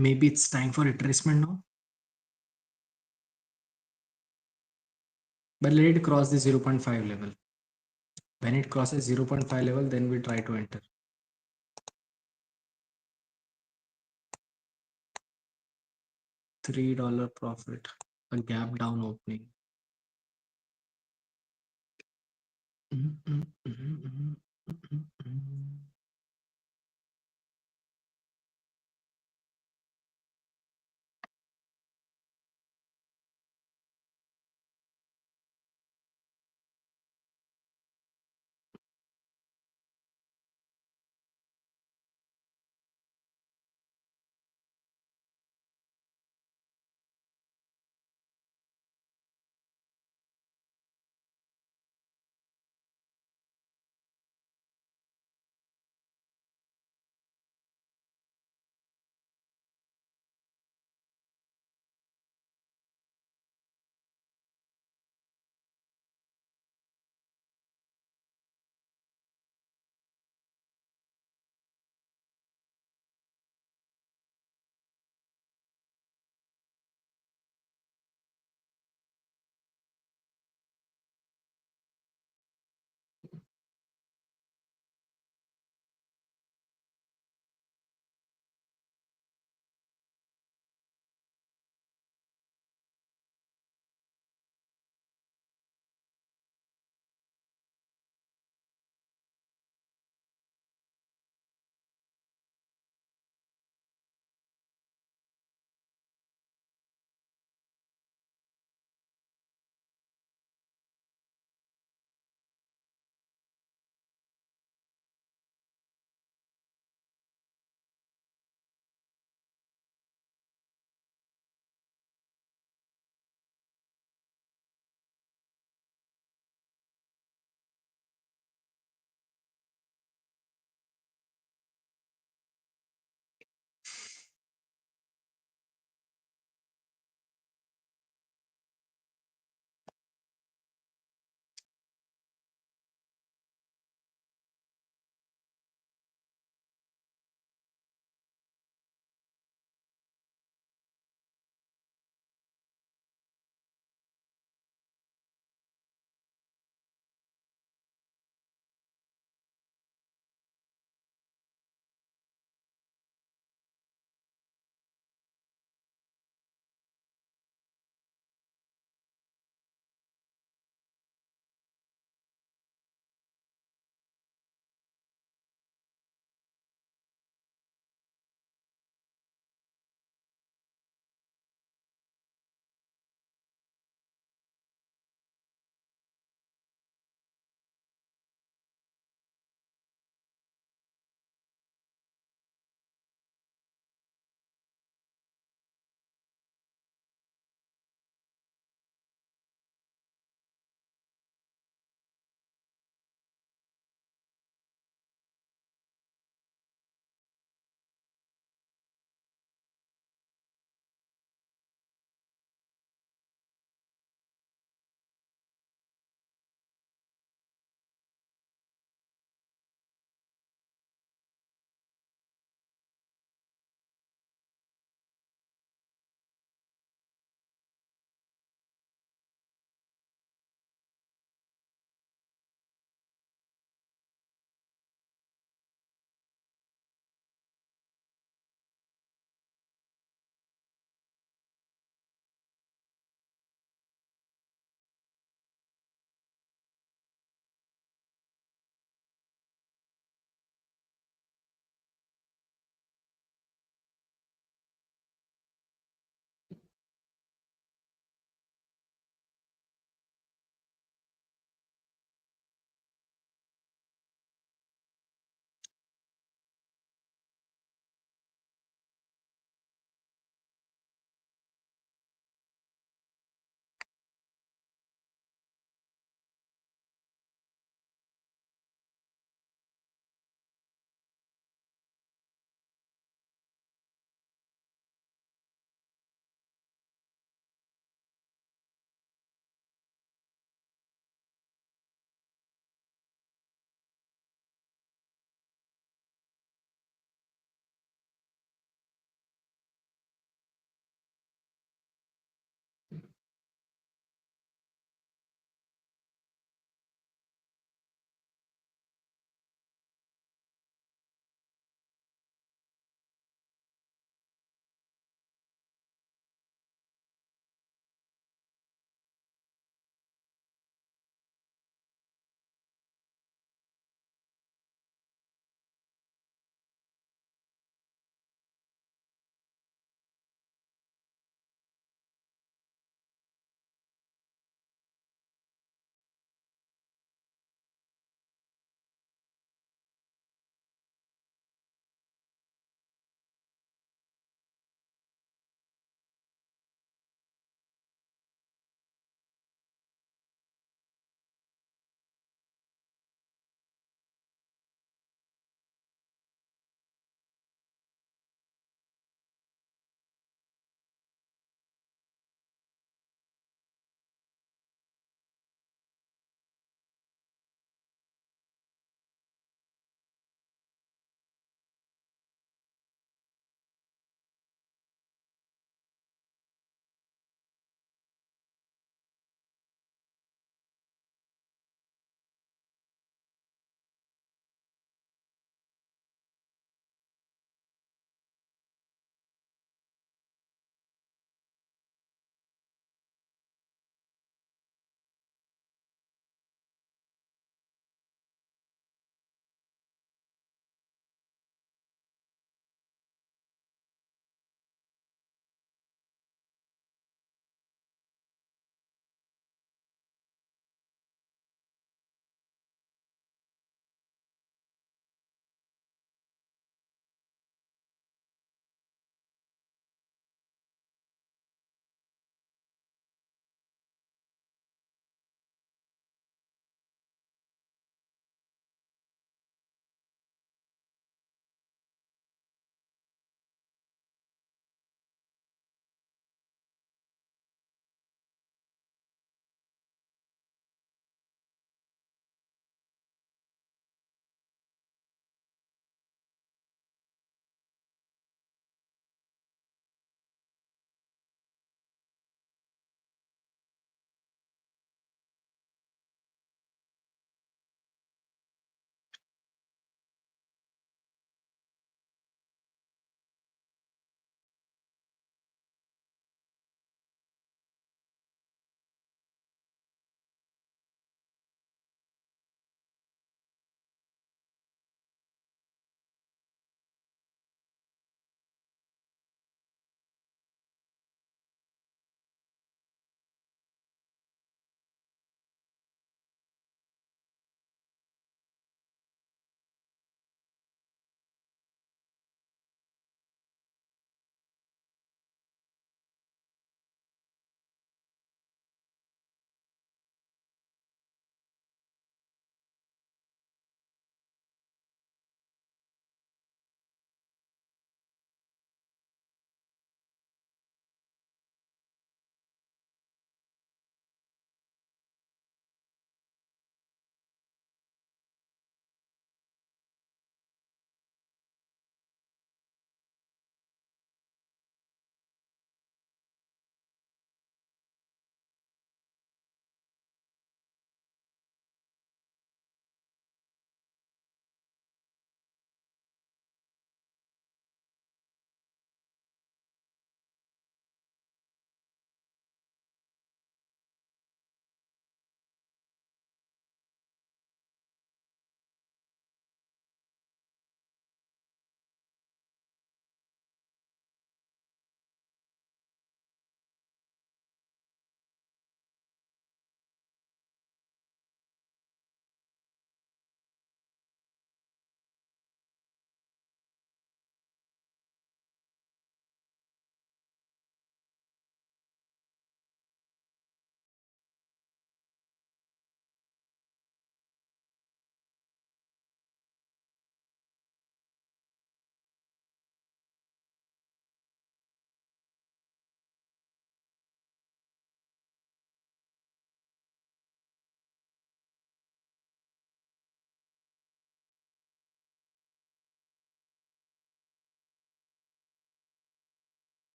Maybe it's time for retracement now. But let it cross the 0.5 level. When it crosses 0.5 level, then we try to enter. $3 profit. A gap down opening.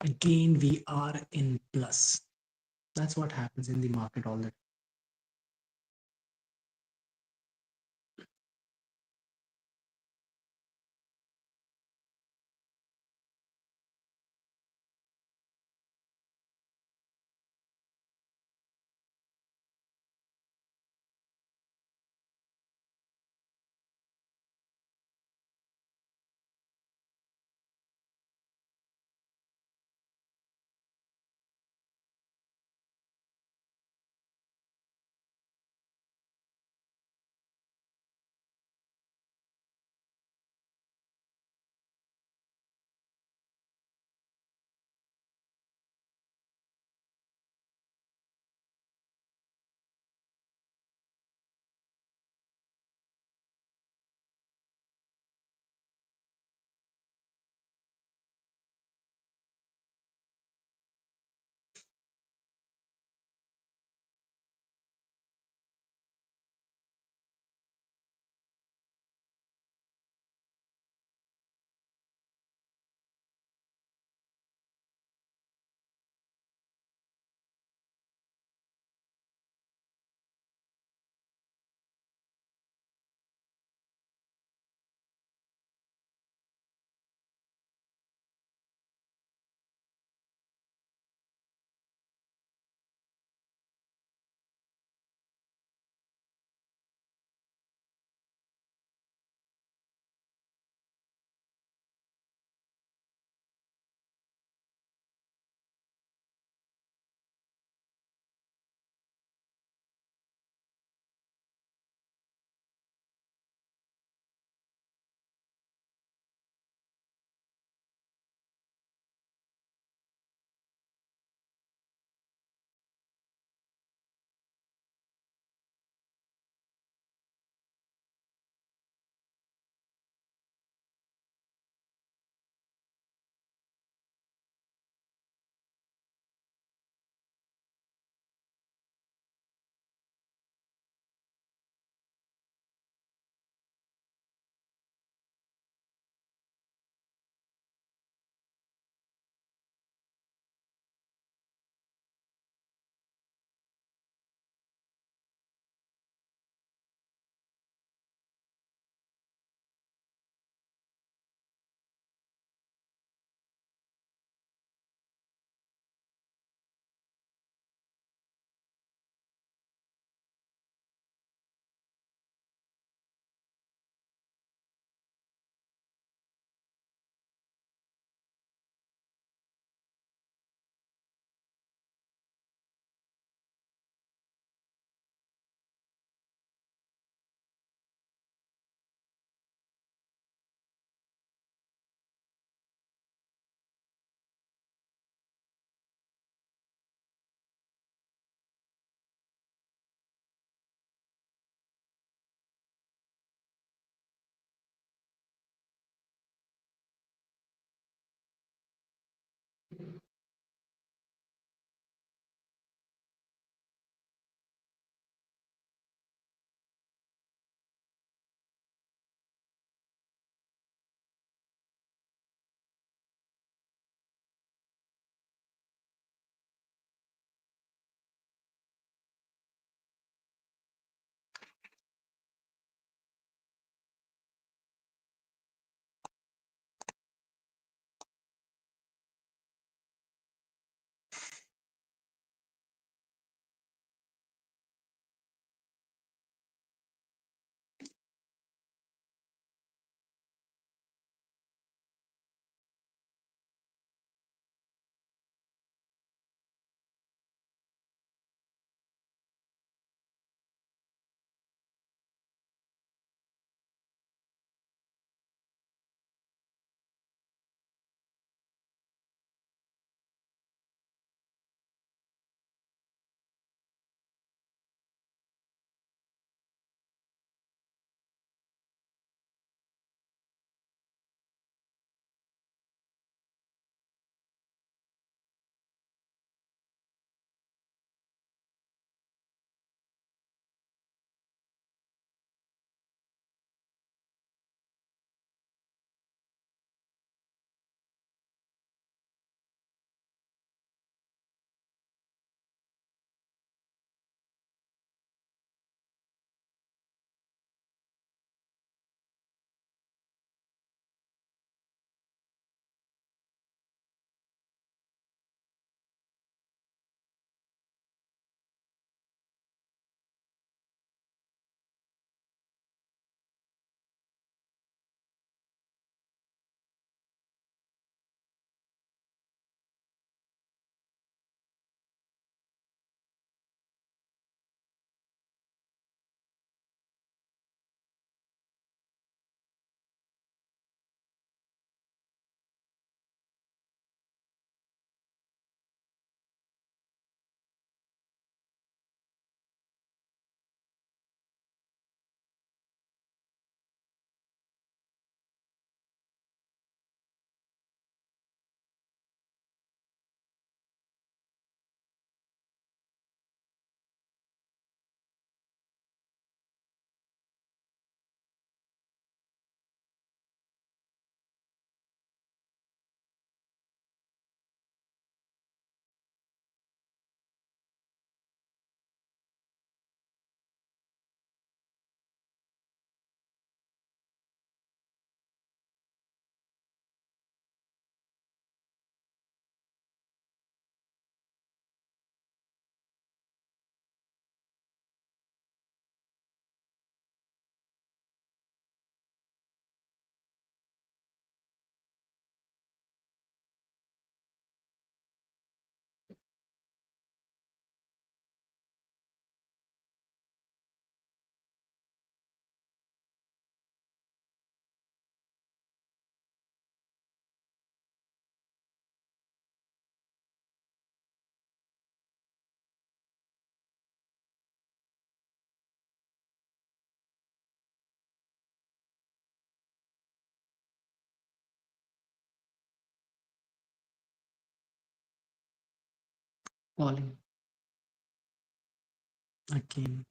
again we are in plus. That's what happens in the market all the falling again.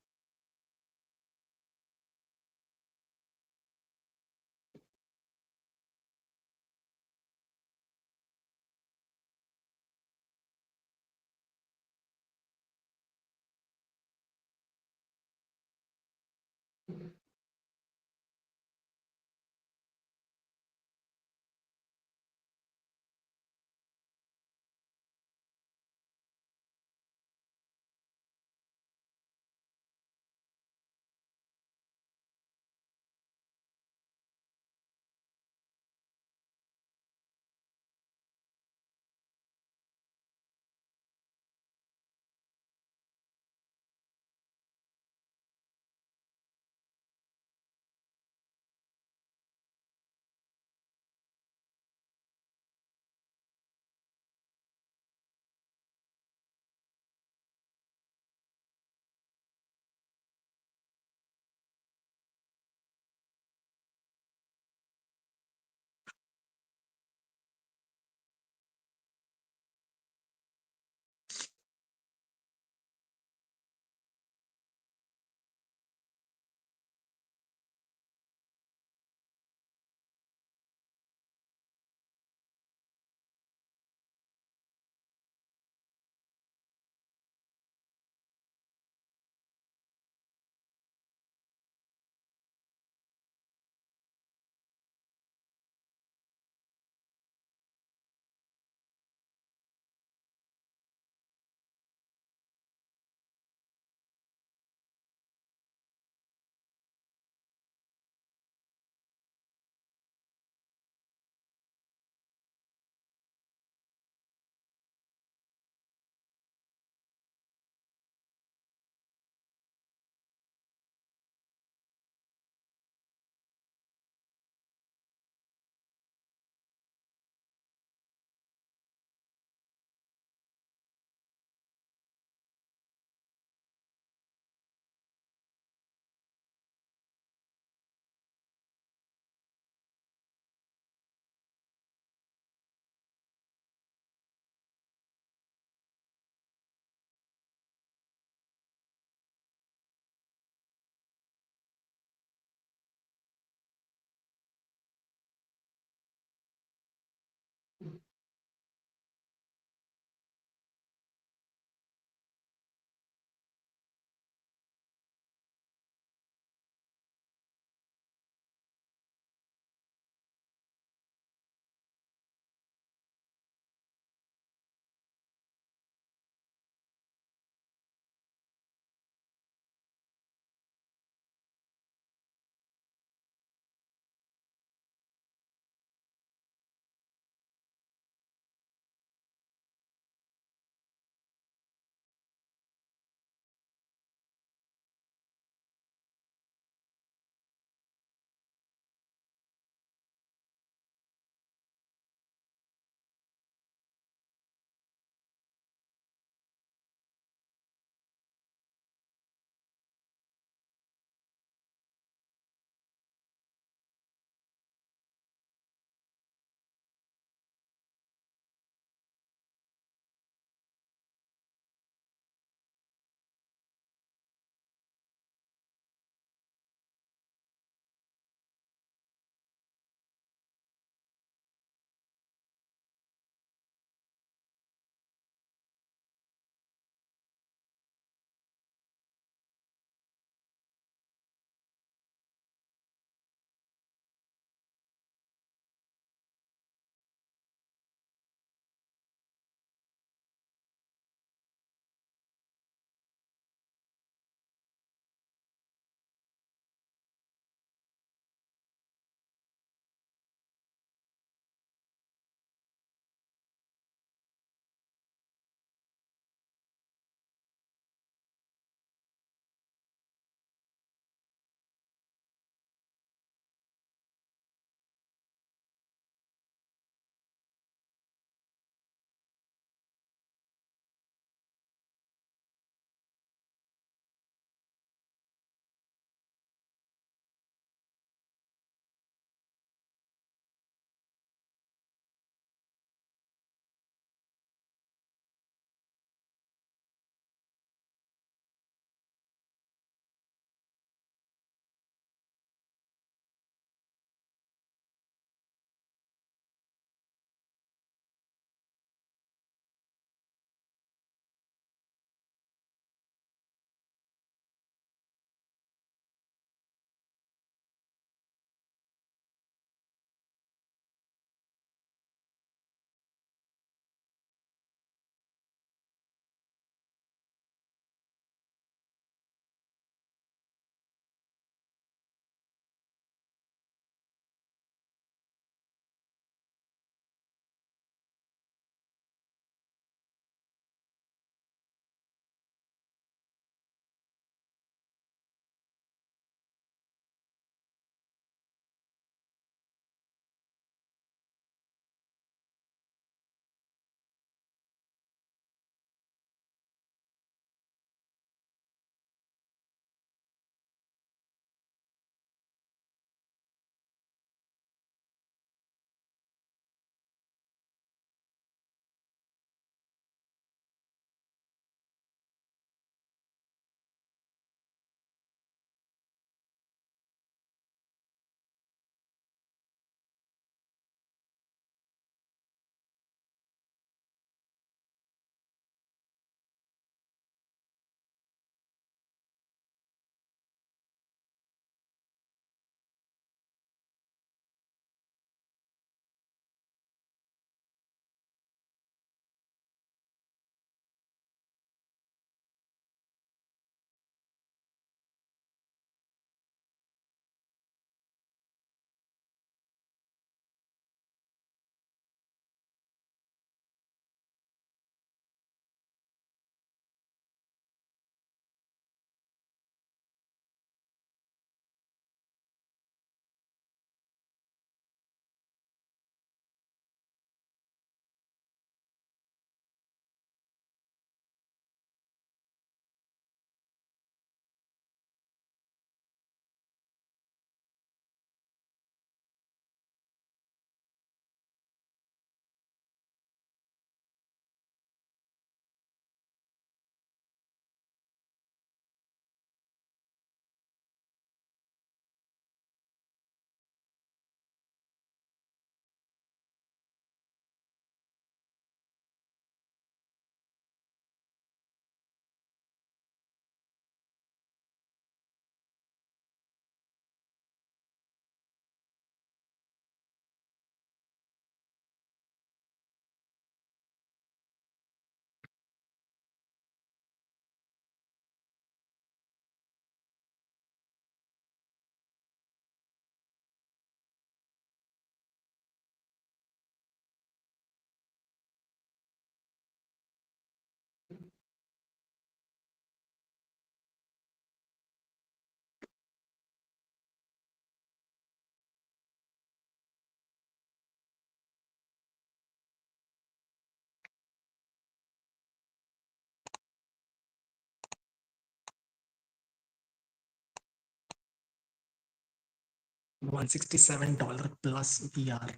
$167 plus we are.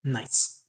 Nice.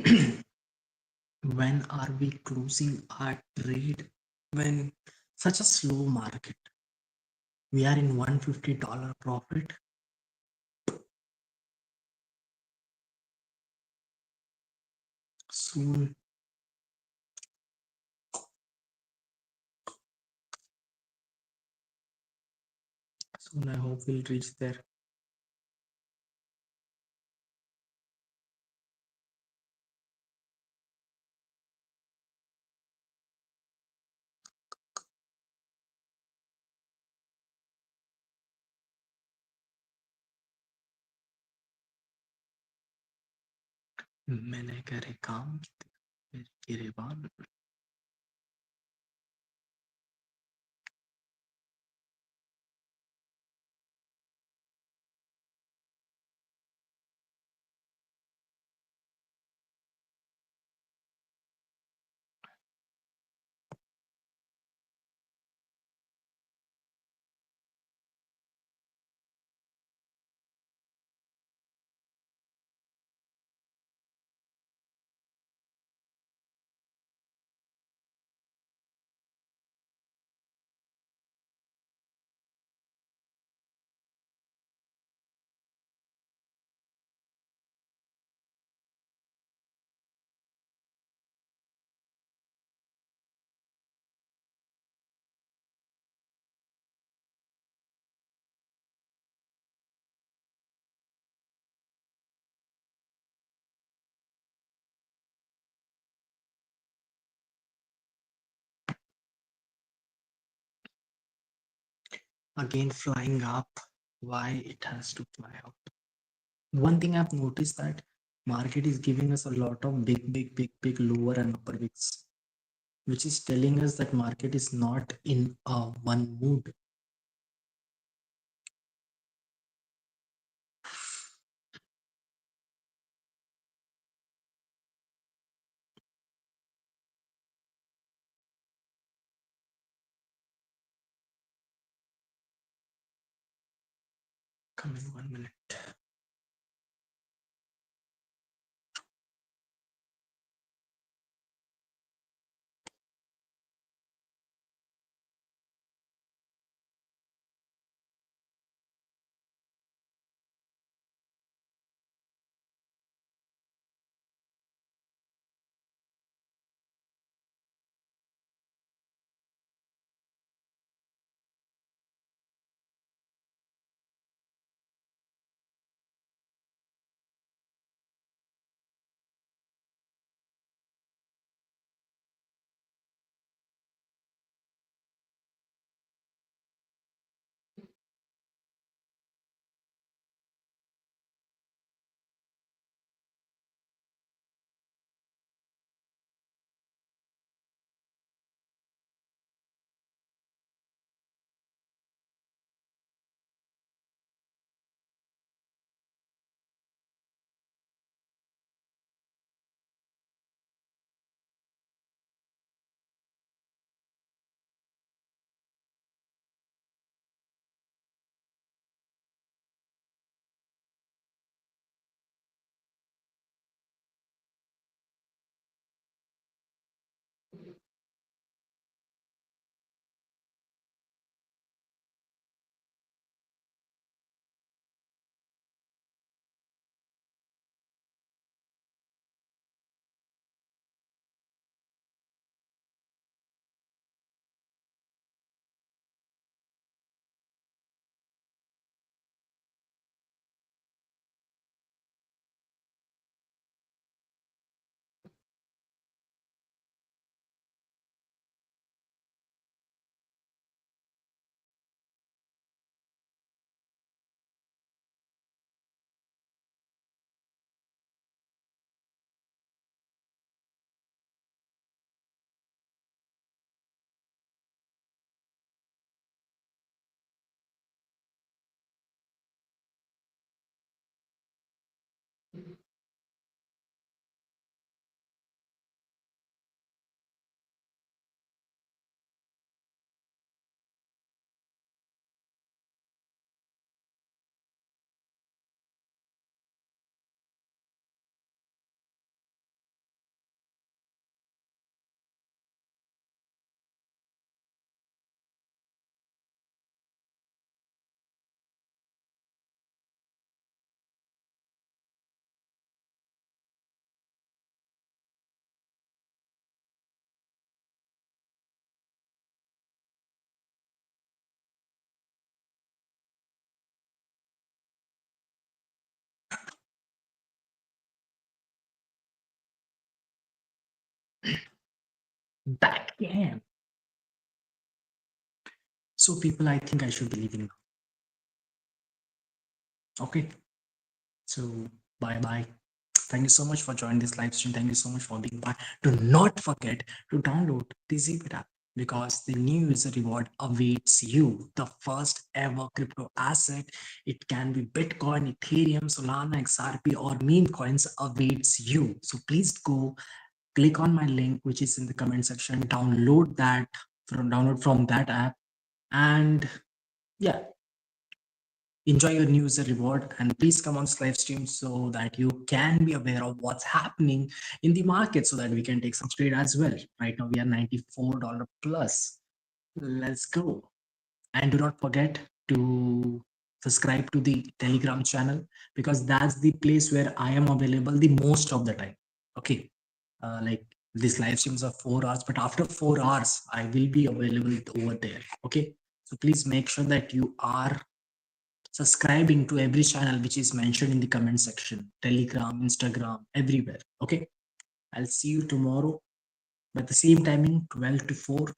When are we closing our trade? When such a slow market, we are in $150 profit. Soon, soon I hope we'll reach there. मैंने करे काम फिर गिरेबान. Again flying up. Why it has to fly up? One thing I've noticed that market is giving us a lot of big lower and upper wicks, which is telling us that market is not in a one mood. Come in 1 minute. That can. So people, I think I should be leaving now. Okay. So bye bye. Thank you so much for joining this live stream. Thank you so much for being part. Do not forget to download the Zbit app because the new user reward awaits you. The first ever crypto asset. It can be Bitcoin, Ethereum, Solana, XRP, or meme coins awaits you. So please go click on my link, which is in the comment section. Download from that app, and yeah, enjoy your new user reward, and please come on this live stream so that you can be aware of what's happening in the market so that we can take some trade as well. Right now we are $94 plus. Let's go. And do not forget to subscribe to the Telegram channel because that's the place where I am available the most of the time. Okay. Like these live streams are 4 hours, but after 4 hours I will be available over there. Okay. So please make sure that you are subscribing to every channel which is mentioned in the comment section, Telegram, Instagram, everywhere. Okay. I'll see you tomorrow by the same timing, 12 to 4.